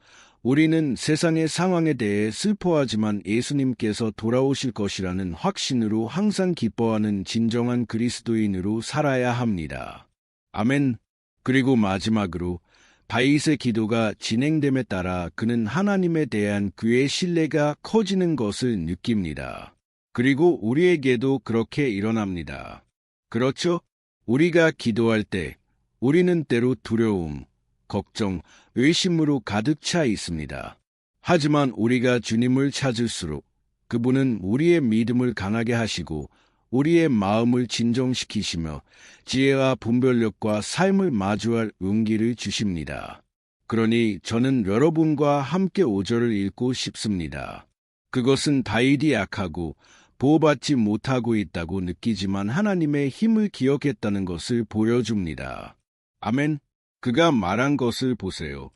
우리는 세상의 상황에 대해 슬퍼하지만 예수님께서 돌아오실 것이라는 확신으로 항상 기뻐하는 진정한 그리스도인으로 살아야 합니다. 아멘. 그리고 마지막으로 다윗의 기도가 진행됨에 따라 그는 하나님에 대한 그의 신뢰가 커지는 것을 느낍니다. 그리고 우리에게도 그렇게 일어납니다. 그렇죠? 우리가 기도할 때 우리는 때로 두려움, 걱정, 의심으로 가득 차 있습니다. 하지만 우리가 주님을 찾을수록 그분은 우리의 믿음을 강하게 하시고 우리의 마음을 진정시키시며 지혜와 분별력과 삶을 마주할 용기를 주십니다. 그러니 저는 여러분과 함께 5절을 읽고 싶습니다. 그것은 다윗이 약하고 보호받지 못하고 있다고 느끼지만 하나님의 힘을 기억했다는 것을 보여줍니다. 아멘. 그가 말한 것을 보세요.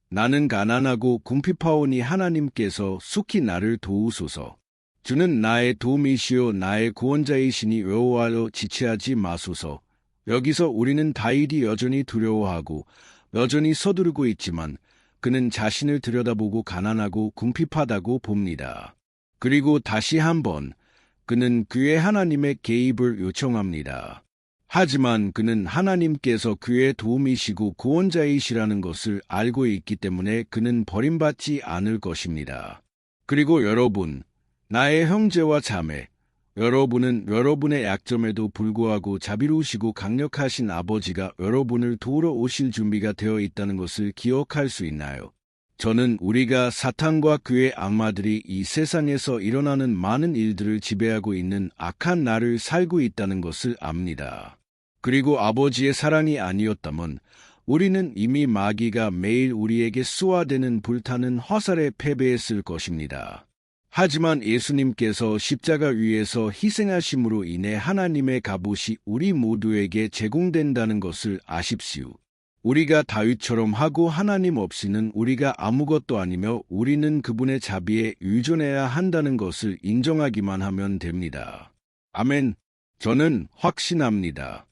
나는 가난하고 궁핍하오니 하나님께서 속히 나를 도우소서. 주는 나의 도움이시요 나의 구원자이시니 여호와여 지체하지 마소서. 여기서 우리는 다윗이 여전히 두려워하고 여전히 서두르고 있지만 그는 자신을 들여다보고 가난하고 궁핍하다고 봅니다. 그리고 다시 한번 그는 그의 하나님의 개입을 요청합니다. 하지만 그는 하나님께서 그의 도움이시고 구원자이시라는 것을 알고 있기 때문에 그는 버림받지 않을 것입니다. 그리고 여러분, 나의 형제와 자매, 여러분은 여러분의 약점에도 불구하고 자비로우시고 강력하신 아버지가 여러분을 도우러 오실 준비가 되어 있다는 것을 기억할 수 있나요? 저는 우리가 사탄과 그의 악마들이 이 세상에서 일어나는 많은 일들을 지배하고 있는 악한 날을 살고 있다는 것을 압니다. 그리고 아버지의 사랑이 아니었다면 우리는 이미 마귀가 매일 우리에게 쏘아대는 불타는 화살에 패배했을 것입니다. 하지만 예수님께서 십자가 위에서 희생하심으로 인해 하나님의 갑옷이 우리 모두에게 제공된다는 것을 아십시오. 우리가 다윗처럼 하고 하나님 없이는 우리가 아무것도 아니며 우리는 그분의 자비에 의존해야 한다는 것을 인정하기만 하면 됩니다. 아멘. 저는 확신합니다.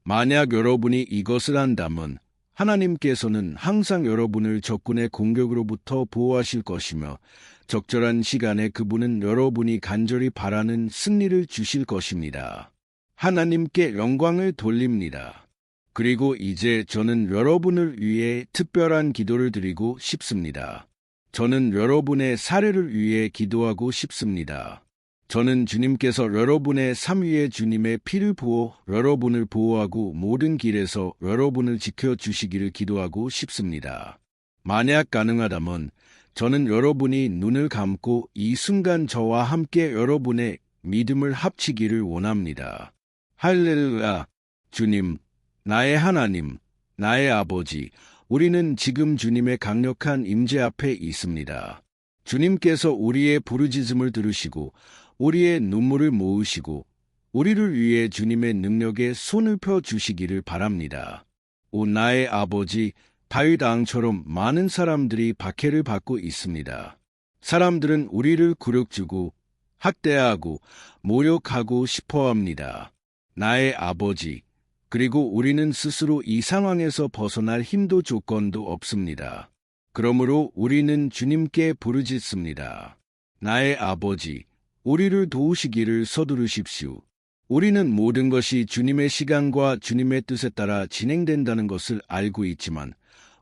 만약 여러분이 이것을 한다면 하나님께서는 항상 여러분을 적군의 공격으로부터 보호하실 것이며 적절한 시간에 그분은 여러분이 간절히 바라는 승리를 주실 것입니다. 하나님께 영광을 돌립니다. 그리고 이제 저는 여러분을 위해 특별한 기도를 드리고 싶습니다. 저는 여러분의 사례를 위해 기도하고 싶습니다. 저는 주님께서 여러분의 삶 위에 주님의 피를 부어 여러분을 보호하고 모든 길에서 여러분을 지켜주시기를 기도하고 싶습니다. 만약 가능하다면 저는 여러분이 눈을 감고 이 순간 저와 함께 여러분의 믿음을 합치기를 원합니다. 할렐루야. 주님, 나의 하나님, 나의 아버지, 우리는 지금 주님의 강력한 임재 앞에 있습니다. 주님께서 우리의 부르짖음을 들으시고 우리의 눈물을 모으시고 우리를 위해 주님의 능력에 손을 펴 주시기를 바랍니다. 오 나의 아버지, 다윗 왕처럼 많은 사람들이 박해를 받고 있습니다. 사람들은 우리를 굴욕주고 학대하고 모욕하고 싶어합니다. 나의 아버지, 그리고 우리는 스스로 이 상황에서 벗어날 힘도 조건도 없습니다. 그러므로 우리는 주님께 부르짖습니다. 나의 아버지, 우리를 도우시기를 서두르십시오. 우리는 모든 것이 주님의 시간과 주님의 뜻에 따라 진행된다는 것을 알고 있지만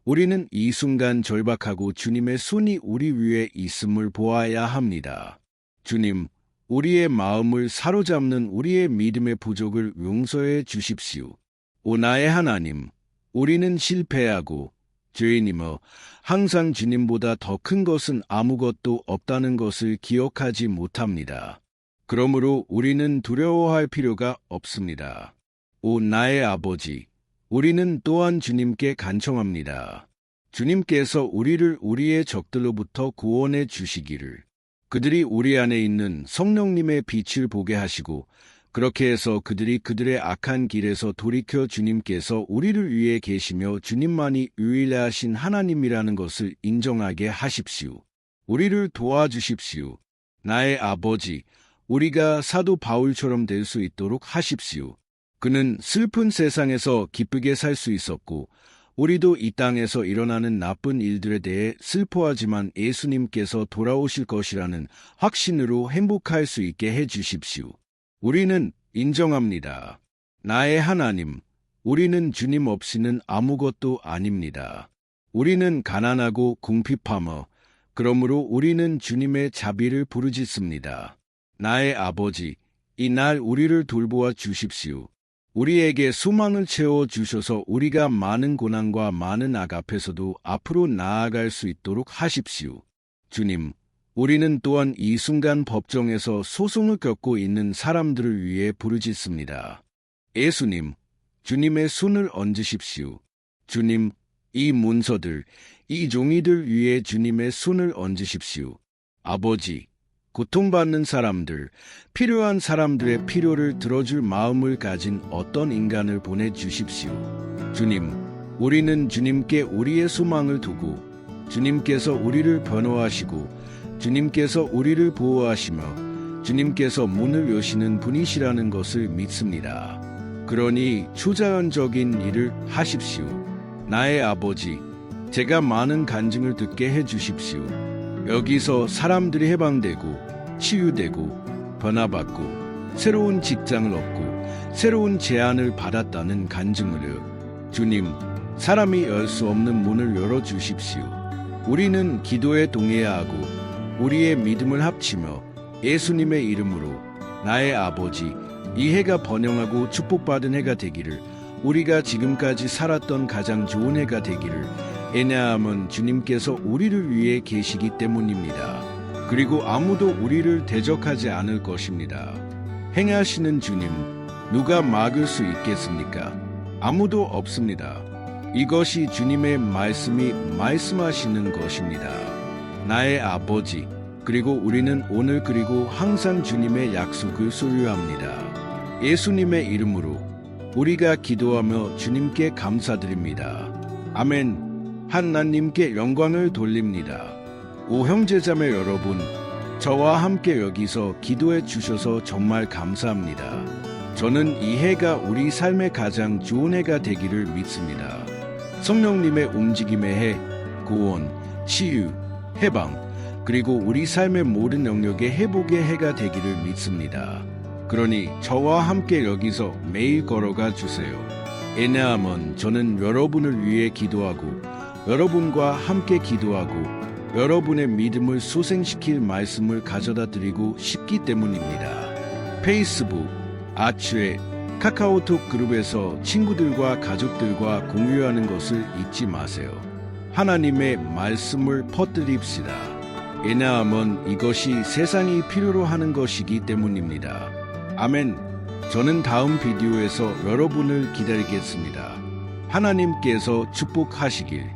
우리는 이 순간 절박하고 주님의 손이 우리 위에 있음을 보아야 합니다. 주님, 우리의 마음을 사로잡는 우리의 믿음의 부족을 용서해 주십시오. 오 나의 하나님, 우리는 실패하고 죄인이며 항상 주님보다 더 큰 것은 아무것도 없다는 것을 기억하지 못합니다. 그러므로 우리는 두려워할 필요가 없습니다. 오 나의 아버지, 우리는 또한 주님께 간청합니다. 주님께서 우리를 우리의 적들로부터 구원해 주시기를, 그들이 우리 안에 있는 성령님의 빛을 보게 하시고 그렇게 해서 그들이 그들의 악한 길에서 돌이켜 주님께서 우리를 위해 계시며 주님만이 유일하신 하나님이라는 것을 인정하게 하십시오. 우리를 도와주십시오. 나의 아버지, 우리가 사도 바울처럼 될 수 있도록 하십시오. 그는 슬픈 세상에서 기쁘게 살 수 있었고 우리도 이 땅에서 일어나는 나쁜 일들에 대해 슬퍼하지만 예수님께서 돌아오실 것이라는 확신으로 행복할 수 있게 해 주십시오. 우리는 인정합니다. 나의 하나님, 우리는 주님 없이는 아무것도 아닙니다. 우리는 가난하고 궁핍하며 그러므로 우리는 주님의 자비를 부르짖습니다. 나의 아버지, 이 날 우리를 돌보아 주십시오. 우리에게 소망을 채워 주셔서 우리가 많은 고난과 많은 악 앞에서도 앞으로 나아갈 수 있도록 하십시오. 주님, 우리는 또한 이 순간 법정에서 소송을 겪고 있는 사람들을 위해 부르짖습니다. 예수님, 주님의 손을 얹으십시오. 주님, 이 문서들, 이 종이들 위에 주님의 손을 얹으십시오. 아버지, 고통받는 사람들, 필요한 사람들의 필요를 들어줄 마음을 가진 어떤 인간을 보내주십시오. 주님, 우리는 주님께 우리의 소망을 두고 주님께서 우리를 변호하시고 주님께서 우리를 보호하시며 주님께서 문을 여시는 분이시라는 것을 믿습니다. 그러니 초자연적인 일을 하십시오. 나의 아버지, 제가 많은 간증을 듣게 해주십시오. 여기서 사람들이 해방되고 치유되고 변화받고 새로운 직장을 얻고 새로운 제안을 받았다는 간증으로 주님, 사람이 열 수 없는 문을 열어주십시오. 우리는 기도에 동의해야 하고 우리의 믿음을 합치며 예수님의 이름으로 나의 아버지, 이 해가 번영하고 축복받은 해가 되기를, 우리가 지금까지 살았던 가장 좋은 해가 되기를. 왜냐하면 주님께서 우리를 위해 계시기 때문입니다. 그리고 아무도 우리를 대적하지 않을 것입니다. 행하시는 주님, 누가 막을 수 있겠습니까? 아무도 없습니다. 이것이 주님의 말씀이 말씀하시는 것입니다. 나의 아버지, 그리고 우리는 오늘 그리고 항상 주님의 약속을 소유합니다. 예수님의 이름으로 우리가 기도하며 주님께 감사드립니다. 아멘. 하나님께 영광을 돌립니다. 오 형제자매 여러분, 저와 함께 여기서 기도해 주셔서 정말 감사합니다. 저는 이 해가 우리 삶의 가장 좋은 해가 되기를 믿습니다. 성령님의 움직임의 해, 구원, 치유, 해방, 그리고 우리 삶의 모든 영역의 회복의 해가 되기를 믿습니다. 그러니 저와 함께 여기서 매일 걸어가 주세요. 왜냐하면 저는 여러분을 위해 기도하고 여러분과 함께 기도하고 여러분의 믿음을 소생시킬 말씀을 가져다 드리고 싶기 때문입니다. 페이스북, 아츠의 카카오톡 그룹에서 친구들과 가족들과 공유하는 것을 잊지 마세요. 하나님의 말씀을 퍼뜨립시다. 왜냐하면 이것이 세상이 필요로 하는 것이기 때문입니다. 아멘. 저는 다음 비디오에서 여러분을 기다리겠습니다. 하나님께서 축복하시길.